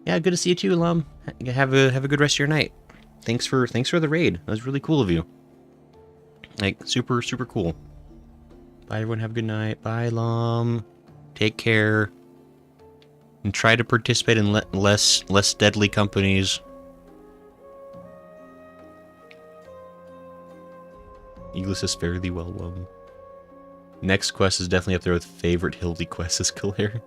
B: Yeah, good to see you too, Lum. Have a good rest of your night. Thanks for the raid. That was really cool of you. Like, super, super cool. Bye, everyone. Have a good night. Bye, Lum. Take care. And try to participate in less deadly companies. Eagles says fairly well, Lum. Next quest is definitely up there with favorite Hildy quest, says Kalair.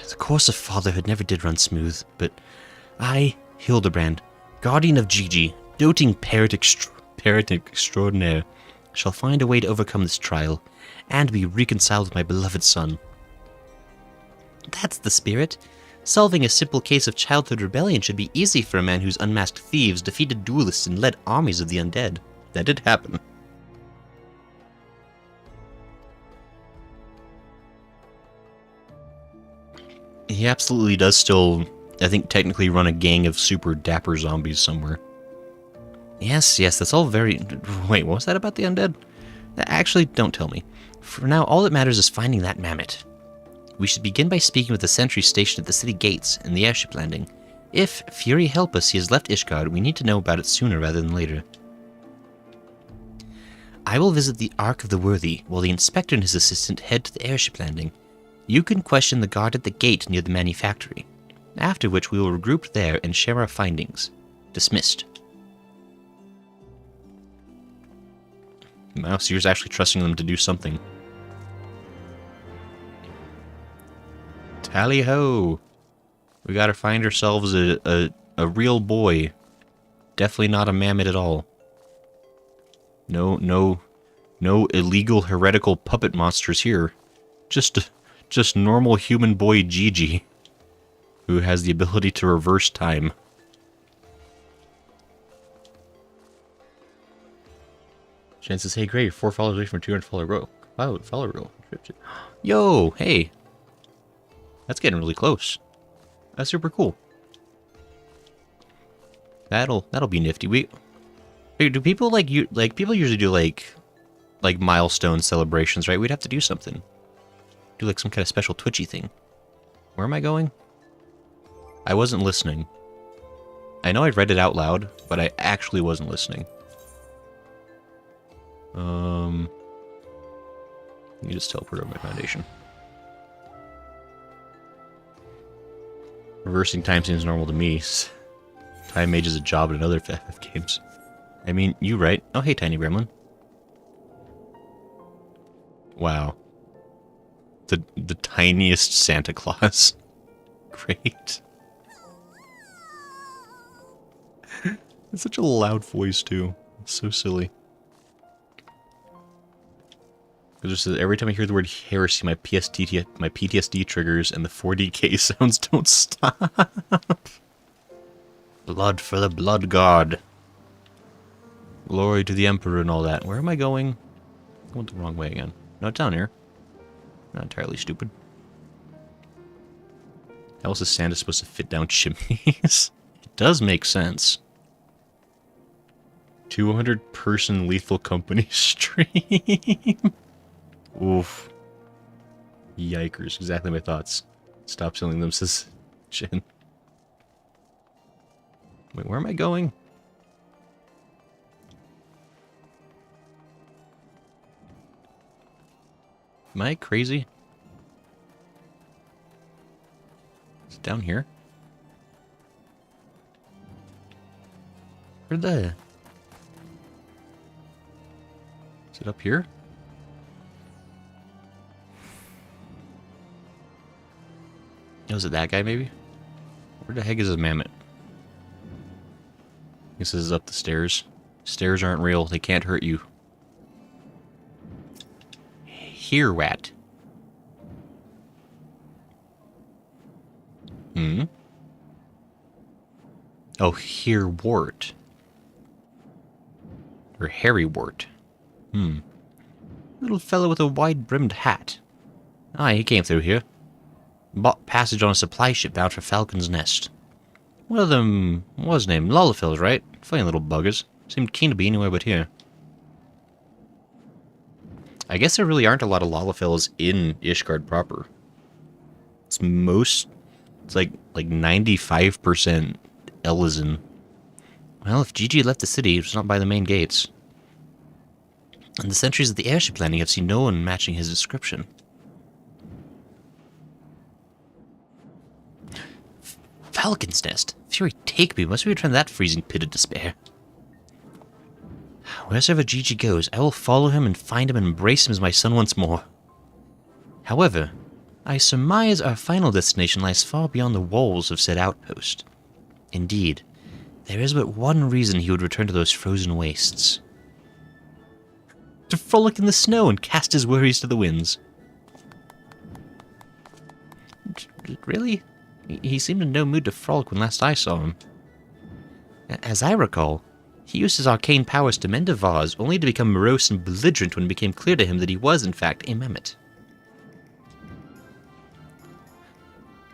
B: The course of fatherhood never did run smooth, but I, Hildebrand, guardian of Gigi, doting parent extraordinaire, shall find a way to overcome this trial, and be reconciled with my beloved son. That's the spirit. Solving a simple case of childhood rebellion should be easy for a man who's unmasked thieves, defeated duelists, and led armies of the undead. That did happen. He absolutely does still, I think, technically run a gang of super dapper zombies somewhere. Yes, that's all very... Wait, what was that about the undead? Actually, don't tell me. For now, all that matters is finding that mammoth. We should begin by speaking with the sentry stationed at the city gates and the airship landing. If, Fury help us, he has left Ishgard, we need to know about it sooner rather than later. I will visit the Ark of the Worthy, while the inspector and his assistant head to the airship landing. You can question the guard at the gate near the manufactory, after which we will regroup there and share our findings. Dismissed.
A: Wow, so you're actually trusting them to do something. Tally-ho! We gotta find ourselves a real boy. Definitely not a mammoth at all. No illegal heretical puppet monsters here. Just normal human boy Gigi, who has the ability to reverse time. Chances, hey, great, 4 followers away from a 200 follower row. Wow, follower row. Yo, hey. That's getting really close. That's super cool. That'll be nifty. Do people people usually do like milestone celebrations, right? We'd have to do something. Do like some kind of special Twitchy thing. Where am I going? I wasn't listening. I know I read it out loud, but I actually wasn't listening. You just teleport over my foundation. Reversing time seems normal to me. Time Mage is a job in other FF games. I mean, you right. Oh, hey, Tiny Gremlin. Wow. The tiniest Santa Claus. Great. It's such a loud voice, too. It's so silly. Just every time I hear the word heresy, my PTSD triggers and the 4DK sounds don't stop. Blood for the blood god. Glory to the Emperor and all that. Where am I going? I went the wrong way again. No, it's down here. Not entirely stupid. How else is Santa supposed to fit down chimneys? It does make sense. 200-person Lethal Company stream. Oof. Yikers. Exactly my thoughts. Stop selling them, says Jen. Wait, where am I going? Am I crazy? Is it down here? Where'd the... Is it up here? Oh, is it that guy, maybe? Where the heck is his mammoth? I guess this is up the stairs. Stairs aren't real. They can't hurt you. Here, Wat. Hmm? Oh, here, Wart. Or Harry Wart. Hmm. Little fellow with a wide-brimmed hat. Ah, he came through here. Bought passage on a supply ship bound for Falcon's Nest. One of them was named Lullafils, right? Funny little buggers. Seemed keen to be anywhere but here. I guess there really aren't a lot of Lullafils in Ishgard proper. It's like 95% Elysian. Well, if Gigi left the city, it was not by the main gates. And the sentries at the airship landing have seen no one matching his description. Falcon's Nest? Fury take me, must we return that freezing pit of despair? Wheresoever Gigi goes, I will follow him and find him and embrace him as my son once more. However, I surmise our final destination lies far beyond the walls of said outpost. Indeed, there is but one reason he would return to those frozen wastes. To frolic in the snow and cast his worries to the winds. Really? He seemed in no mood to frolic when last I saw him. As I recall, he used his arcane powers to mend a vase, only to become morose and belligerent when it became clear to him that he was, in fact, a mammoth.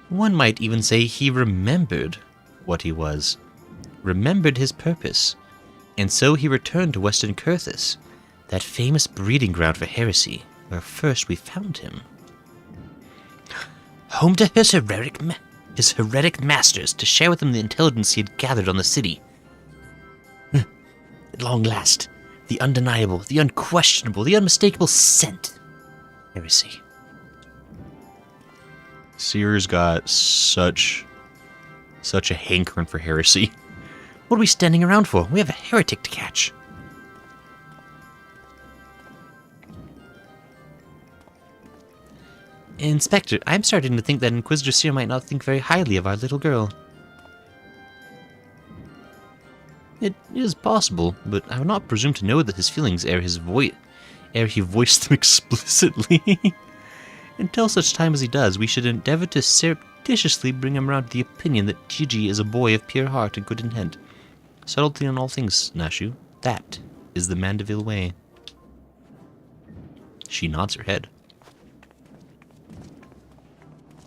A: One might even say he remembered what he was, remembered his purpose, and so he returned to Western Kurthis, that famous breeding ground for heresy, where first we found him. Home to his heretic masters, to share with them the intelligence he had gathered on the city. At long last,
B: The undeniable, the unquestionable, the unmistakable scent. Heresy.
A: Seer's got such a hankering for heresy.
B: What are we standing around for? We have a heretic to catch. Inspector, I'm starting to think that Inquisitor Seer might not think very highly of our little girl.
A: It is possible, but I would not presume to know that his feelings ere he voiced them explicitly.
B: Until such time as he does, we should endeavor to surreptitiously bring him around to the opinion that Gigi is a boy of pure heart and good intent.
A: Subtlety in all things, Nashu. That is the Mandeville way. She nods her head.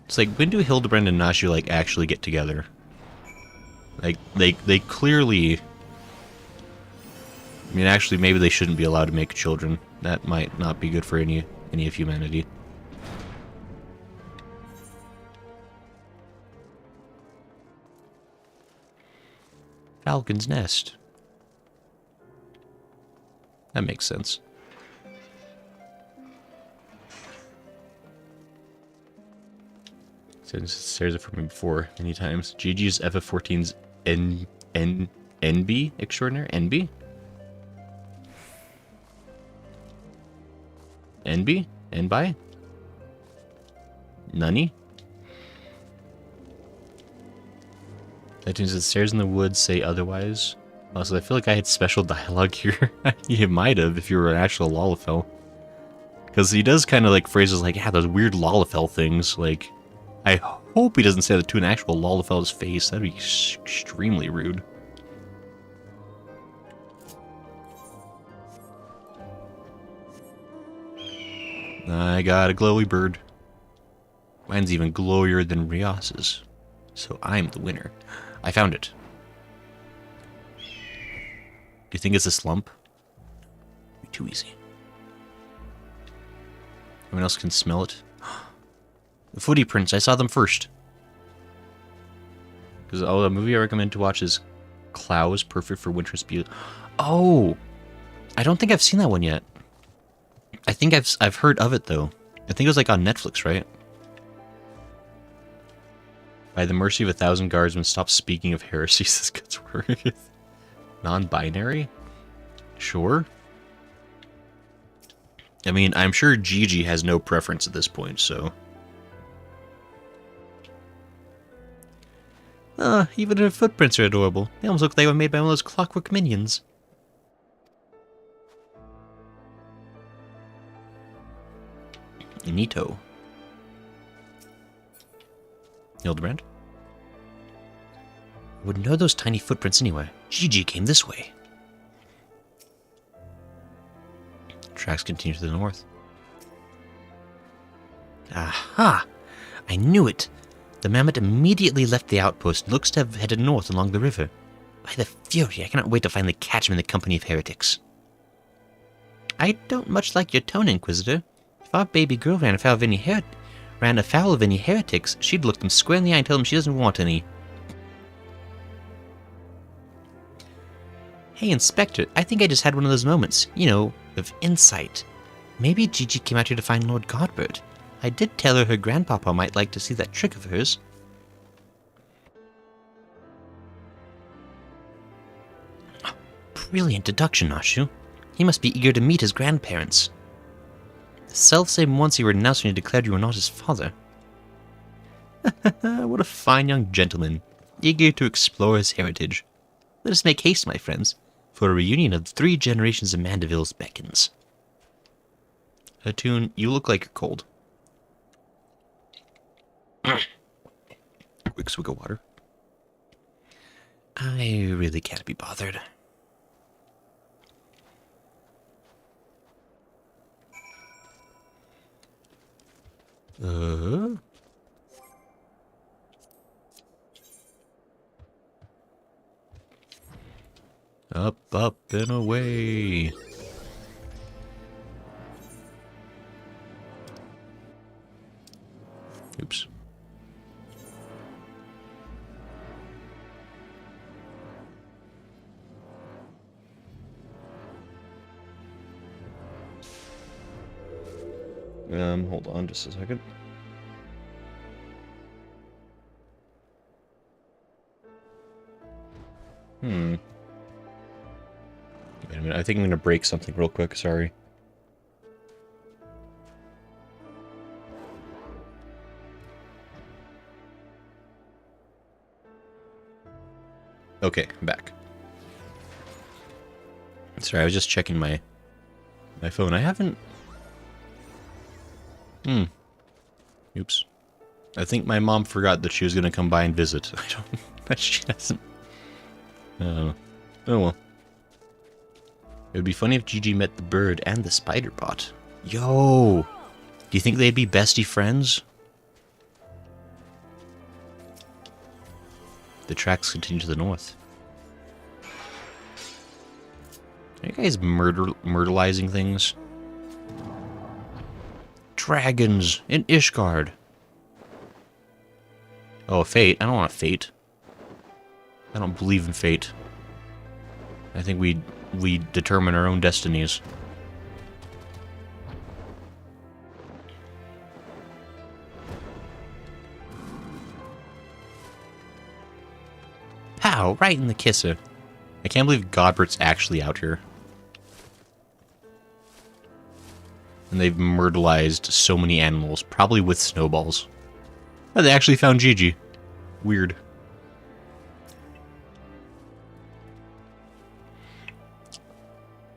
A: It's like, when do Hildebrand and Nashu, like, actually get together? Like, they clearly... I mean, actually, maybe they shouldn't be allowed to make children. That might not be good for any of humanity. Falcon's Nest. That makes sense. Says it for me before many times. Gigi's FF14's NB extraordinaire? NB? NB? NBI? Nunny? That means the stairs in the woods say otherwise. Also, I feel like I had special dialogue here. You might have if you were an actual Lalafell. Because he does kind of like phrases like, yeah, those weird Lalafell things. Like, I hope he doesn't say that to an actual Lalafell's face. That'd be extremely rude. I got a glowy bird. Mine's even glowier than Rias's. So I'm the winner. I found it. Do you think it's a slump? Be too easy. Anyone else can smell it? The footy prints, I saw them first. Because the movie I recommend to watch is Clouds, Perfect for Winter's Beauty. Oh! I don't think I've seen that one yet. I think I've heard of it, though. I think it was like on Netflix, right? By the mercy of 1,000 guardsmen, stop speaking of heresies. This gets worse. Non-binary? Sure. I mean, I'm sure Gigi has no preference at this point, so... even her footprints are adorable. They almost look like they were made by one of those clockwork minions. Neato. Hildebrand? I wouldn't know those tiny footprints anywhere. Gigi came this way. Tracks continue to the north. Aha! I knew it! The mammoth immediately left the outpost and looks to have headed north along the river. By the Fury, I cannot wait to finally catch him in the company of heretics. I don't much like your tone, Inquisitor. If our baby girl ran afoul of any heretics, she'd look them square in the eye and tell them she doesn't want any. Hey, Inspector, I think I just had one of those moments, you know, of insight. Maybe Gigi came out here to find Lord Godbert. I did tell her grandpapa might like to see that trick of hers. Oh, brilliant deduction, Nashu. He must be eager to meet his grandparents. The self-same ones you renounced when you declared you were not his father. What a fine young gentleman, eager to explore his heritage. Let us make haste, my friends, for a reunion of 3 generations of Mandevilles beckons. Hatun, you look like you're cold. Quick swig of water. I really can't be bothered. Up, up, and away. Oops. Hold on just a second. Wait a minute, I think I'm gonna break something real quick, sorry. Okay, I'm back. Sorry, I was just checking my phone. I haven't... Oops. I think my mom forgot that she was gonna come by and visit. I don't... but she hasn't. Oh well. It would be funny if Gigi met the bird and the spider bot. Yo! Do you think they'd be bestie friends? The tracks continue to the north. Are you guys myrtleizing things? Dragons in Ishgard. Oh, fate. I don't want a fate. I don't believe in fate. I think we determine our own destinies. Pow! Right in the kisser. I can't believe Godbert's actually out here. And they've myrtleized so many animals, probably with snowballs. Oh, they actually found Gigi. Weird.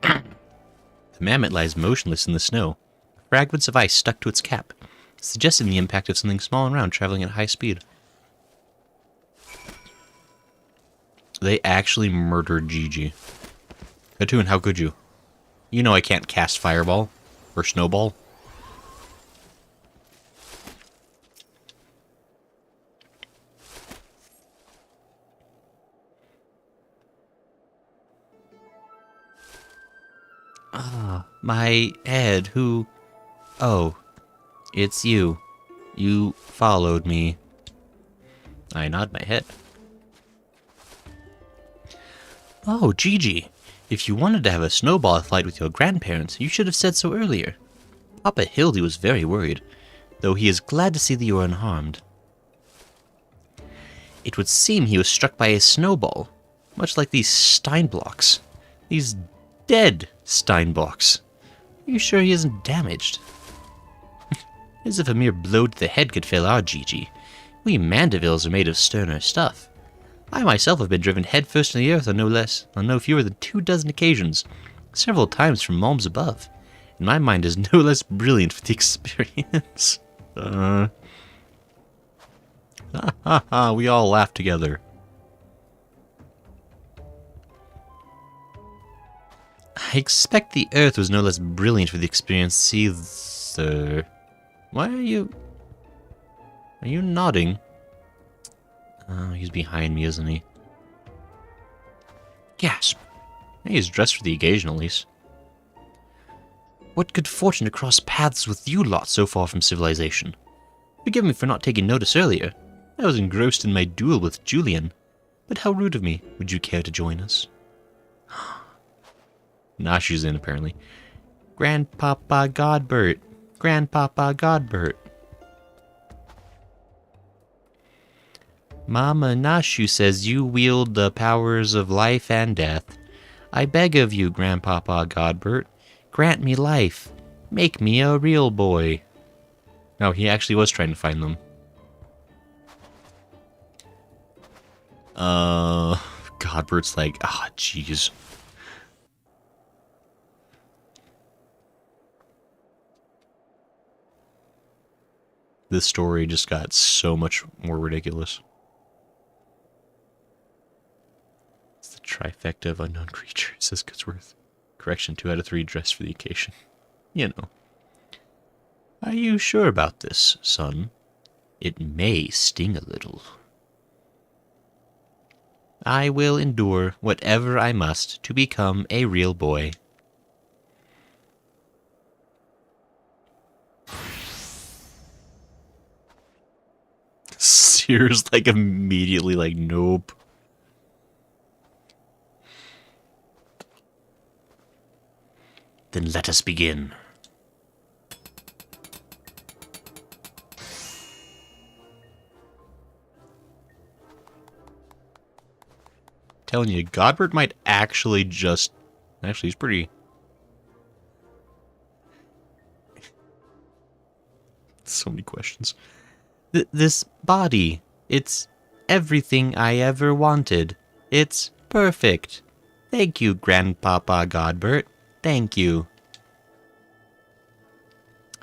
A: The mammoth lies motionless in the snow. Fragments of ice stuck to its cap, suggesting the impact of something small and round traveling at high speed. They actually murdered Gigi. Katoon, how could you? You know I can't cast Fireball. Or Snowball. Ah, my head, who... Oh, it's you. You followed me. I nod my head. Oh, Gigi. If you wanted to have a snowball fight with your grandparents, you should have said so earlier. Papa Hildy was very worried, though he is glad to see that you are unharmed. It would seem he was struck by a snowball, much like these Steinblocks. These dead Steinblocks. Are you sure he isn't damaged? As if a mere blow to the head could fail our Gigi. We Mandevilles are made of sterner stuff. I myself have been driven headfirst in the earth on no fewer than 24 occasions, several times from realms above, and my mind is no less brilliant for the experience. We all laugh together. I expect the earth was no less brilliant for the experience either. Why are you... Are you nodding? Oh, he's behind me, isn't he? Gasp! He's dressed for the occasion, at least. What good fortune to cross paths with you lot so far from civilization. Forgive me for not taking notice earlier. I was engrossed in my duel with Julian. But how rude of me. Would you care to join us? Nah, she's in, apparently. Grandpapa Godbert. Grandpapa Godbert. Mama Nashu says you wield the powers of life and death. I beg of you, Grandpapa Godbert, grant me life. Make me a real boy. No, he actually was trying to find them. Godbert's like, jeez. This story just got so much more ridiculous. Trifecta of unknown creatures, says Goodsworth. Correction, 2 out of 3 dressed for the occasion. You know. Are you sure about this, son? It may sting a little. I will endure whatever I must to become a real boy. Sears, like, immediately, like, nope. Then let us begin. telling you, Godbert might actually just... Actually, he's pretty... So many questions.
B: This body, it's everything I ever wanted. It's perfect. Thank you, Grandpapa Godbert. Thank you.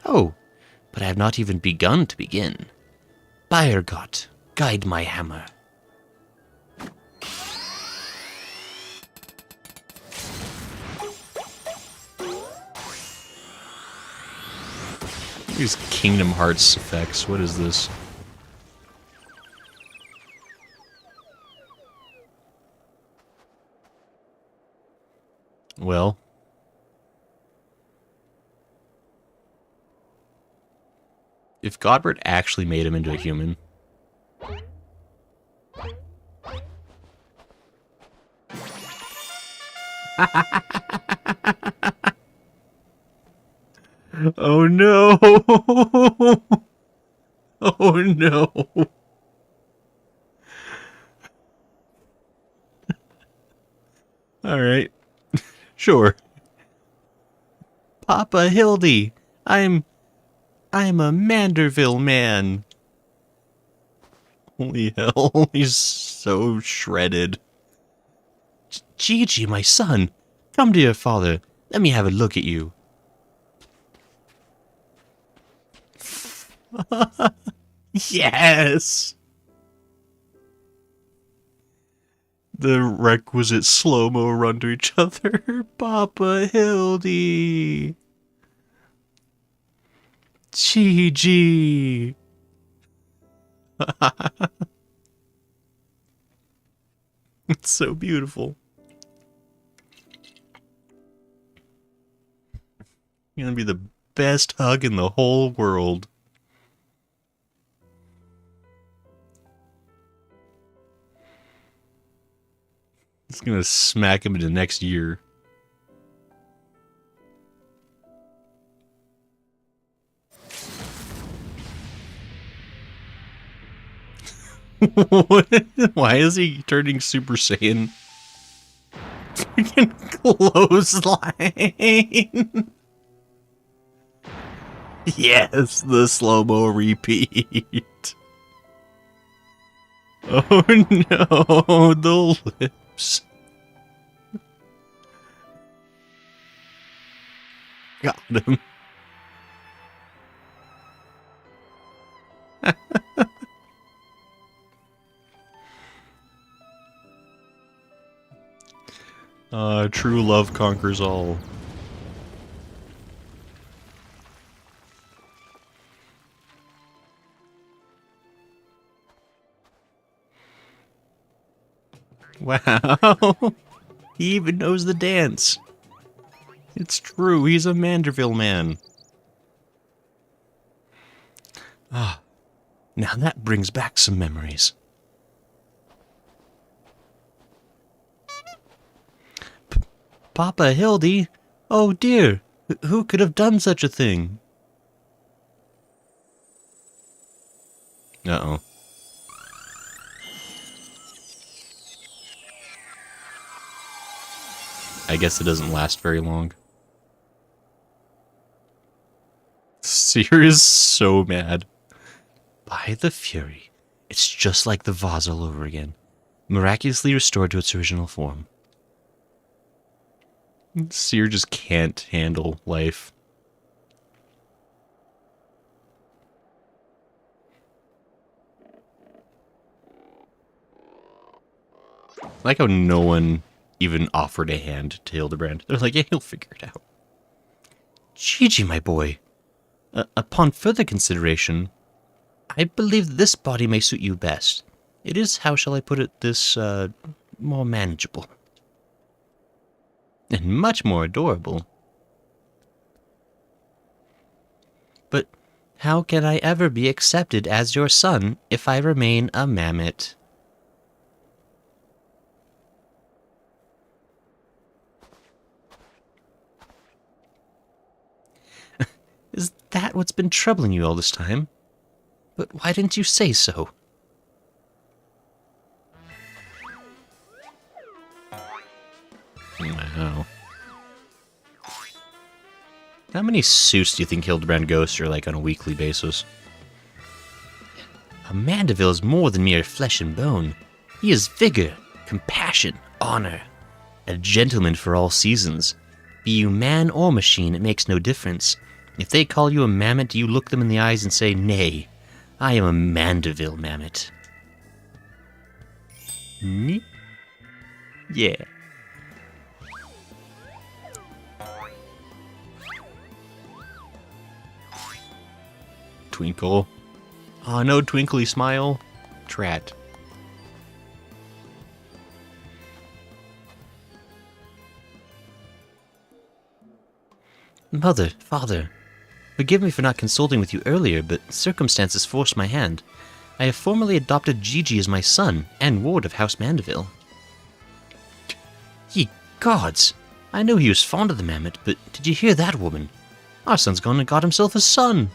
B: Oh, but I have not even begun to begin. Bayergott, guide my hammer.
A: These Kingdom Hearts effects. What is this? Well. If Godbert actually made him into a human... Oh no! Oh no! Alright. Sure.
B: Papa Hildy, I'm a Manderville man.
A: Holy hell, he's so shredded.
B: Gigi, my son, come to your father. Let me have a look at you.
A: Yes! The requisite slow-mo run to each other. Papa Hildy.
B: Gigi.
A: It's so beautiful. It's gonna be the best hug in the whole world. It's gonna smack him into next year. Why is he turning Super Saiyan? Freaking clothesline! Yes, the slow-mo repeat. Oh no, the lips. Got him. True love conquers all. Wow. He even knows the dance. It's true, he's a Manderville man.
B: Ah, now that brings back some memories. Papa Hildy, oh dear, who could have done such a thing?
A: Uh-oh. I guess it doesn't last very long. Seer is so mad.
B: By the Fury, it's just like the vase all over again, miraculously restored to its original form.
A: Seer just can't handle life. I like how no one even offered a hand to Hildebrand. They're like, yeah, he'll figure it out.
B: Gigi, my boy, upon further consideration, I believe this body may suit you best. It is, how shall I put it, more manageable. And much more adorable. But how can I ever be accepted as your son if I remain a mammoth? Is that what's been troubling you all this time? But why didn't you say so?
A: How many suits do you think Hildebrand goes through, like, on a weekly basis?
B: A Mandeville is more than mere flesh and bone. He is vigor, compassion, honor. A gentleman for all seasons. Be you man or machine, it makes no difference. If they call you a mammoth, do you look them in the eyes and say, "Nay, I am a Mandeville mammoth"? Yeah.
A: Twinkle. Oh, no twinkly smile. Trat.
B: Mother, father, forgive me for not consulting with you earlier, but circumstances forced my hand. I have formally adopted Gigi as my son and ward of House Mandeville. Ye gods! I knew he was fond of the mammoth, but did you hear that woman? Our son's gone and got himself a son!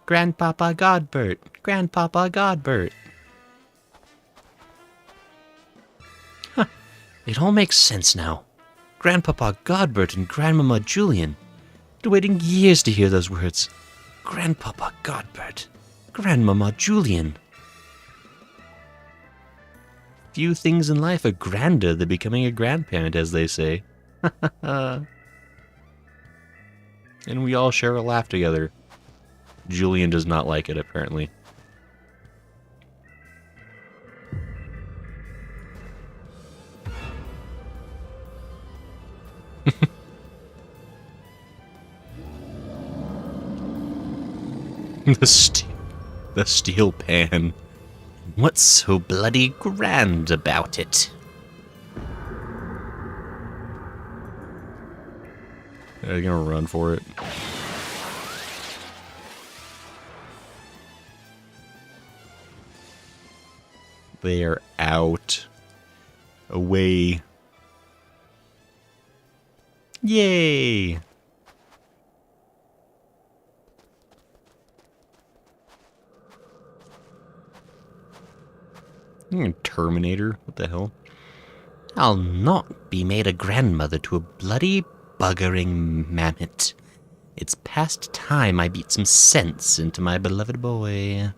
B: Grandpapa Godbert! Grandpapa Godbert! Huh, it all makes sense now. Grandpapa Godbert and Grandmama Julian. Been waiting years to hear those words. Grandpapa Godbert. Grandmama Julian.
A: Few things in life are grander than becoming a grandparent, as they say. And we all share a laugh together. Julian does not like it, apparently. The steel pan.
B: What's so bloody grand about it?
A: They're gonna run for it. They are out. Away. Yay! Terminator? What the hell?
B: I'll not be made a grandmother to a bloody buggering mammoth. It's past time I beat some sense into my beloved boy.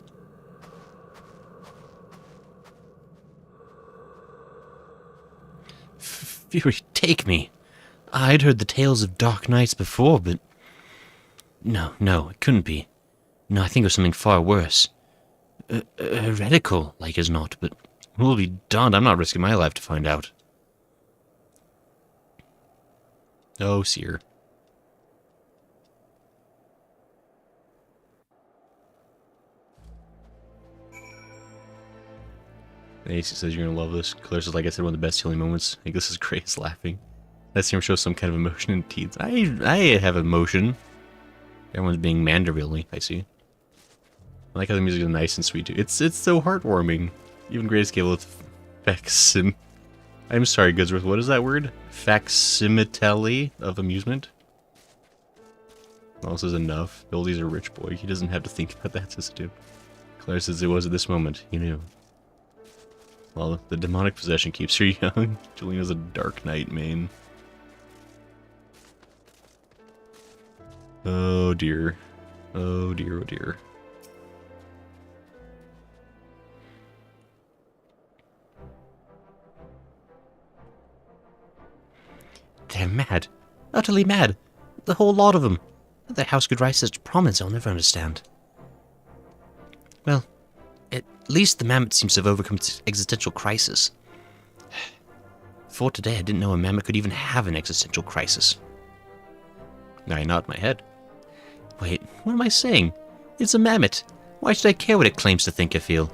B: Fury, take me. I'd heard the tales of dark nights before, but... No, it couldn't be. No, I think it was something far worse. Heretical, like as not, but...
A: We'll be darned, I'm not risking my life to find out. Oh, seer. Ace says you're gonna love this. Claire says, like I said, one of the best healing moments. I think this is Grace laughing. Let's see him show some kind of emotion in teeth. I have emotion. Everyone's being Mandarvilly, I see. I like how the music is nice and sweet too. It's so heartwarming. Even Grace gave it facsim. I'm sorry, Goodsworth. What is that word? Facsimile of amusement. Well, this is enough. Goldie's a rich boy. He doesn't have to think about that sensitive. Claire says it was at this moment. He knew. Well, the demonic possession keeps her young. Juliana's a dark knight main. Oh dear. Oh dear, oh dear.
B: They're mad. Utterly mad. The whole lot of them. Their house could rise such prominence I'll never understand. Well, at least the mammoth seems to have overcome its existential crisis. Before today, I didn't know a mammoth could even have an existential crisis.
A: I nod my head.
B: Wait, what am I saying? It's a mammoth. Why should I care what it claims to think or feel?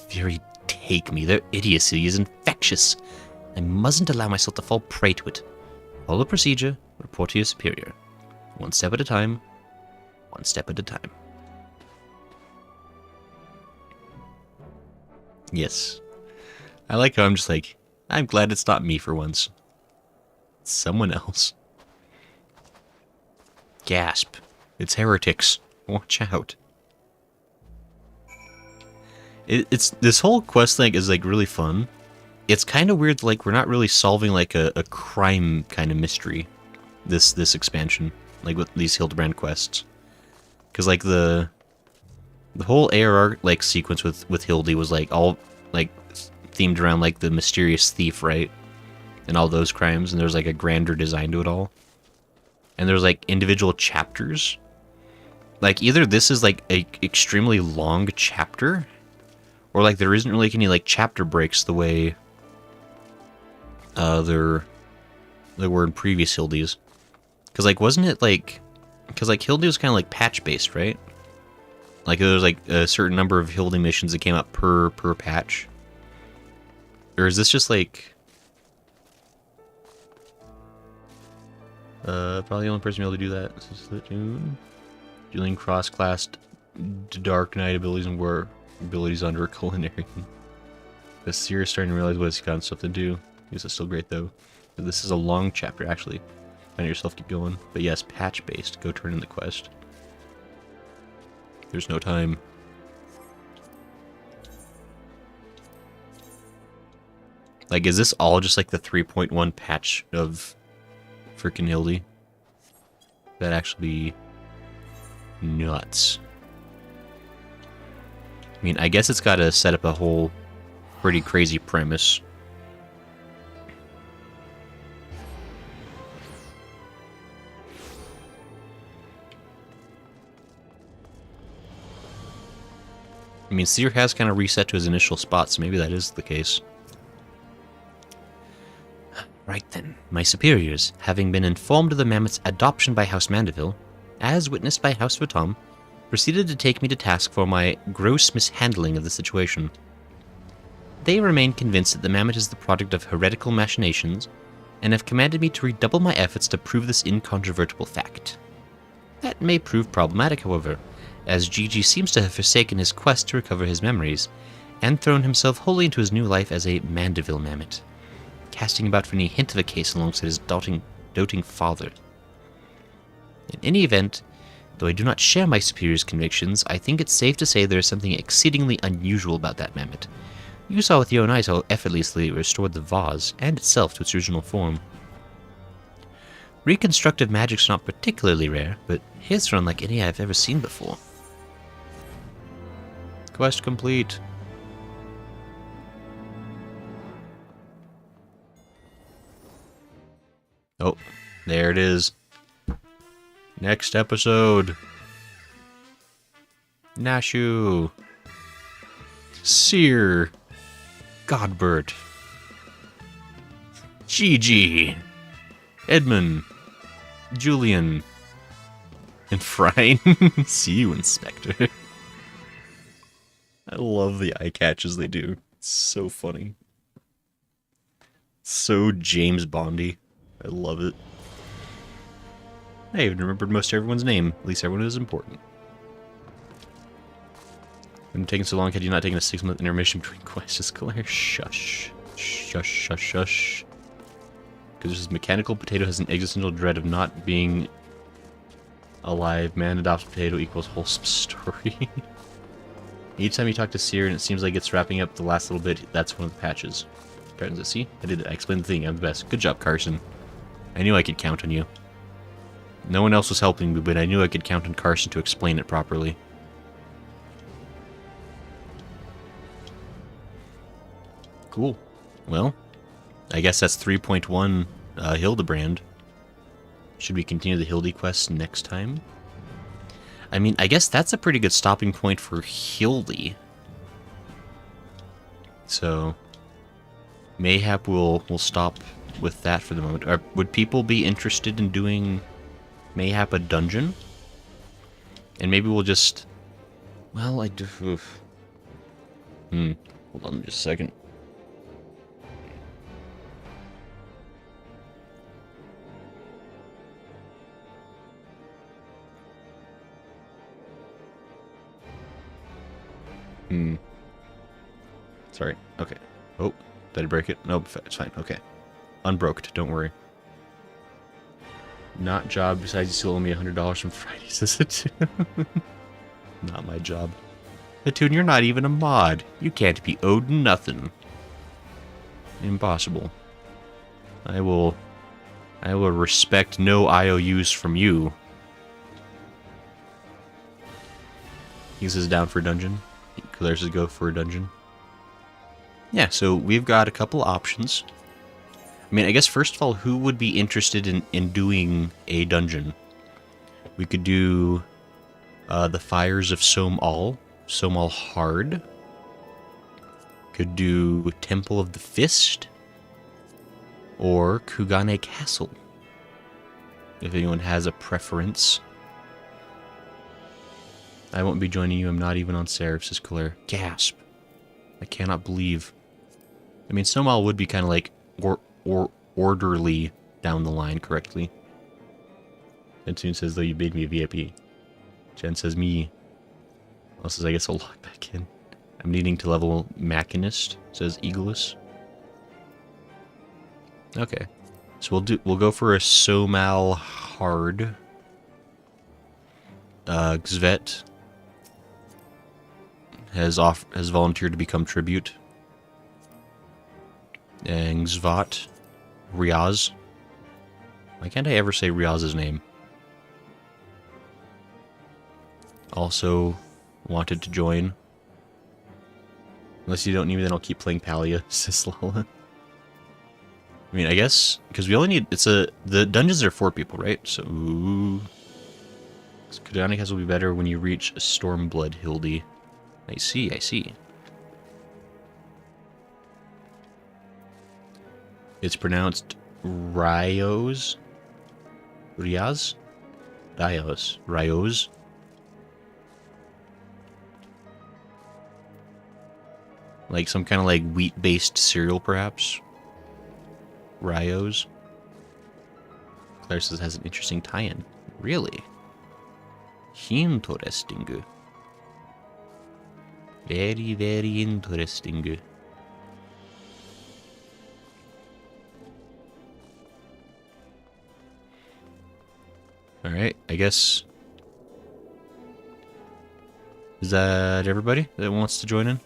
B: Fury, take me. Their idiocy is infectious. I mustn't allow myself to fall prey to it. Follow procedure, report to your superior. One step at a time. One step at a time.
A: Yes. I like how I'm just like, I'm glad it's not me for once. It's someone else. Gasp. It's heretics. Watch out. It's this whole quest thing is like really fun. it's kind of weird, like, we're not really solving, like, a crime kind of mystery, this expansion, like, with these Hildebrand quests. Because, like, the whole ARR, like, sequence with Hildy was, like, all, like, themed around, like, the mysterious thief, right? And all those crimes, and there's, like, a grander design to it all. And there's, like, individual chapters. Like, either this is, like, a extremely long chapter, or, like, there isn't really any, like, chapter breaks the way there were in previous Hildies. Because, like, wasn't it, like... Because, like, Hildy was kind of, like, patch-based, right? Like, there was, like, a certain number of Hildy missions that came up per patch. Or is this just, like... probably the only person able to do that. This is the tune. Dealing cross-classed Dark Knight abilities and war abilities under culinary. The Seer is starting to realize what he's got stuff to do. This is still great, though. This is a long chapter, actually. Find yourself, keep going. But yes, patch-based. Go turn in the quest. There's no time. Like, is this all just like the 3.1 patch of freaking Hildy? That'd actually be nuts. I mean, I guess it's got to set up a whole pretty crazy premise. I mean, Seer has kind of reset to his initial spot, so maybe that is the case. Right then, my superiors, having been informed of the Mammoth's adoption by House Mandeville, as witnessed by House Vatom, proceeded to take me to task for my gross mishandling of the situation. They remain convinced that the Mammoth is the product of heretical machinations, and have commanded me to redouble my efforts to prove this incontrovertible fact. That may prove problematic, however, as Gigi seems to have forsaken his quest to recover his memories, and thrown himself wholly into his new life as a Mandeville Mammoth, casting about for any hint of a case alongside his doting father. In any event, though I do not share my superior's convictions, I think it's safe to say there is something exceedingly unusual about that Mammoth. You saw with your own eyes how effortlessly it restored the vase, and itself, to its original form. Reconstructive magic's not particularly rare, but his are unlike any I've ever seen before. Quest complete. Oh, there it is. Next episode. Nashu. Seer. Godbert. Gigi. Edmund. Julian. And Frine. See you, Inspector. I love the eye catches they do. It's so funny. So James Bondy. I love it. I even remembered most everyone's name. At least everyone is important. Been taking so long, had you not taken a 6-month intermission between quests? Just Claire, shush. Shush, shush, shush. Because this mechanical potato has an existential dread of not being alive. Man adopts potato equals wholesome story. Each time you talk to Seer and it seems like it's wrapping up the last little bit, that's one of the patches. Carton's see? I did it. I explained the thing. I'm the best. Good job, Carson. I knew I could count on you. No one else was helping me, but I knew I could count on Carson to explain it properly. Cool. Well, I guess that's 3.1 Hildebrand. Should we continue the Hildy quest next time? I mean, I guess that's a pretty good stopping point for Hildy. So, mayhap we'll stop with that for the moment. Would people be interested in doing mayhap a dungeon? And maybe we'll just... Well, I do... Oof. Hold on just a second. Sorry. Okay. Oh, did I break it? Nope, it's fine. Okay. Unbroked, don't worry. Not job, besides you still owe me $100 from Fridays, is it? Not my job. Atoon, you're not even a mod. You can't be owed nothing. Impossible. I will respect no IOUs from you. He says down for a dungeon. Claire says go for a dungeon. Yeah, so we've got a couple options. I mean, I guess first of all, who would be interested in doing a dungeon? We could do the Fires of Somal Hard. Could do Temple of the Fist. Or Kugane Castle. If anyone has a preference. I won't be joining you. I'm not even on Seraph, says Claire. Gasp. I cannot believe. I mean, Somal would be kind of like orderly down the line correctly. Antoon says, though you made me a VIP. Jen says, me. Also says, I guess I'll log back in. I'm needing to level Machinist, says Eagleus. Okay. So we'll go for a Somal Hard. Gzvet has volunteered to become tribute. And Gzvat. Riaz. Why can't I ever say Riaz's name? Also wanted to join. Unless you don't need me, then I'll keep playing Palia, says Lala. I mean, I guess, because we only need, the dungeons are 4 people, right? So, ooh. Kudani Castle will be better when you reach Stormblood, Hildy. I see, I see. It's pronounced Rios. Riaz? Rios. Like some kind of like wheat-based cereal, perhaps. Rios. Claire says it has an interesting tie-in. Really? Interesting. Very, very interesting. Alright, I guess... Is that everybody that wants to join in?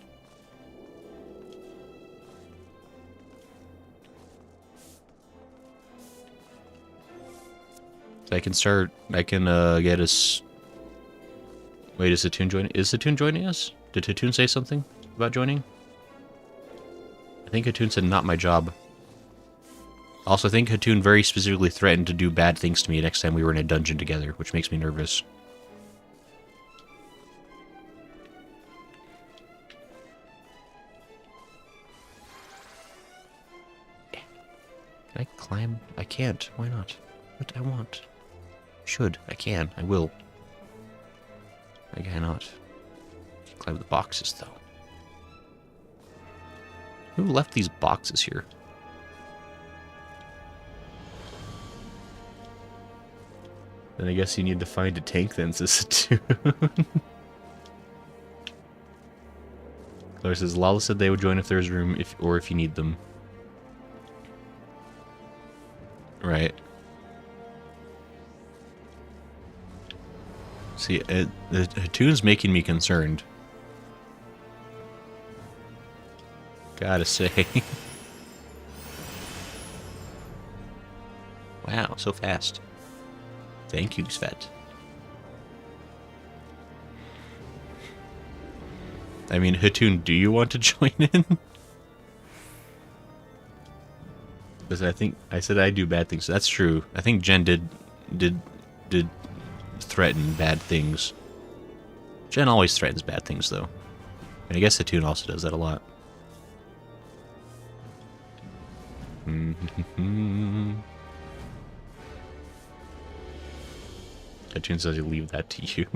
A: I can get us... Wait, is Hatun joining? Is Hatun joining us? Did Hatun say something about joining? I think Hatun said not my job. Also, I think Hatun very specifically threatened to do bad things to me next time we were in a dungeon together, which makes me nervous. Can I climb? I can't. Why not? But I want. Should. I can. I will. I cannot. Climb the boxes, though. Who left these boxes here? Then I guess you need to find a tank then, says Hatun. Claire says, Lala said they would join if there's room, or if you need them. Right. See, the Hatun's making me concerned. Gotta say. Wow, so fast. Thank you, Svet. I mean, Hatun, do you want to join in? Because I think I said I do bad things. That's true. I think Jen did threaten bad things. Jen always threatens bad things, though. And I guess Hatun also does that a lot. Hatun says he'll leave that to you.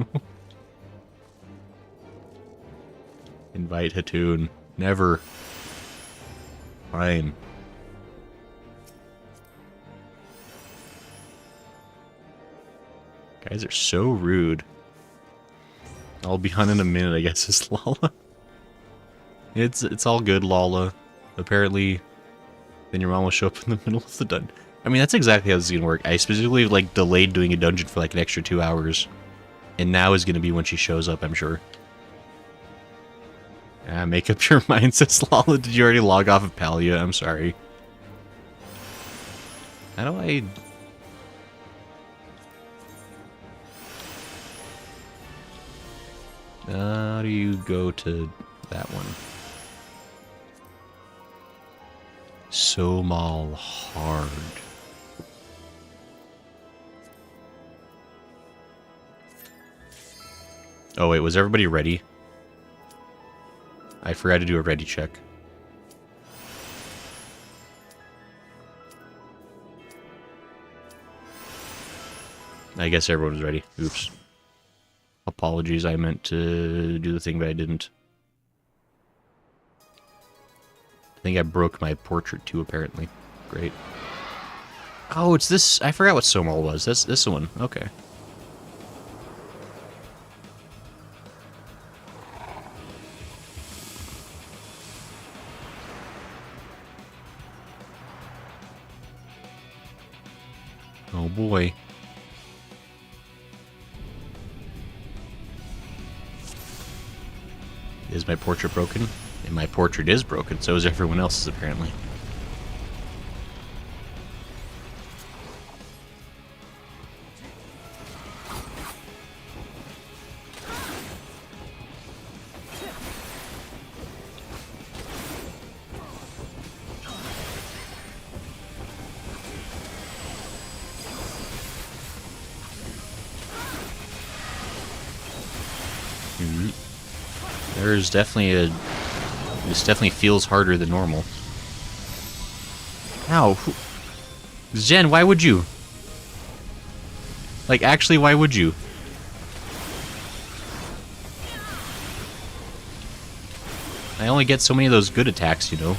A: Invite Hatun. Never. Fine. Guys are so rude. I'll be on in a minute, I guess, is Lala. It's all good, Lala. Apparently, then your mom will show up in the middle of the dungeon. I mean, that's exactly how this is gonna work. I specifically, like, delayed doing a dungeon for, like, an extra 2 hours. And now is gonna be when she shows up, I'm sure. Make up your mind, says Lala. Did you already log off of Palia? I'm sorry. How do I... How do you go to that one? Somal Hard. Oh wait, was everybody ready? I forgot to do a ready check. I guess everyone was ready. Oops. Apologies, I meant to do the thing, but I didn't. I think I broke my portrait too, apparently. Great. Oh, it's this... I forgot what Somal was. That's this one. Okay. Oh boy. Is my portrait broken? And my portrait is broken, so is everyone else's, apparently. There's definitely a... This definitely feels harder than normal. Ow. Jen, why would you? Like, actually, why would you? I only get so many of those good attacks, you know.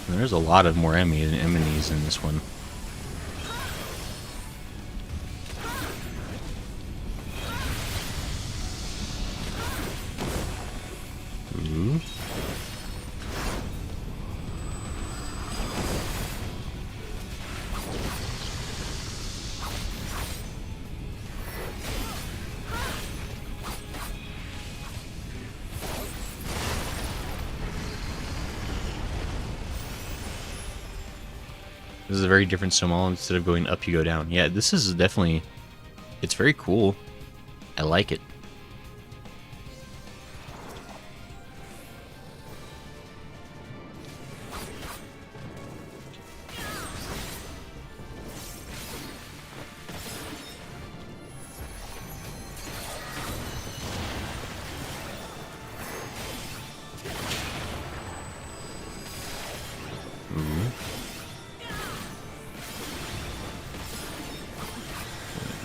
A: There's a lot of more enemies in this one. Ooh. This is a very different Somal. Instead of going up, you go down. Yeah, this is definitely... It's very cool. I like it.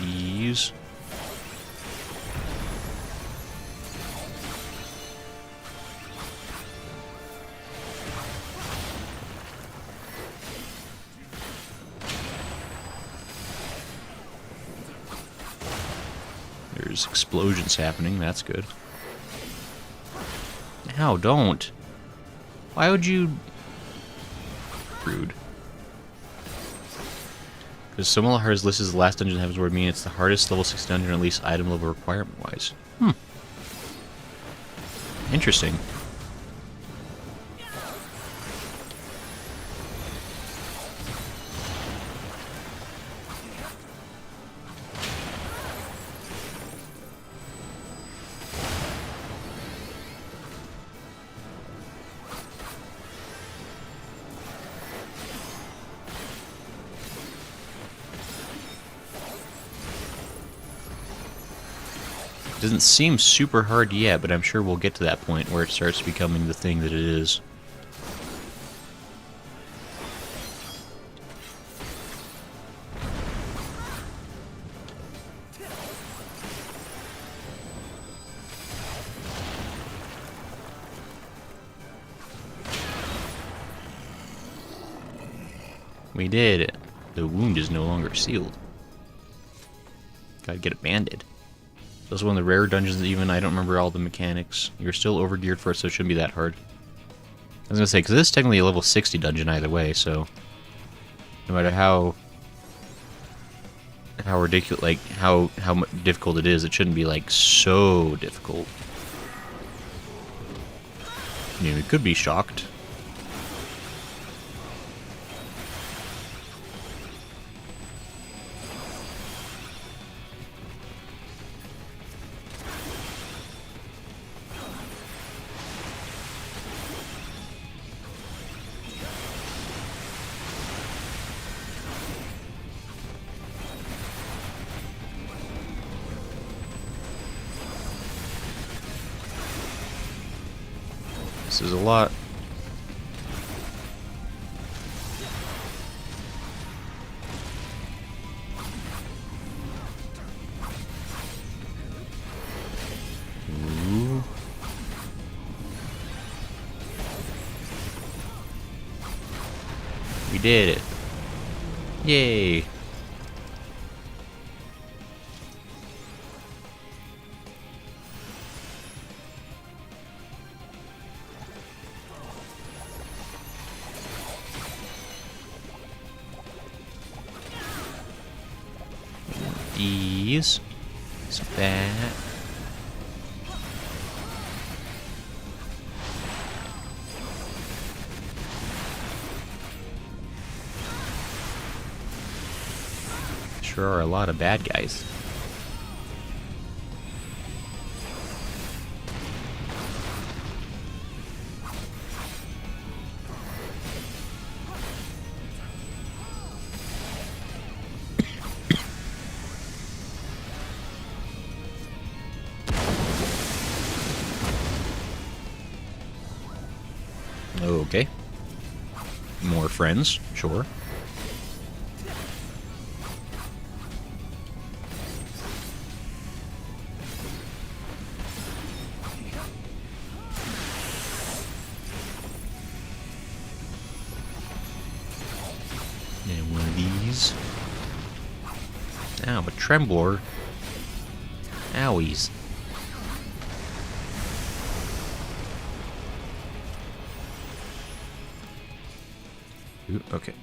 A: These. There's explosions happening, that's good. Ow, don't. Why would you... Rude. Because Somalhar's list is the last dungeon in Heaven's Word, meaning it's the hardest level 6 dungeon, at least item level requirement-wise. Interesting. Doesn't seem super hard yet, but I'm sure we'll get to that point where it starts becoming the thing that it is. We did it. The wound is no longer sealed. Gotta get it banded. This is one of the rare dungeons that even I don't remember all the mechanics. You're still overgeared for it, so it shouldn't be that hard. I was gonna say, because this is technically a level 60 dungeon either way, so no matter how ridiculous, like how difficult it is, it shouldn't be like so difficult. I mean, we could be shocked. This is a lot. Ooh. We did it. Yay. These. So that. Sure are a lot of bad guys. Okay. More friends, sure. And one of these. Ow, a trembler. Owies. Ooh, okay.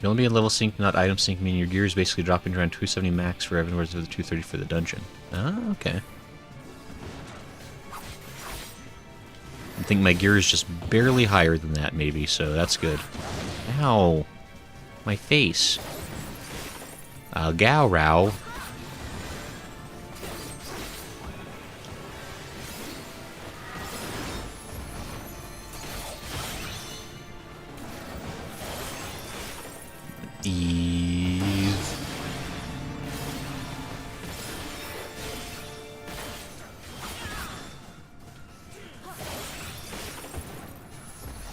A: You'll only be a level sync, not item sync, meaning your gear is basically dropping around 270 max for everyone versus the 230 for the dungeon. Ah, okay. I think my gear is just barely higher than that, maybe, so that's good. Ow! My face. Gow row. These.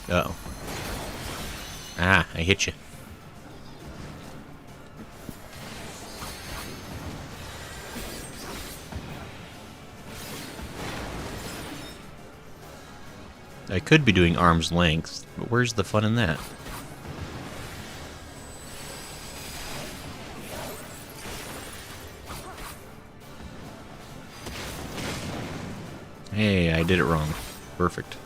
A: Uh-oh. Ah, I hit you. I could be doing arm's length, but where's the fun in that? Hey, I did it wrong. Perfect.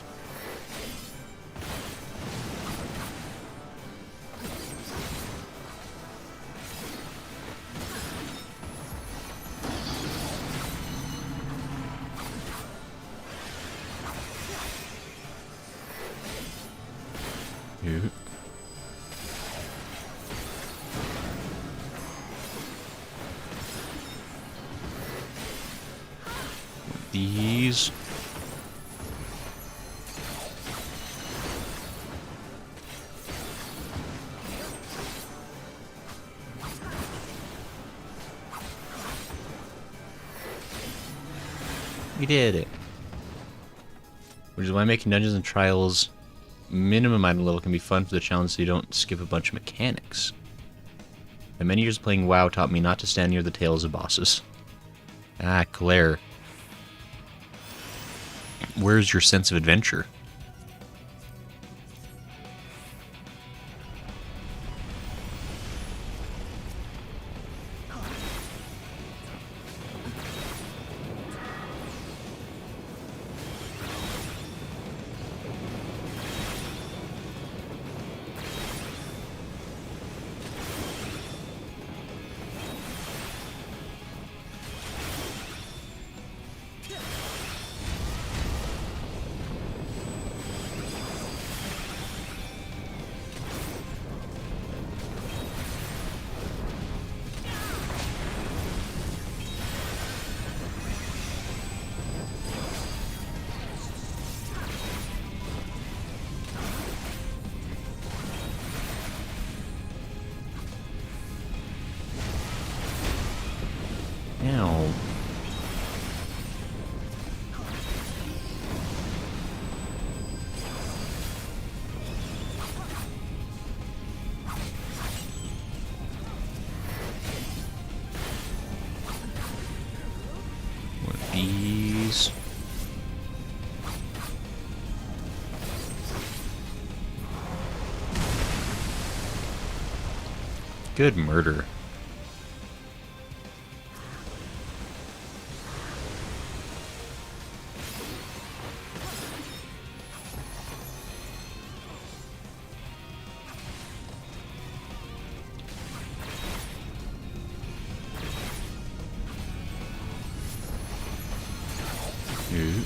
A: Yeah. These.
B: We did it.
A: Which is why making dungeons and trials minimum item level can be fun for the challenge so you don't skip a bunch of mechanics. My many years playing WoW taught me not to stand near the tails of bosses. Ah, Claire. Where's your sense of adventure? Ow. One of these. Good murder. Ooh.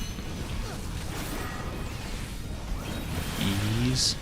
A: Ease.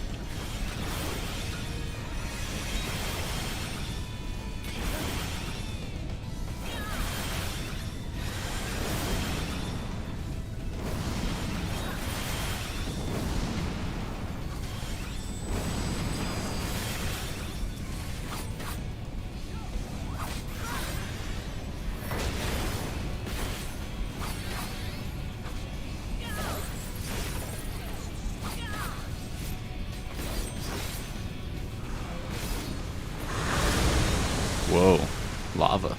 A: Whoa, lava.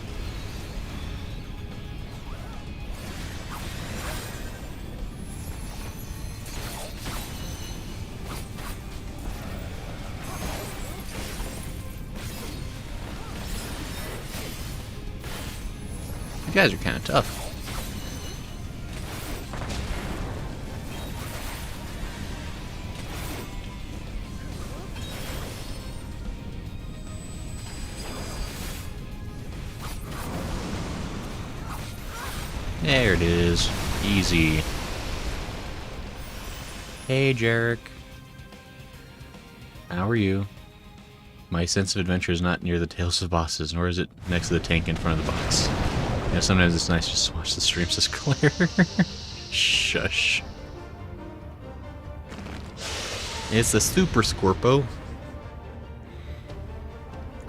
A: You guys are kind of tough. There it is. Easy. Hey, Jarek. How are you? My sense of adventure is not near the tails of bosses, nor is it next to the tank in front of the boss. You know, sometimes it's nice just to watch the streams, says Claire. Shush. It's the Super Scorpo.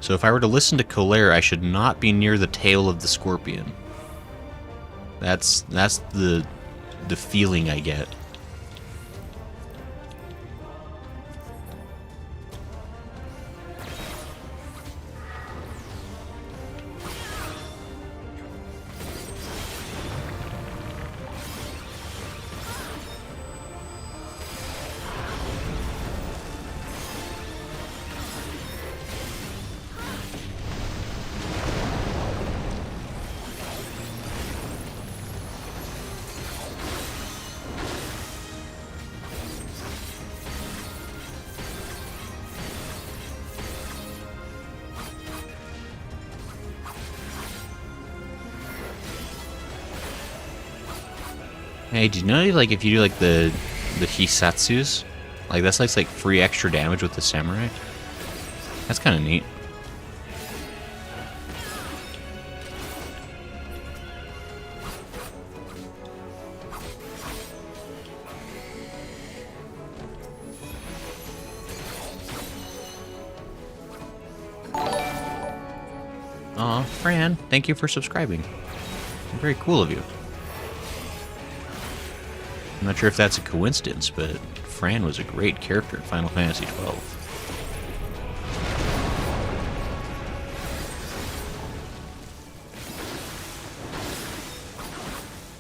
A: So if I were to listen to Claire, I should not be near the tail of the scorpion. That's the feeling I get. Hey, did you know, like, if you do, like, the Hisatsus, like, that's, like, free extra damage with the Samurai? That's kind of neat. Aw, Fran, thank you for subscribing. Very cool of you. I'm not sure if that's a coincidence, but Fran was a great character in Final Fantasy XII.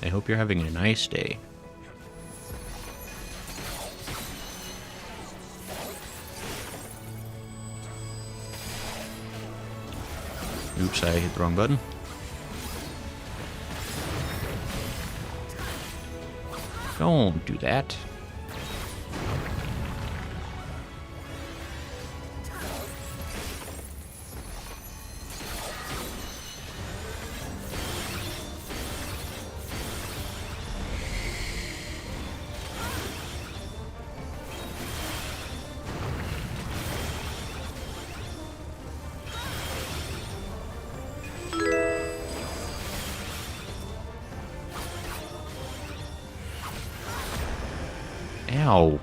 A: I hope you're having a nice day. Oops, I hit the wrong button. Don't do that. Ow.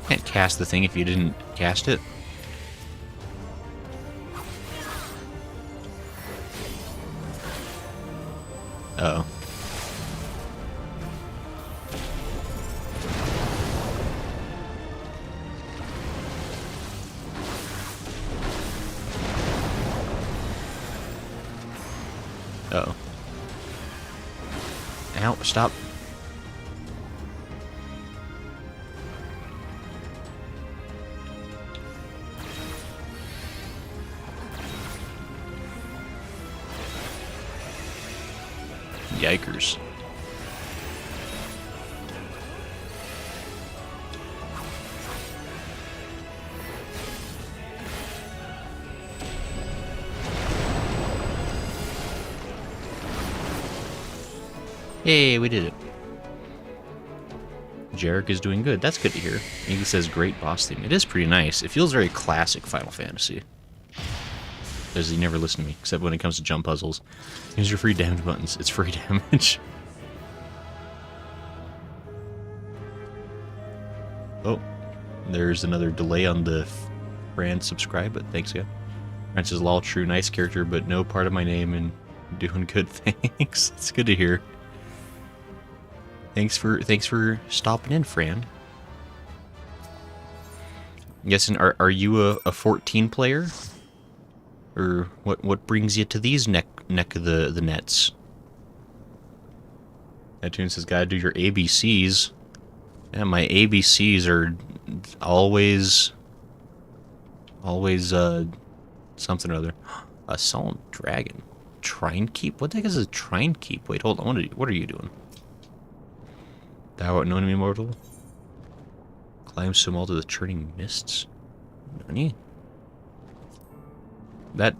A: Can't cast the thing if you didn't cast it. Uh-oh. Uh-oh. Ow, stop. Yikers. Hey, we did it. Jarek is doing good. That's good to hear. He says great boss theme. It is pretty nice. It feels very classic Final Fantasy. Because he never listened to me, except when it comes to jump puzzles. Use your free damage buttons. It's free damage. Oh, there's another delay on the brand subscribe, but thanks again. Francis Lol, true, nice character, but no part of my name and doing good. Thanks. It's good to hear. Thanks for stopping in, Fran. I'm guessing, are you a 14 player? Or what brings you to these neck of the nets? That tune says, gotta do your ABCs. Yeah, my ABCs are always something or other. A Solemn Dragon. Trine Keep? What the heck is a Trine Keep? Wait, hold on. What are you doing? Thou art known to me, mortal. Climb some all to the churning mists. Nani? That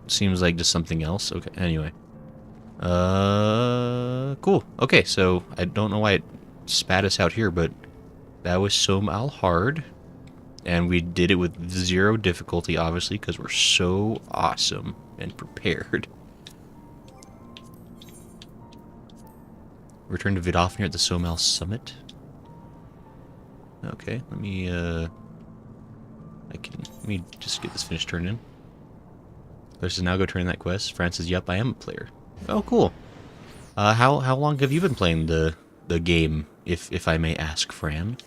A: seems like just something else. Okay, anyway. Cool. Okay, so I don't know why it spat us out here, but that was Somal hard. And we did it with 0 difficulty, obviously, because we're so awesome and prepared. Return to Vidofnir at the Somal Summit. Okay, let me just get this finished turned in. Let's just now go turn in that quest. Fran says, yep, I am a player. Oh, cool. How long have you been playing the game, if I may ask, Fran?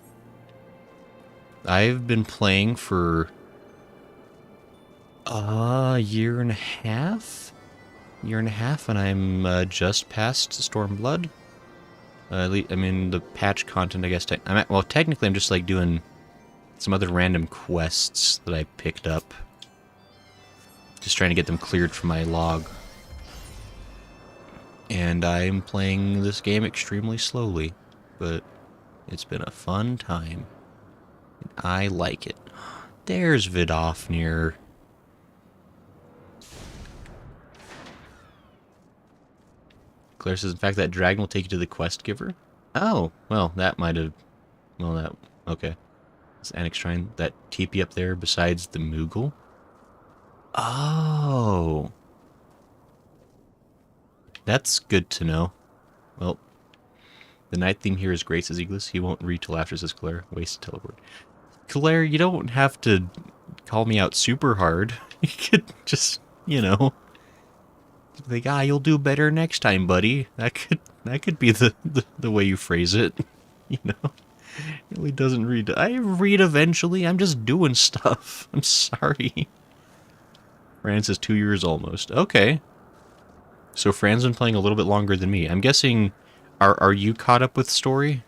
A: I've been playing for a year and a half? And I'm just past Stormblood. I mean, the patch content, I guess. Well, technically, I'm just like doing some other random quests that I picked up. Just trying to get them cleared from my log. And I'm playing this game extremely slowly, but it's been a fun time. I like it. There's Vidofnir. Claire says, in fact, that dragon will take you to the quest giver. Oh, well, that might have... Well, that... Okay. This Annex Shrine, that teepee up there besides the Moogle. Oh. That's good to know. Well, the night theme here is great, says Eagles. He won't read till after, says Claire. Wasted teleport. Claire, you don't have to call me out super hard. You could just, you know... Like, you'll do better next time, buddy. That could That could be the way you phrase it. You know? It really doesn't read. I read eventually. I'm just doing stuff. I'm sorry. France is 2 years almost. Okay. So Fran's been playing a little bit longer than me. I'm guessing, are you caught up with story?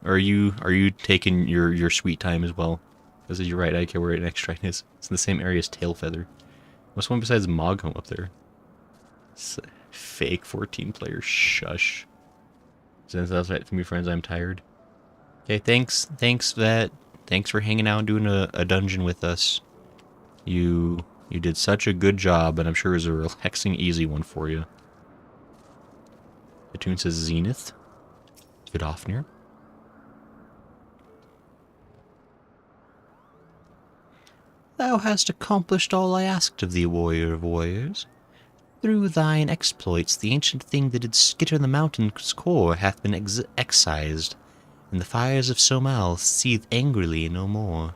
A: Or are you taking your sweet time as well? Because you're right, I care where next shrine is. It's in the same area as Tailfeather. What's one besides Mogham up there? It's a fake 14 player. Shush. Since that's right for me, friends, I'm tired. Okay, thanks, Vet. Thanks for hanging out and doing a dungeon with us. You did such a good job, and I'm sure it was a relaxing, easy one for you. The tune says Zenith. Vidofnir. Thou hast accomplished all I asked of thee, warrior of warriors. Through thine exploits, the ancient thing that did skitter the mountain's core hath been excised, and the fires of Somal seethe angrily no more.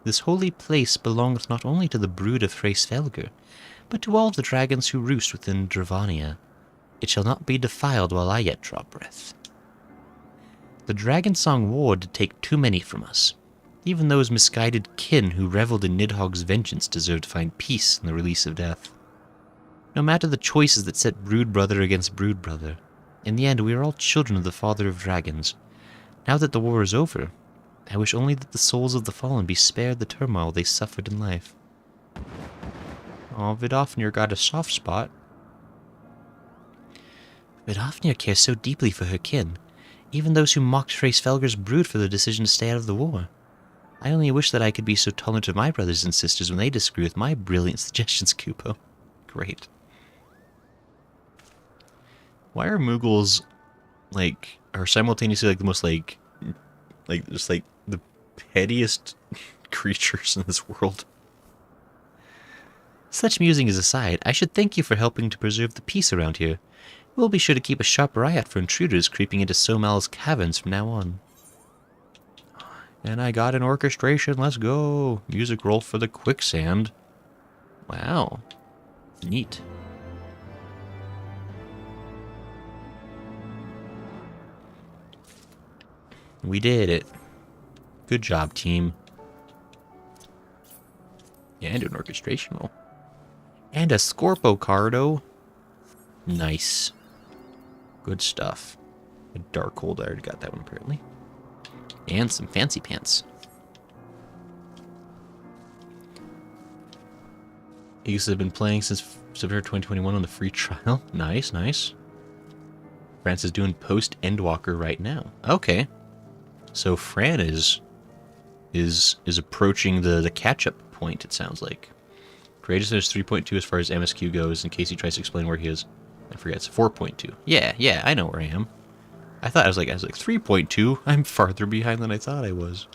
A: This holy place belongeth not only to the brood of Hraesvelgr, but to all the dragons who roost within Dravania. It shall not be defiled while I yet draw breath. The Dragonsong War did take too many from us. Even those misguided kin who revelled in Nidhogg's vengeance deserve to find peace in the release of death. No matter the choices that set brood brother against brood brother, in the end we are all children of the Father of Dragons. Now that the war is over, I wish only that the souls of the fallen be spared the turmoil they suffered in life. Oh, Vidofnir got a soft spot. Vidofnir cares so deeply for her kin, even those who mocked Hraesvelgr's brood for their decision to stay out of the war. I only wish that I could be so tolerant of my brothers and sisters when they disagree with my brilliant suggestions, Kupo. Great. Why are Moogles, are simultaneously, the most, just, the pettiest creatures in this world? Such musings aside, I should thank you for helping to preserve the peace around here. We'll be sure to keep a sharper eye out for intruders creeping into Somal's caverns from now on. And I got an orchestration, let's go! Music roll for the quicksand. Wow. Neat. We did it. Good job, team. Yeah, and an orchestration roll. And a Scorpo Cardo. Nice. Good stuff. A Darkhold, I already got that one apparently. And some fancy pants. Aegis have been playing since September 2021 on the free trial. Nice, nice. France is doing post-Endwalker right now. Okay. So Fran is approaching the catch-up point, it sounds like. Courageousness 3.2 as far as MSQ goes, in case he tries to explain where he is. I forget, it's 4.2. Yeah, I know where I am. I was like 3.2. I'm farther behind than I thought I was.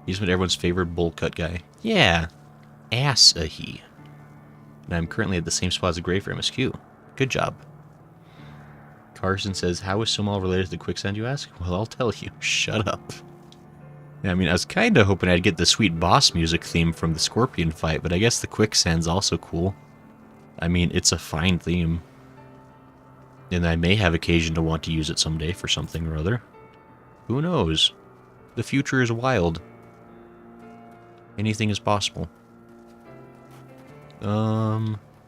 A: He's been everyone's favorite bowl cut guy. Yeah. Ass-a-he. And I'm currently at the same spot as the Grey for MSQ. Good job. Carson says, how is Somal related to the quicksand, you ask? Well, I'll tell you. Shut up. Yeah, I mean, I was kind of hoping I'd get the sweet boss music theme from the Scorpion fight, but I guess the quicksand's also cool. I mean, it's a fine theme. And I may have occasion to want to use it someday for something or other. Who knows? The future is wild. Anything is possible.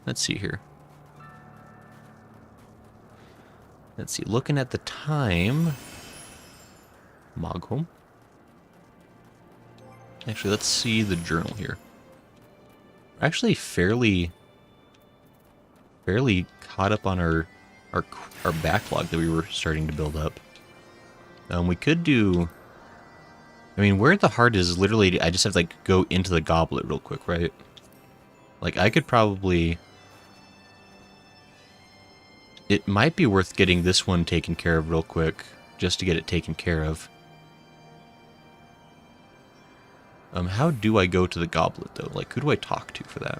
A: Let's see here. Let's see, looking at the time... Mogham. Actually, let's see the journal here. We're actually fairly caught up on our backlog that we were starting to build up. We could do... I mean, where the heart is literally... I just have to, go into the goblet real quick, right? I could probably... It might be worth getting this one taken care of real quick, just to get it taken care of. How do I go to the goblet, though? Who do I talk to for that?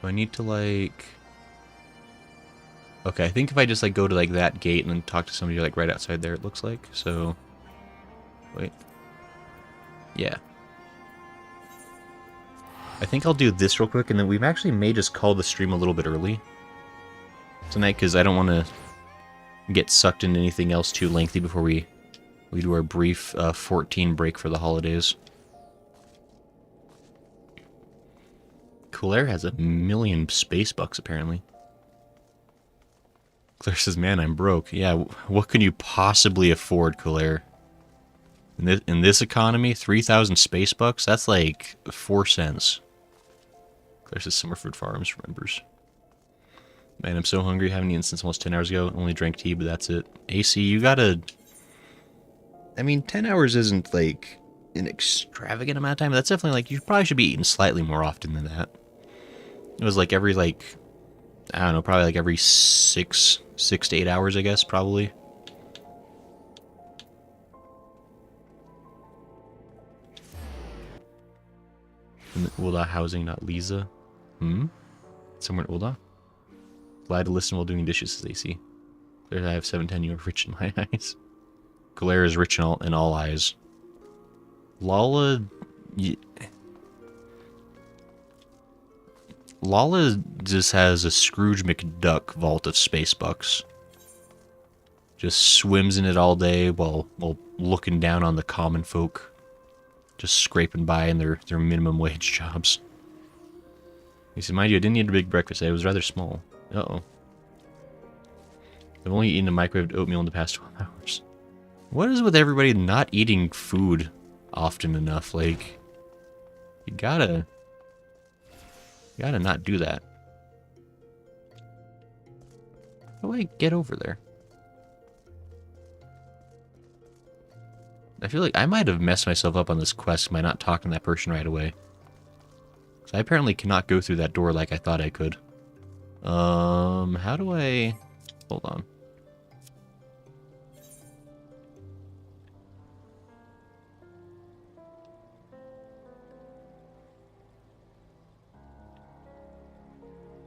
A: Do I need to, Okay, I think if I just like go to like that gate and then talk to somebody like right outside there, it looks like. So, wait. Yeah. I think I'll do this real quick, and then we've actually may just call the stream a little bit early tonight, because I don't want to get sucked into anything else too lengthy before we do our brief 14 break for the holidays. Claire has 1,000,000 space bucks, apparently. Claire says, man, I'm broke. Yeah, what can you possibly afford, Claire? In this economy, 3,000 space bucks? That's like 4 cents. Claire says, Summerford Farms remembers. Man, I'm so hungry. Haven't eaten since almost 10 hours ago. Only drank tea, but that's it. AC, you gotta... I mean, 10 hours isn't, like, an extravagant amount of time. That's definitely, like, you probably should be eating slightly more often than that. It was, like, every, like... I don't know, probably, like, every 6 to 8 hours, I guess, probably. In the Ulda housing, not Lisa. Somewhere in Ulda? Glad to listen while doing dishes, says AC. Claire, I have 710, you are rich in my eyes. Claire is rich in all eyes. Lala... Lala just has a Scrooge McDuck vault of space bucks. Just swims in it all day while looking down on the common folk. Just scraping by in their minimum wage jobs. He said, mind you, I didn't eat a big breakfast. It was rather small. Uh-oh. I've only eaten a microwaved oatmeal in the past 12 hours. What is with everybody not eating food often enough? Like, you gotta not do that. How do I get over there? I feel like I might have messed myself up on this quest by not talking to that person right away. So I apparently cannot go through that door like I thought I could. How do I... Hold on.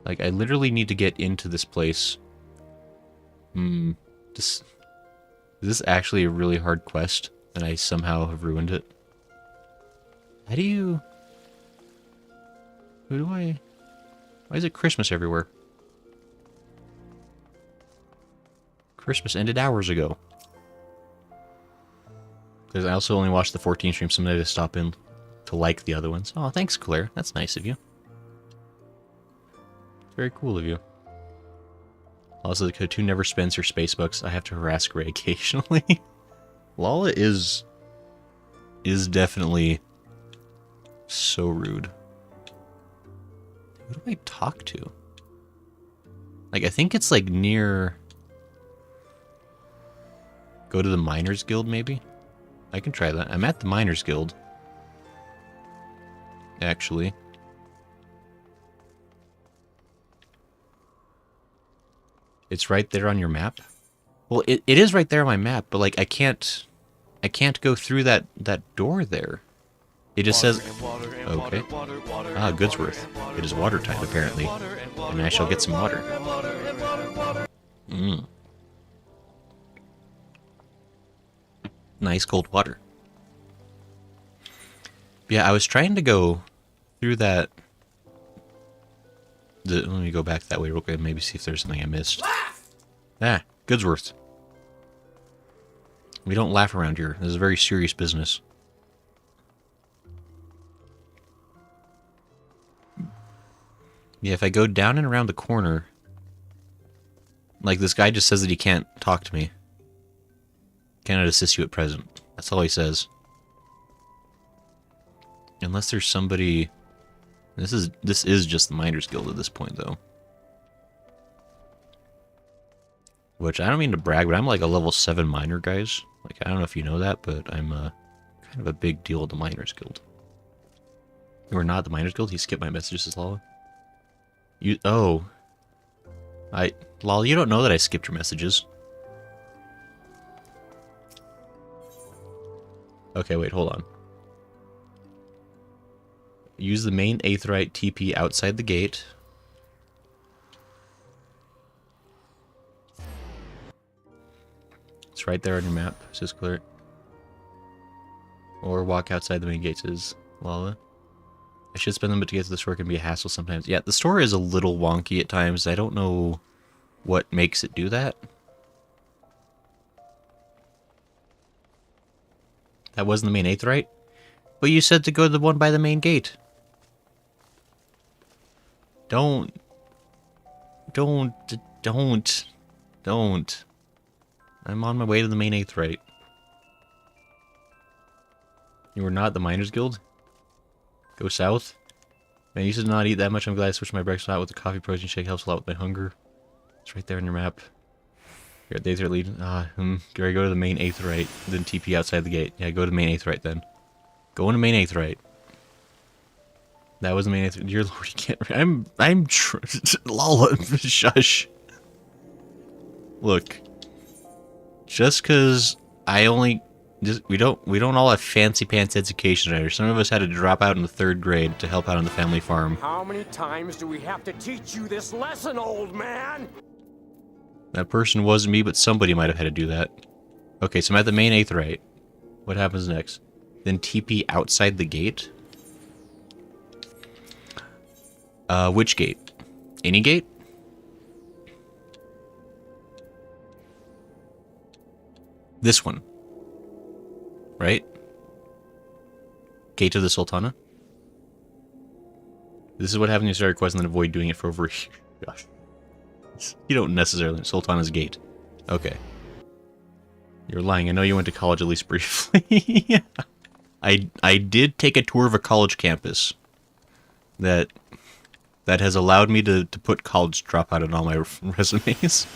A: Like, I literally need to get into this place. Is this actually a really hard quest? And I somehow have ruined it? How do you... Who do I... Why is it Christmas everywhere? Christmas ended hours ago. Because I also only watched the 14 stream, so I'm going to stop in to like the other ones. Oh, thanks, Claire. That's nice of you. Very cool of you. Also, the cartoon never spends her space bucks. I have to harass Gray occasionally. Lala is definitely so rude. Who do I talk to? Like, I think it's like near... Go to the Miners Guild, maybe? I can try that. I'm at the Miners Guild. Actually. It's right there on your map? Well, it is right there on my map, but like I can't go through that door there. It just says okay. Ah, Goodsworth. It is water time apparently. And I shall get some water. Nice cold water. Yeah, I was trying to go through that. Let me go back that way real quick and maybe see if there's something I missed. Ah, Goodsworth. We don't laugh around here. This is a very serious business. Yeah, if I go down and around the corner... Like, this guy just says that he can't talk to me. Cannot assist you at present. That's all he says. Unless there's somebody... This is just the Miners Guild at this point, though. Which, I don't mean to brag, but I'm like a level 7 miner, guys. Like, I don't know if you know that, but I'm kind of a big deal at the Miners Guild. You are not the Miners Guild? He skipped my messages, as Lala. You... Oh. Lala, you don't know that I skipped your messages. Okay, wait, hold on. Use the main Aetherite TP outside the gate. It's right there on your map, says clear. Or walk outside the main gate, says Lala. I should spend them, but to get to the store can be a hassle sometimes. Yeah, the store is a little wonky at times. I don't know what makes it do that. That wasn't the main Aetheryte? But you said to go to the one by the main gate. Don't. I'm on my way to the main Aetheryte. You were not at the Miners Guild? Go south? Man, I used to not eat that much. I'm glad I switched my breakfast out with the coffee protein shake. Helps a lot with my hunger. It's right there on your map. You're at the Aetheryte lead. Gary, go to the main Aetheryte, then TP outside the gate. Yeah, go to the main Aetheryte then. Go into main Aetheryte. That was the main Aetheryte. Dear Lord, you can't. Lala, shush. Look. Just because we don't all have fancy pants education right here. Some of us had to drop out in the 3rd grade to help out on the family farm.
C: How many times do we have to teach you this lesson, old man?
A: That person wasn't me, but somebody might have had to do that. Okay, so I'm at the main Aetheryte. What happens next? Then TP outside the gate? Which gate? Any gate? This one. Right? Gate of the Sultana? This is what happens when you start a quest and then avoid doing it for over a year. Gosh. You don't necessarily... Sultana's Gate. Okay. You're lying. I know you went to college at least briefly. I did take a tour of a college campus. That has allowed me to put college dropout on all my resumes.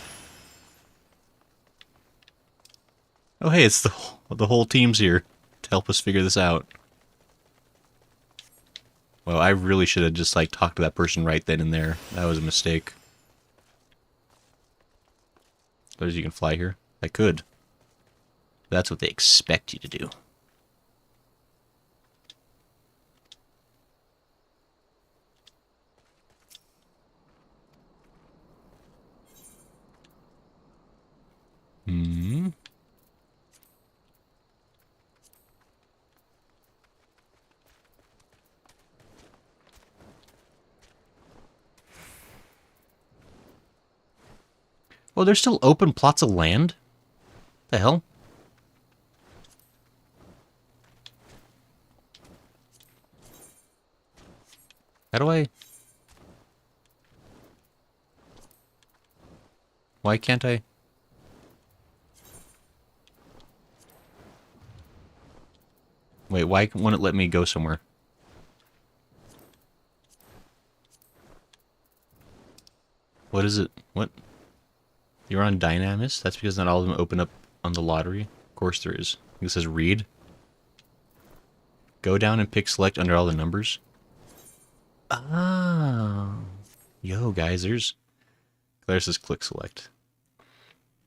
A: Oh hey, it's the whole team's here to help us figure this out. Well, I really should have just like talked to that person right then and there. That was a mistake. Suppose you can fly here? I could. That's what they expect you to do. Hmm. Oh, there's still open plots of land? The hell? How do I... Why can't I... Wait, why won't it let me go somewhere? What is it? What? You're on Dynamis? That's because not all of them open up on the lottery? Of course there is. It says read. Go down and pick select under all the numbers. Oh. Yo, guys, there's... Claire says click select.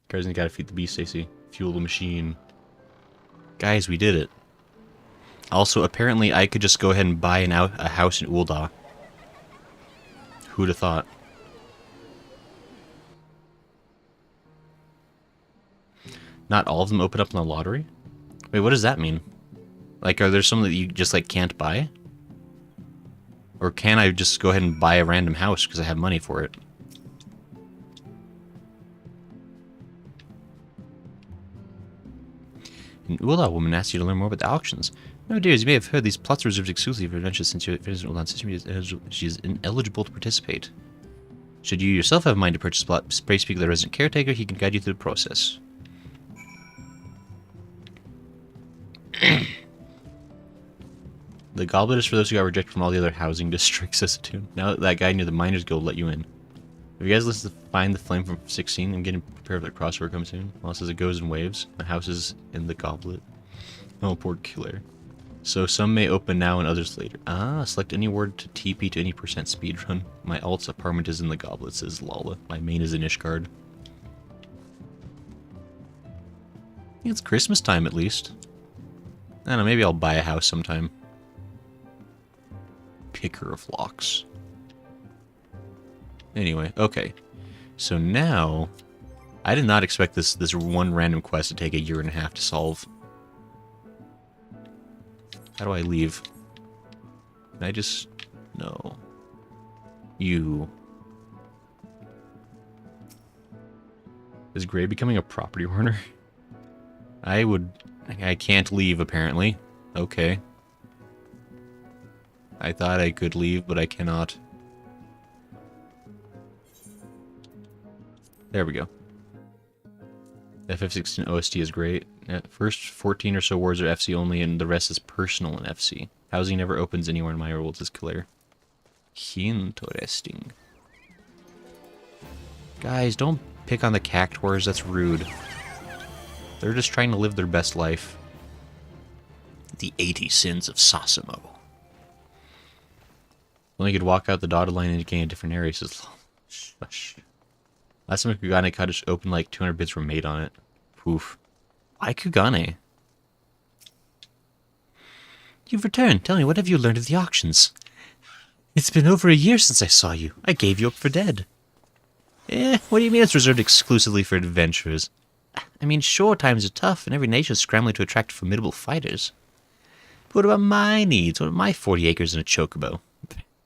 A: Guys, you gotta feed the beast, Stacy. Fuel the machine. Guys, we did it. Also, apparently I could just go ahead and buy a house in Ul'dah. Who'd have thought? Not all of them open up in the lottery? Wait, what does that mean? Like, are there some that you just, like, can't buy? Or can I just go ahead and buy a random house because I have money for it? An Ul'dah woman asked you to learn more about the auctions. No, dears, you may have heard these plots reserved exclusively for adventures since your Ul'dah system she is ineligible to participate. Should you yourself have a mind to purchase a plot, pray speak with the resident caretaker, he can guide you through the process. The goblet is for those who got rejected from all the other housing districts, says the tune. Now that guy near the Miners Guild let you in. Have you guys listened to Find the Flame from 16? I'm getting prepared for the crossover coming soon. Well, it says it goes in waves. The house is in the goblet. Oh, poor killer. So some may open now and others later. Ah, select any word to TP to any % speedrun. My alt's apartment is in the goblet, says Lala. My main is in Ishgard. I think it's Christmas time at least. I don't know, maybe I'll buy a house sometime. Picker of locks. Anyway, okay. So now I did not expect this one random quest to take a year and a half to solve. How do I leave? Can I just... No. You... Is Gray becoming a property owner? I can't leave, apparently. Okay. I thought I could leave, but I cannot. There we go. FF16 OST is great. First 14 or so words are FC only, and the rest is personal in FC. Housing never opens anywhere in my world, says Claire. Interesting. Guys, don't pick on the cactuars, that's rude. They're just trying to live their best life. The 80 sins of Sasimo. Only could walk out the dotted line indicating a different area, says shush. Last time Kugane Cottage opened, like 200 bids were made on it. Poof. Why Kugane? You've returned. Tell me, what have you learned of the auctions? It's been over a year since I saw you. I gave you up for dead. What do you mean it's reserved exclusively for adventurers? I mean, sure, times are tough, and every nation's scrambling to attract formidable fighters. But what about my needs? What about my 40 acres and a chocobo?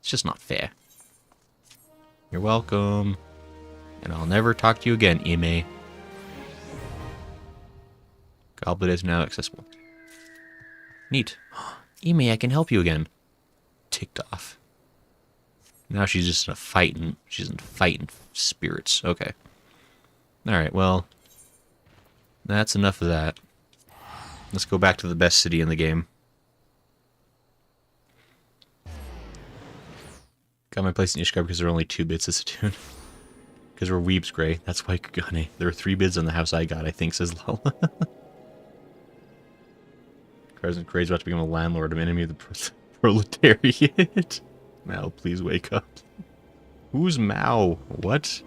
A: It's just not fair. You're welcome. And I'll never talk to you again, Ime. Goblet is now accessible. Neat. Ime, I can help you again. Ticked off. Now she's just in a fighting. She's in fighting spirits. Okay. Alright, well. That's enough of that. Let's go back to the best city in the game. Got my place in Ishikar because there are only 2 bits of Satoon. Because we're Weebs Gray. That's why Kugane. There are 3 bids on the house I got, I think, says Lol. President Gray's about to become a landlord, an enemy of the proletariat. Mao, please wake up. Who's Mao? What?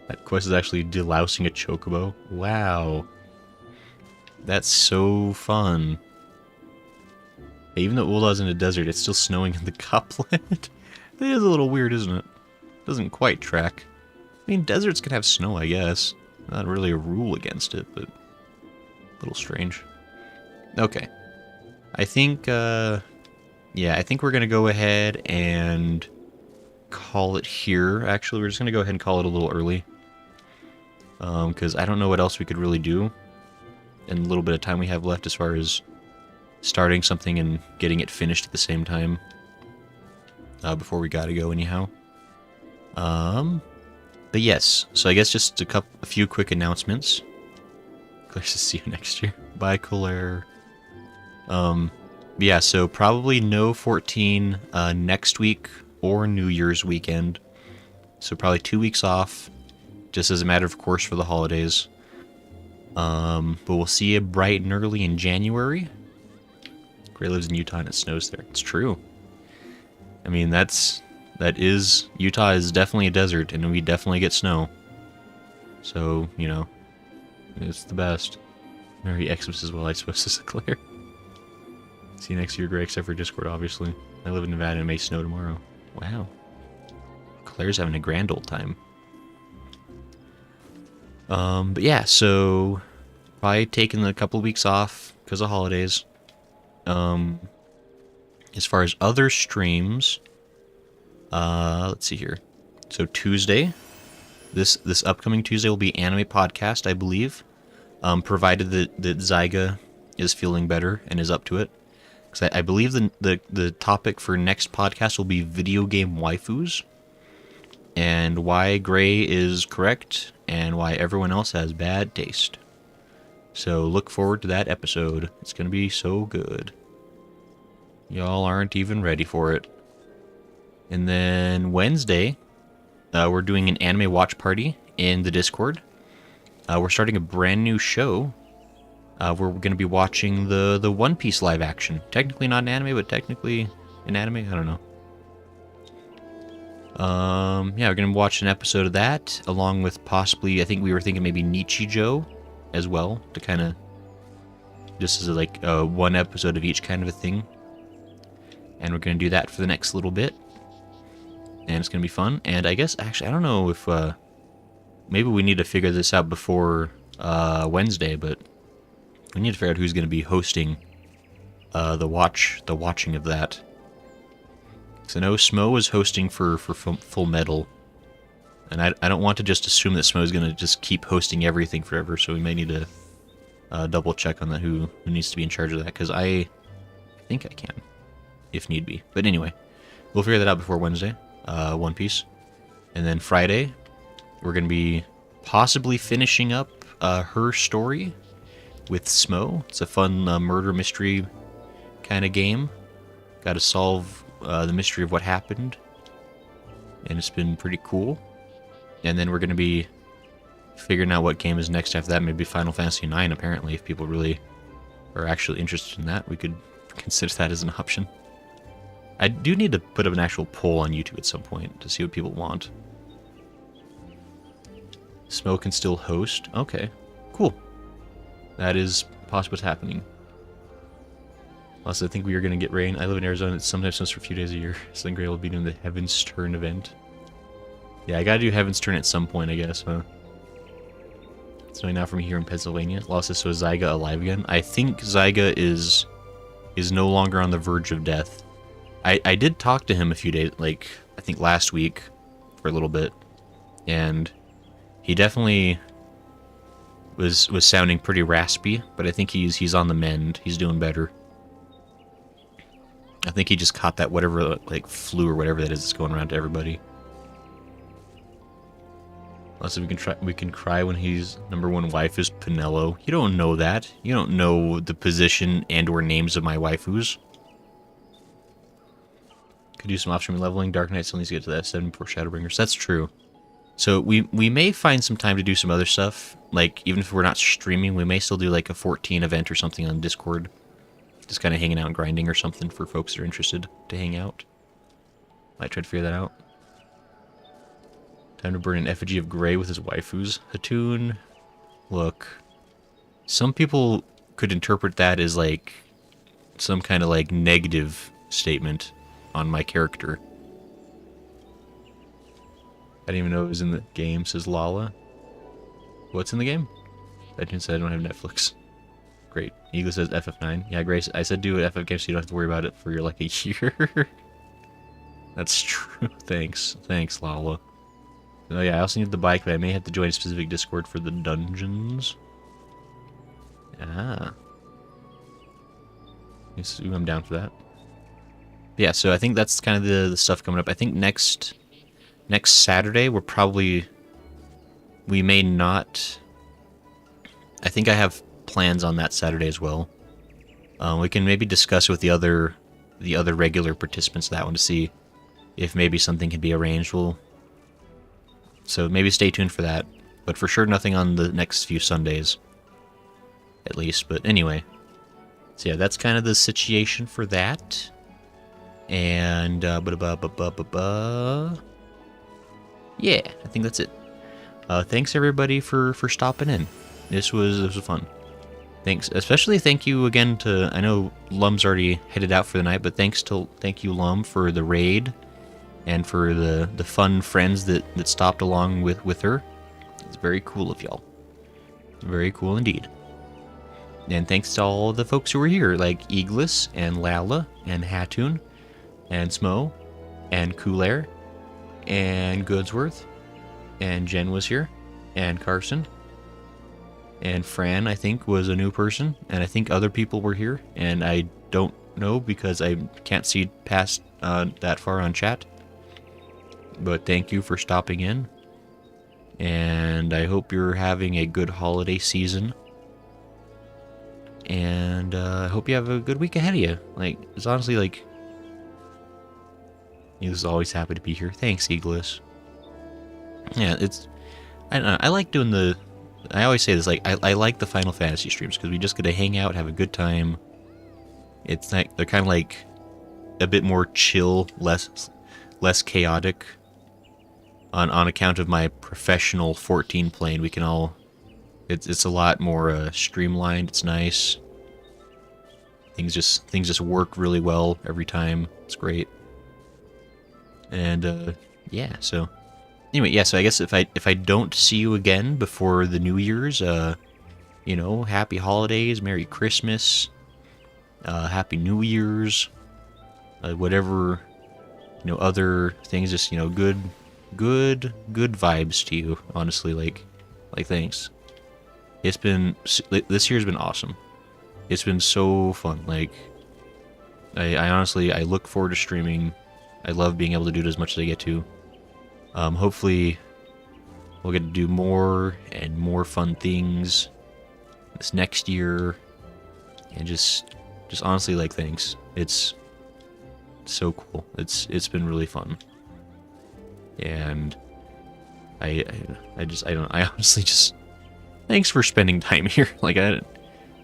A: That quest is actually delousing a chocobo? Wow. That's so fun. Even though Ulda's in a desert, it's still snowing in the couplet. That is a little weird, isn't it? Doesn't quite track. I mean, deserts can have snow, I guess. Not really a rule against it, but a little strange. Okay. I think, yeah, I think we're going to go ahead and call it here. Actually, we're just going to go ahead and call it a little early. Because I don't know what else we could really do in the little bit of time we have left as far as starting something and getting it finished at the same time. Before we gotta go anyhow. But yes, so I guess just a few quick announcements. Claire says see you next year. Bye, Claire. Yeah, so probably no 14 next week or New Year's weekend. So probably 2 weeks off, just as a matter of course for the holidays. But we'll see you bright and early in January. Gray lives in Utah and it snows there. It's true. I mean, Utah is definitely a desert, and we definitely get snow. So, you know, it's the best. Merry Xmas as well, I suppose, is Claire. See you next year, Gray, except for Discord, obviously. I live in Nevada and it may snow tomorrow. Wow. Claire's having a grand old time. But yeah, so probably taking a couple of weeks off because of holidays. As far as other streams, let's see here. So Tuesday, this upcoming Tuesday will be anime podcast, I believe, provided that Zyga is feeling better and is up to it. Because I believe the topic for next podcast will be video game waifus, and why Gray is correct, and why everyone else has bad taste. So look forward to that episode. It's going to be so good. Y'all aren't even ready for it. And then Wednesday, we're doing an anime watch party in the Discord. We're starting a brand new show. We're going to be watching the One Piece live action. Technically not an anime, but technically an anime. I don't know. Yeah, we're going to watch an episode of that, along with possibly, I think we were thinking maybe Nichijou as well, to kind of, just as like one episode of each kind of a thing. And we're going to do that for the next little bit. And it's going to be fun. And I guess, actually, I don't know if maybe we need to figure this out before Wednesday, but we need to figure out who's going to be hosting the watching of that. Because I know Smo is hosting for Full Metal, and I don't want to just assume that Smo is going to just keep hosting everything forever, so we may need to double check on that, who needs to be in charge of that, because I think I can, if need be. But anyway, we'll figure that out before Wednesday, One Piece. And then Friday, we're going to be possibly finishing up her story with Smo. It's a fun murder mystery kind of game. Got to solve the mystery of what happened, and it's been pretty cool. And then we're going to be figuring out what game is next after that. Maybe Final Fantasy IX, apparently. If people really are actually interested in that, we could consider that as an option. I do need to put up an actual poll on YouTube at some point to see what people want. Smo can still host. Okay, cool. That is possibly what's happening. Also, I think we are going to get rain. I live in Arizona. It sometimes snows for a few days a year. So Gray will be doing the Heaven's Turn event. Yeah, I gotta do Heaven's Turn at some point, I guess, huh? It's snowing now from here in Pennsylvania. Lost this, so is Zyga alive again? I think Zyga is no longer on the verge of death. I did talk to him a few days, like, I think last week, for a little bit. And he definitely was sounding pretty raspy, but I think he's on the mend. He's doing better. I think he just caught that whatever, like, flu or whatever that is that's going around to everybody. Also, we can cry when his #1 wife is Pinello. You don't know that. You don't know the position and/or names of my waifus. Could do some off-stream leveling. Dark Knight still needs to get to that 7 before Shadowbringers. That's true. So we may find some time to do some other stuff. Like, even if we're not streaming, we may still do like a 14 event or something on Discord. Just kind of hanging out and grinding or something for folks that are interested to hang out. Might try to figure that out. Time to burn an effigy of Gray with his waifus. Hatun. Look. Some people could interpret that as like some kind of like negative statement on my character. I didn't even know it was in the game, says Lala. What's in the game? Legend said I don't have Netflix. Great. Eagle says FF9. Yeah, Grace, I said do an FF game so you don't have to worry about it for like a year. That's true. Thanks. Thanks, Lala. Oh yeah, I also need the bike, but I may have to join a specific Discord for the dungeons. Ah. I'm down for that. Yeah, so I think that's kind of the stuff coming up. I think next Saturday we may not. I think I have plans on that Saturday as well. We can maybe discuss with the other regular participants of that one to see if maybe something can be arranged. So maybe stay tuned for that. But for sure, nothing on the next few Sundays, at least. But anyway, so yeah, that's kind of the situation for that. And yeah, I think that's it. Thanks everybody for stopping in. This was fun. Thanks, especially thank you again to, I know Lum's already headed out for the night, but thank you Lum for the raid and for the fun friends that stopped along with her. It's very cool of y'all. Very cool indeed. And thanks to all the folks who were here, like Eagles and Lala and Hatun and Smo and Coolair and Goodsworth and Jen was here and Carson and Fran, I think, was a new person, and I think other people were here, and I don't know because I can't see past that far on chat. But thank you for stopping in, and I hope you're having a good holiday season. And I hope you have a good week ahead of you. Like, it's honestly like, he was always happy to be here. Thanks, Eagles. Yeah, I don't know, I like doing I always say this, like, I like the Final Fantasy streams because we just get to hang out, have a good time. It's like, they're kind of like a bit more chill, less chaotic. On account of my professional 14 playing, we can all, it's a lot more streamlined. It's nice. Things just work really well every time. It's great. And yeah, so Anyway, yeah, so I guess if I don't see you again before the New Year's, you know, happy holidays, Merry Christmas, Happy New Year's, whatever, you know, other things, just, you know, good vibes to you, honestly, like thanks. It's been, this year's been awesome. It's been so fun, like, I honestly, I look forward to streaming. I love being able to do it as much as I get to. Hopefully, we'll get to do more and more fun things this next year, and just honestly, like, thanks. It's so cool. It's been really fun, and I honestly just thanks for spending time here. Like,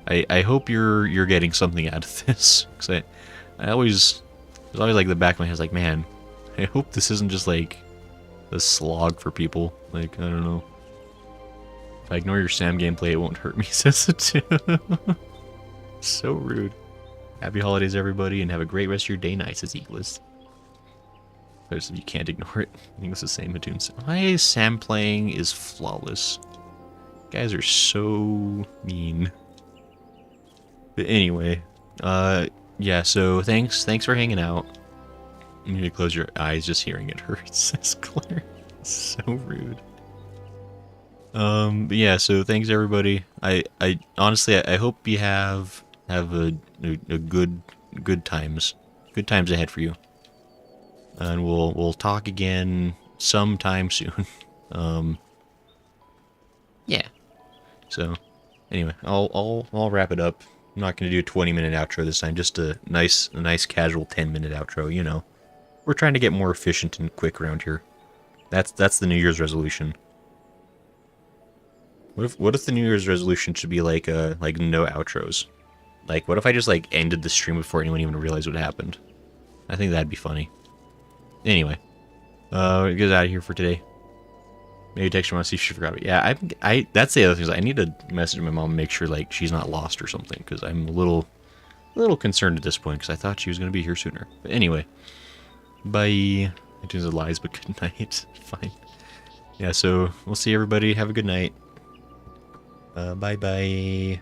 A: I hope you're getting something out of this, because I always, there's always like the back of my head, like, man, I hope this isn't just like a slog for people. Like, I don't know. If I ignore your Sam gameplay, it won't hurt me, says it too. So rude. Happy holidays, everybody, and have a great rest of your day, night, says Eagles. But you can't ignore it. I think it's the same Mattoon. My Sam playing is flawless. You guys are so mean. But anyway, yeah, so thanks for hanging out. You need to close your eyes, just hearing it hurts, says Claire. So rude. But yeah, so thanks everybody. I honestly, I hope you have a good times ahead for you. And we'll talk again sometime soon. Yeah. So anyway, I'll wrap it up. I'm not going to do a 20-minute outro this time, just a nice casual 10-minute outro, you know. We're trying to get more efficient and quick around here. That's the New Year's resolution. What if the New Year's resolution should be like no outros? Like, what if I just like ended the stream before anyone even realized what happened? I think that'd be funny. Anyway, get out of here for today. Maybe text her, want to see if she forgot it. Yeah, that's the other thing. I need to message my mom and make sure like she's not lost or something, because I'm a little concerned at this point, because I thought she was going to be here sooner. But anyway, bye. It is lies, but good night. Fine. Yeah, so we'll see everybody. Have a good night. Bye bye.